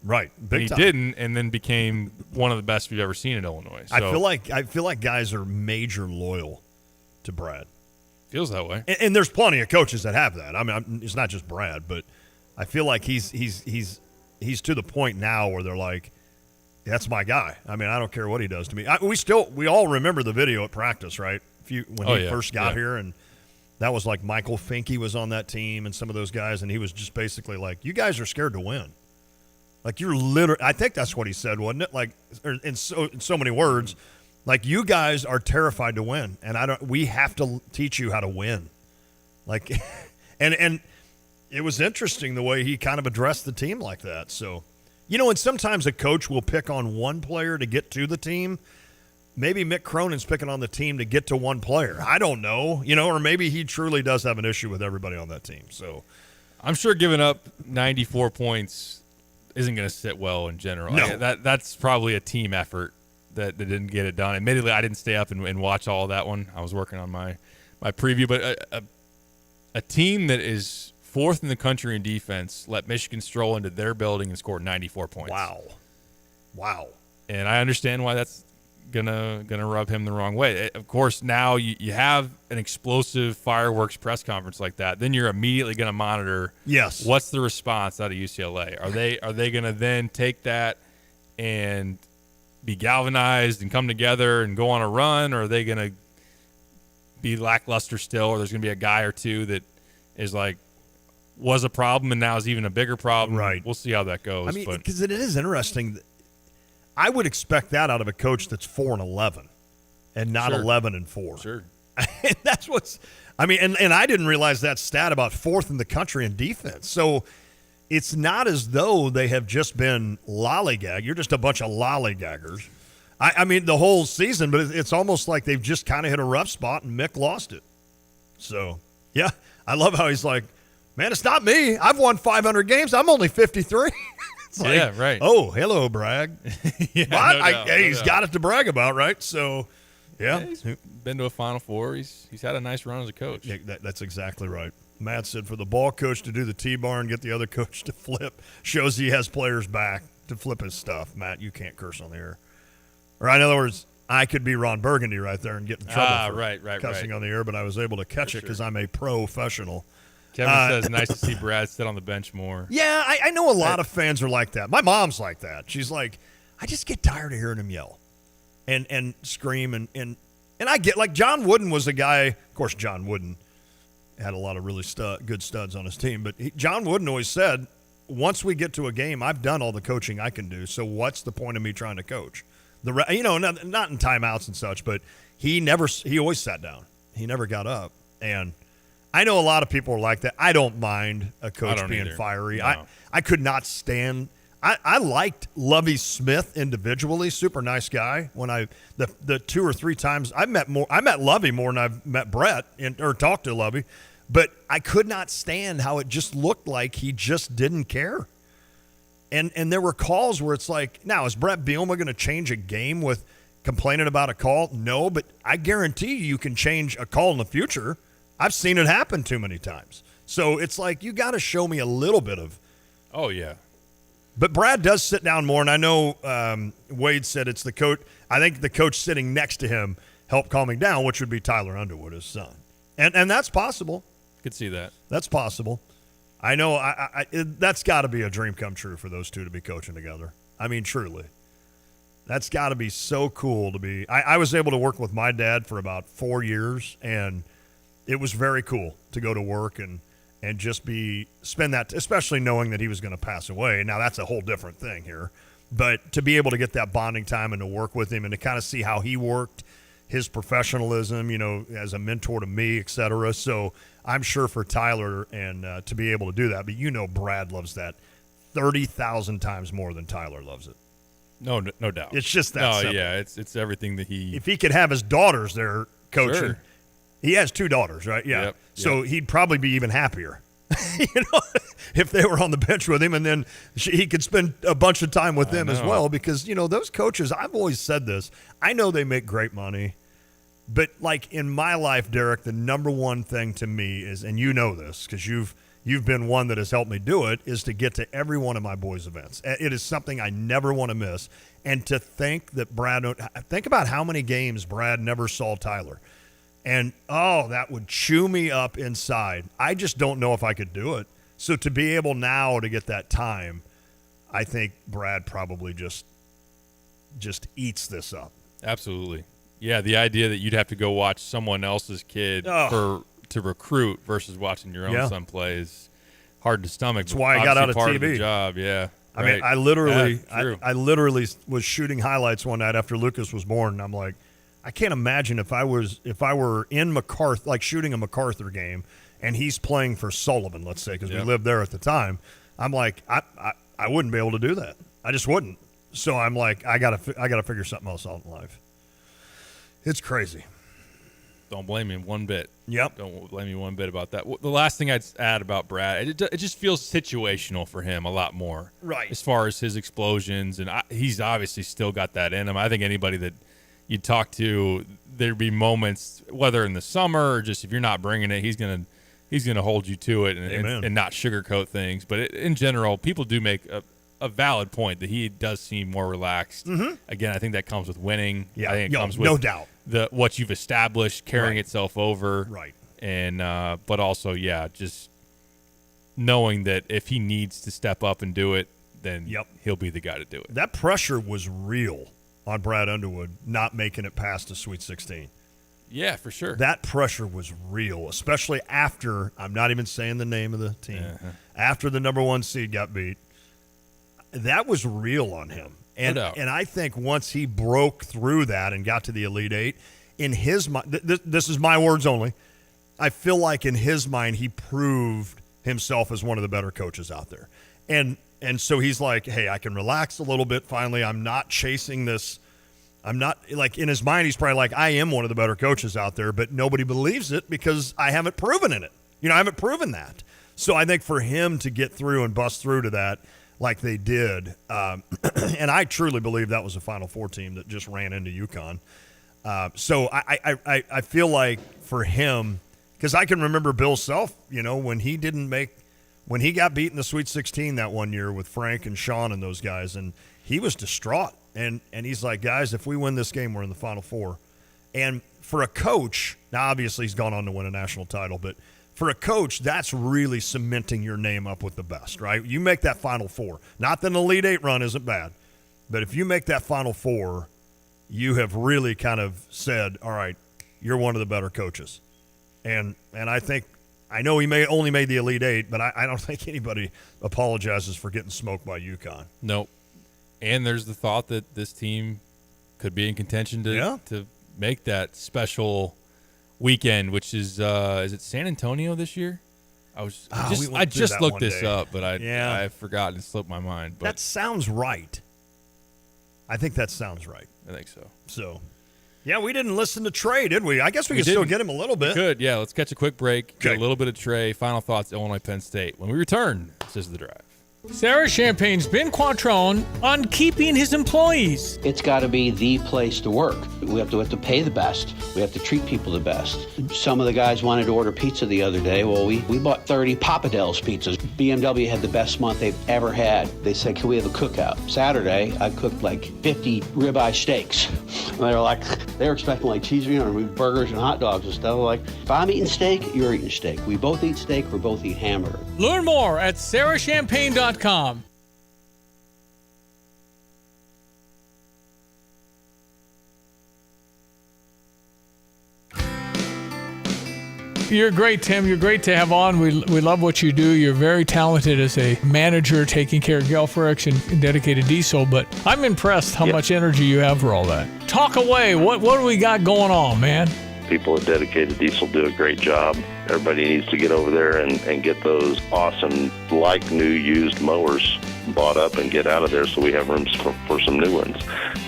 Right. Big He time. didn't, and then became one of the best we've ever seen in Illinois. So, I feel like guys are major loyal to Brad. Feels that way. And there's plenty of coaches that have that. I mean, it's not just Brad, but I feel like he's to the point now where they're like, that's my guy. I mean, I don't care what he does to me. We all remember the video at practice, right? When he first got here, and that was like Michael Finke was on that team and some of those guys, and he was just basically like, you guys are scared to win. Like, you're literally, I think that's what he said, wasn't it? Like, in so many words, like, you guys are terrified to win, and we have to teach you how to win. Like, and it was interesting the way he kind of addressed the team like that. So, and sometimes a coach will pick on one player to get to the team. Maybe Mick Cronin's picking on the team to get to one player. I don't know, or maybe he truly does have an issue with everybody on that team. So, I'm sure giving up 94 points isn't going to sit well in general. No. That's probably a team effort that didn't get it done. Admittedly, I didn't stay up and watch all of that one. I was working on my preview. But a team that is fourth in the country in defense let Michigan stroll into their building and score 94 points. Wow. And I understand why that's gonna rub him the wrong way. Of course, now you have an explosive fireworks press conference like that. Then you're immediately going to monitor. Yes. What's the response out of UCLA? Are they going to then take that and be galvanized and come together and go on a run, or are they going to be lackluster still? Or there's going to be a guy or two that is like, was a problem and now is even a bigger problem. Right. We'll see how that goes. I mean, because it is interesting. I would expect that out of a coach that's 4-11 and not 11-4. Sure. And that's what's. I mean, and I didn't realize that stat about fourth in the country in defense. So it's not as though they have just been lollygag. You're just a bunch of lollygaggers. I mean, the whole season, but it's almost like they've just kind of hit a rough spot and Mick lost it. So, yeah, I love how he's like, man, it's not me. I've won 500 games. I'm only 53. It's like, yeah, right. Oh, hello, brag. Yeah, but no doubt, he's got it to brag about, right? So, yeah. He's been to a Final Four. He's had a nice run as a coach. Yeah, that's exactly right. Matt said for the ball coach to do the T-bar and get the other coach to flip shows he has players back to flip his stuff. Matt, you can't curse on the air. Or in other words, I could be Ron Burgundy right there and get in trouble for cussing on the air, but I was able to catch it because I'm a professional. Kevin says, nice to see Brad sit on the bench more. Yeah, I know a lot of fans are like that. My mom's like that. She's like, I just get tired of hearing him yell and scream. And I get, like, John Wooden was a guy, of course, John Wooden had a lot of really good studs on his team, but John Wooden always said, once we get to a game, I've done all the coaching I can do, so what's the point of me trying to coach? Not in timeouts and such, but he always sat down. He never got up. And I know a lot of people are like that. I don't mind a coach being fiery. No. I could not stand. I liked Lovie Smith individually, super nice guy. When the 2 or 3 times I met Lovie more than I've met Brett or talked to Lovie, but I could not stand how it just looked like he just didn't care. And there were calls where it's like, now is Brett Bielema going to change a game with complaining about a call? No, but I guarantee you can change a call in the future. I've seen it happen too many times. So it's like, you got to show me a little bit of. Oh, yeah. But Brad does sit down more, and I know Wade said it's the coach. I think the coach sitting next to him helped calm him down, which would be Tyler Underwood, his son. And that's possible. Could see that. That's possible. I know that's got to be a dream come true for those two to be coaching together. I mean, truly. That's got to be so cool to be. I was able to work with my dad for about 4 years, and it was very cool to go to work and just spend that, especially knowing that he was going to pass away. Now, that's a whole different thing here. But to be able to get that bonding time and to work with him and to kind of see how he worked, his professionalism, as a mentor to me, et cetera. So I'm sure for Tyler and to be able to do that, but Brad loves that 30,000 times more than Tyler loves it. No doubt. It's just that simple. Yeah, it's everything that he... If he could have his daughters there coaching, Sure. He has 2 daughters, right? Yeah. Yep, So he'd probably be even happier, if they were on the bench with him, and then he could spend a bunch of time with them as well, because, those coaches, I've always said this, I know they make great money, but like in my life, Derek, the number one thing to me is, and you know this because you've been one that has helped me do it, is to get to every one of my boys' events. It is something I never want to miss. And to think that think about how many games Brad never saw Tyler. And, that would chew me up inside. I just don't know if I could do it. So to be able now to get that time, I think Brad probably just eats this up. Absolutely. Yeah, the idea that you'd have to go watch someone else's kid to recruit versus watching your own son play is hard to stomach. That's why I got out of part TV. Of the job, yeah. I mean, I literally was shooting highlights one night after Lucas was born, and I'm like, I can't imagine if I were in MacArthur, like shooting a MacArthur game, and he's playing for Sullivan, let's say, because we lived there at the time. I'm like, I wouldn't be able to do that. I just wouldn't. So I'm like, I gotta figure something else out in life. It's crazy. Don't blame me one bit. Yep. Don't blame me one bit about that. The last thing I'd add about Brad, it just feels situational for him a lot more. Right. As far as his explosions, and he's obviously still got that in him. I think anybody that you talk to, there'd be moments, whether in the summer or just if you're not bringing it, he's gonna hold you to it and not sugarcoat things. But in general, people do make a valid point that he does seem more relaxed. Mm-hmm. Again, I think that comes with winning. Yeah, I think it comes with no doubt. What you've established carrying itself over. Right. And but also, just knowing that if he needs to step up and do it, then he'll be the guy to do it. That pressure was real on Brad Underwood not making it past the Sweet 16. Yeah, for sure. That pressure was real, especially after, I'm not even saying the name of the team, after the number 1 seed got beat. That was real on him. And I think once he broke through that and got to the Elite Eight, in his mind, this is my words only, I feel like in his mind he proved himself as one of the better coaches out there. And so he's like, hey, I can relax a little bit finally. I'm not chasing this. I'm not, like, in his mind, he's probably like, I am one of the better coaches out there, but nobody believes it because I haven't proven it. I haven't proven that. So I think for him to get through and bust through to that like they did, and I truly believe that was a Final Four team that just ran into UConn. So I feel like for him, because I can remember Bill Self, when he got beat in the Sweet 16 that one year with Frank and Sean and those guys, and he was distraught. And he's like, guys, if we win this game, we're in the Final Four. And for a coach, now obviously he's gone on to win a national title, but for a coach, that's really cementing your name up with the best, right? You make that Final Four. Not that an Elite Eight run isn't bad, but if you make that Final Four, you have really kind of said, all right, you're one of the better coaches. And I know he may only made the Elite Eight, but I don't think anybody apologizes for getting smoked by UConn. Nope. And there's the thought that this team could be in contention to make that special weekend, which is it San Antonio this year? I just looked this up, but I've forgotten. It slipped my mind. But that sounds right. I think that sounds right. I think so. So, yeah, we didn't listen to Trey, did we? I guess we could still get him a little bit. Good, yeah. Let's catch a quick break. Get a little bit of Trey. Final thoughts, Illinois, Penn State. When we return, this is The Drive. Sarah Champagne's Ben Quattrone on keeping his employees. It's got to be the place to work. We have to pay the best. We have to treat people the best. Some of the guys wanted to order pizza the other day. Well, we bought 30 Papa Del's pizzas. BMW had the best month they've ever had. They said, can we have a cookout? Saturday, I cooked like 50 ribeye steaks. And they were expecting like cheese, burgers and hot dogs and stuff. Like, if I'm eating steak, you're eating steak. We both eat steak, we both eat hamburger. Learn more at sarahchampagne.com. You're great, Tim. You're great to have on. We love what you do. You're very talented as a manager taking care of Gale Fricks and Dedicated Diesel, but I'm impressed how much energy you have for all that. Talk away. What do we got going on, man? People at Dedicated Diesel do a great job. Everybody needs to get over there and get those awesome, like new used mowers bought up and get out of there so we have rooms for some new ones.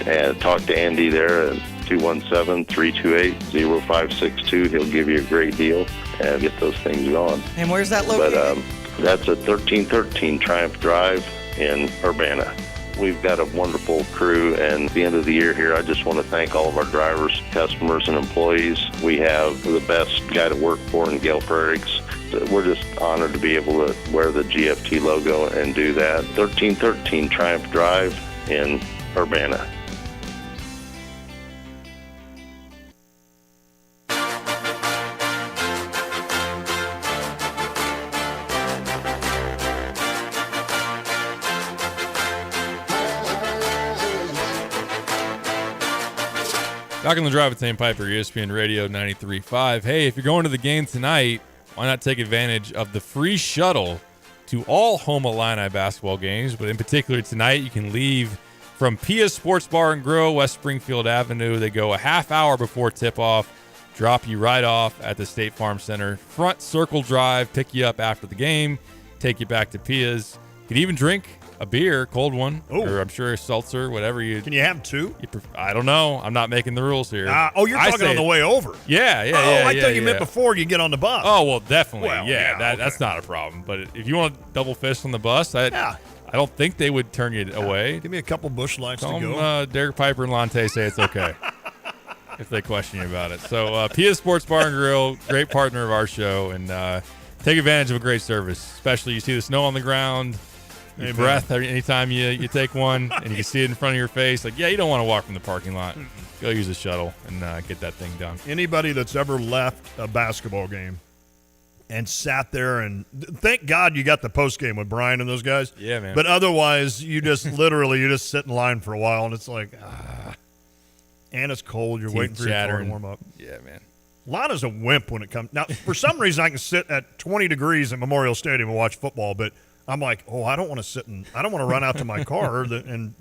And talk to Andy there at 217-328-0562. He'll give you a great deal and get those things going. And where's that located? But that's at 1313 Triumph Drive in Urbana. We've got a wonderful crew, and at the end of the year here, I just want to thank all of our drivers, customers, and employees. We have the best guy to work for in Gale Fricks. We're just honored to be able to wear the GFT logo and do that. 1313 Triumph Drive in Urbana. Back on the drive with Sam Piper, ESPN Radio 93.5. Hey, if you're going to the game tonight, why not take advantage of the free shuttle to all home Illini basketball games? But in particular tonight, you can leave from Pia Sports Bar and Grill, West Springfield Avenue. They go a half hour before tip-off, drop you right off at the State Farm Center. Front circle drive, pick you up after the game, take you back to Pia's. You can even drink a beer, cold one, or I'm sure a seltzer, whatever you. Can you have two? I don't know. I'm not making the rules here. You're talking on the way over. Yeah. I thought you meant before you get on the bus. Oh, well, definitely. Well, That's not a problem. But if you want to double fist on the bus, I don't think they would turn you away. Give me a couple Busch Lights to go. Derek Piper and Lante say it's okay if they question you about it. So, Pia Sports Bar and Grill, great partner of our show, and take advantage of a great service. Especially you see the snow on the ground. Your breath anytime you take one and you can see it in front of your face. Like, you don't want to walk from the parking lot. Go use a shuttle and get that thing done. Anybody that's ever left a basketball game and sat there and thank God you got the post game with Brian and those guys. Yeah, man. But otherwise, you just you just sit in line for a while and it's like, and it's cold. You're waiting for your car to warm up. Yeah, man. Lana's a wimp when it comes. Now, for some reason, I can sit at 20 degrees at Memorial Stadium and watch football, but I'm like, I don't want to I don't want to run out to my car and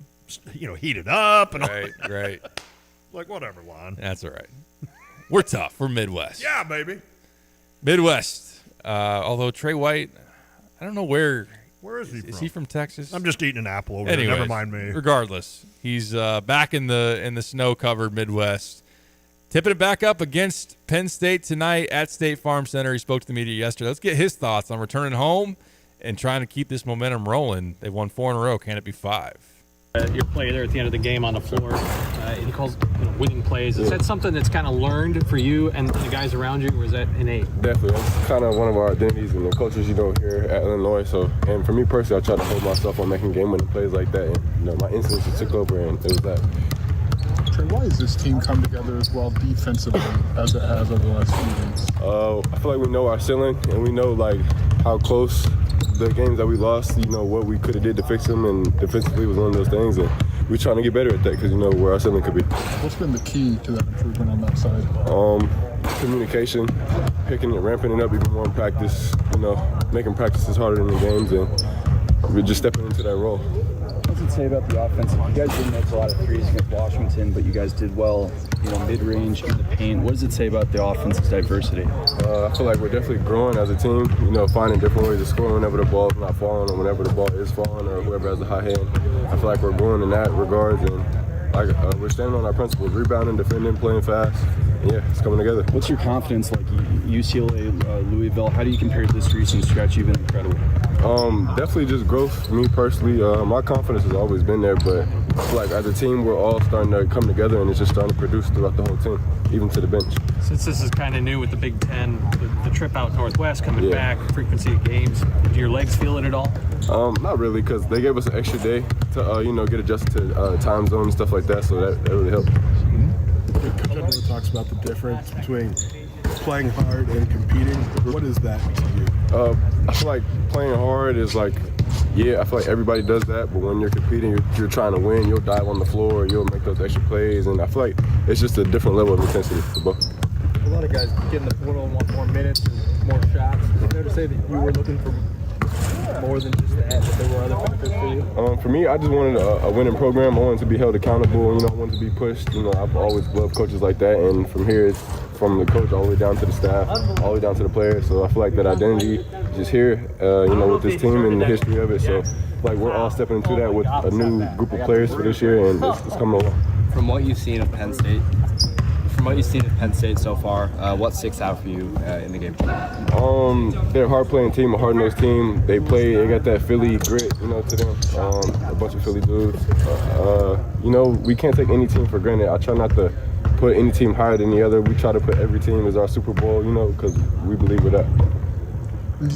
heat it up and right. Like, whatever, Lon. That's all right. We're tough. We're Midwest. Yeah, baby. Midwest. Although Trey White, I don't know where. Where is he from? Is he from Texas? I'm just eating an apple over there. Never mind me. Regardless, he's back in the snow-covered Midwest. Tipping it back up against Penn State tonight at State Farm Center. He spoke to the media yesterday. Let's get his thoughts on returning home and trying to keep this momentum rolling. They've won 4 in a row. Can it be 5? Your play there at the end of the game on the floor, he calls winning plays. Is that something that's kind of learned for you and the guys around you, or is that innate? Definitely. It's kind of one of our identities and the cultures here at Illinois. So, and for me personally, I try to hold myself on making game-winning plays like that. And, my instincts just took over, and it was that. Trey, why has this team come together as well defensively as it has over the last few weeks? I feel like we know our ceiling, and we know how close the games that we lost, what we could have did to fix them, and defensively was one of those things, and we're trying to get better at that because where our ceiling could be. What's been the key to that improvement on that side? Communication, ramping it up even more in practice, making practices harder in the games, and we're just stepping into that role. What does it say about the offense? You guys didn't make a lot of threes against Washington, but you guys did well, mid-range in the paint. What does it say about the offense's diversity? I feel like we're definitely growing as a team, finding different ways to score whenever the ball's not falling or whenever the ball is falling or whoever has a high hand. I feel like we're growing in that regards, and we're standing on our principles, rebounding, defending, playing fast. Yeah, it's coming together. What's your confidence like UCLA, Louisville? How do you compare this recent stretch? You've been incredible. Definitely just growth. Me personally, my confidence has always been there, but I feel like as a team, we're all starting to come together, and it's just starting to produce throughout the whole team, even to the bench. Since this is kind of new with the Big Ten, the trip out Northwest, coming back, frequency of games, do your legs feel it at all? Not really, because they gave us an extra day to, get adjusted to time zone and stuff like that, so that really helped. Coach Edwards talks about the difference between playing hard and competing. What is that to you? I feel like playing hard is I feel like everybody does that, but when you're competing, you're trying to win, you'll dive on the floor, you'll make those extra plays, and I feel like it's just a different level of intensity for both. A lot of guys get in the portal and want more minutes and more shots. Is it fair to say that you were looking for more than just that there were other factors for you? For me, I just wanted a winning program. I wanted to be held accountable. I wanted to be pushed. I've always loved coaches like that. And from here, it's from the coach all the way down to the staff, all the way down to the players. So I feel like that identity is just here, with this team and the history of it. So like we're all stepping into that with a new group of players for this year, and it's coming along. From what you've seen of Penn State so far, what sticks out for you in the game? They're a hard-playing team, a hard-nosed team. They got that Philly grit, to them. A bunch of Philly dudes. We can't take any team for granted. I try not to put any team higher than the other. We try to put every team as our Super Bowl, because we believe in that. You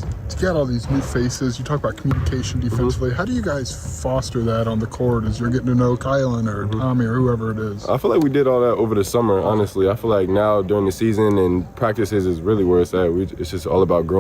got all these new faces. You talk about communication defensively. How do you guys foster that on the court as you're getting to know Kylan or Tommy or whoever it is? I feel like we did all that over the summer, honestly. I feel like now during the season and practices is really where it's at. It's just all about growing.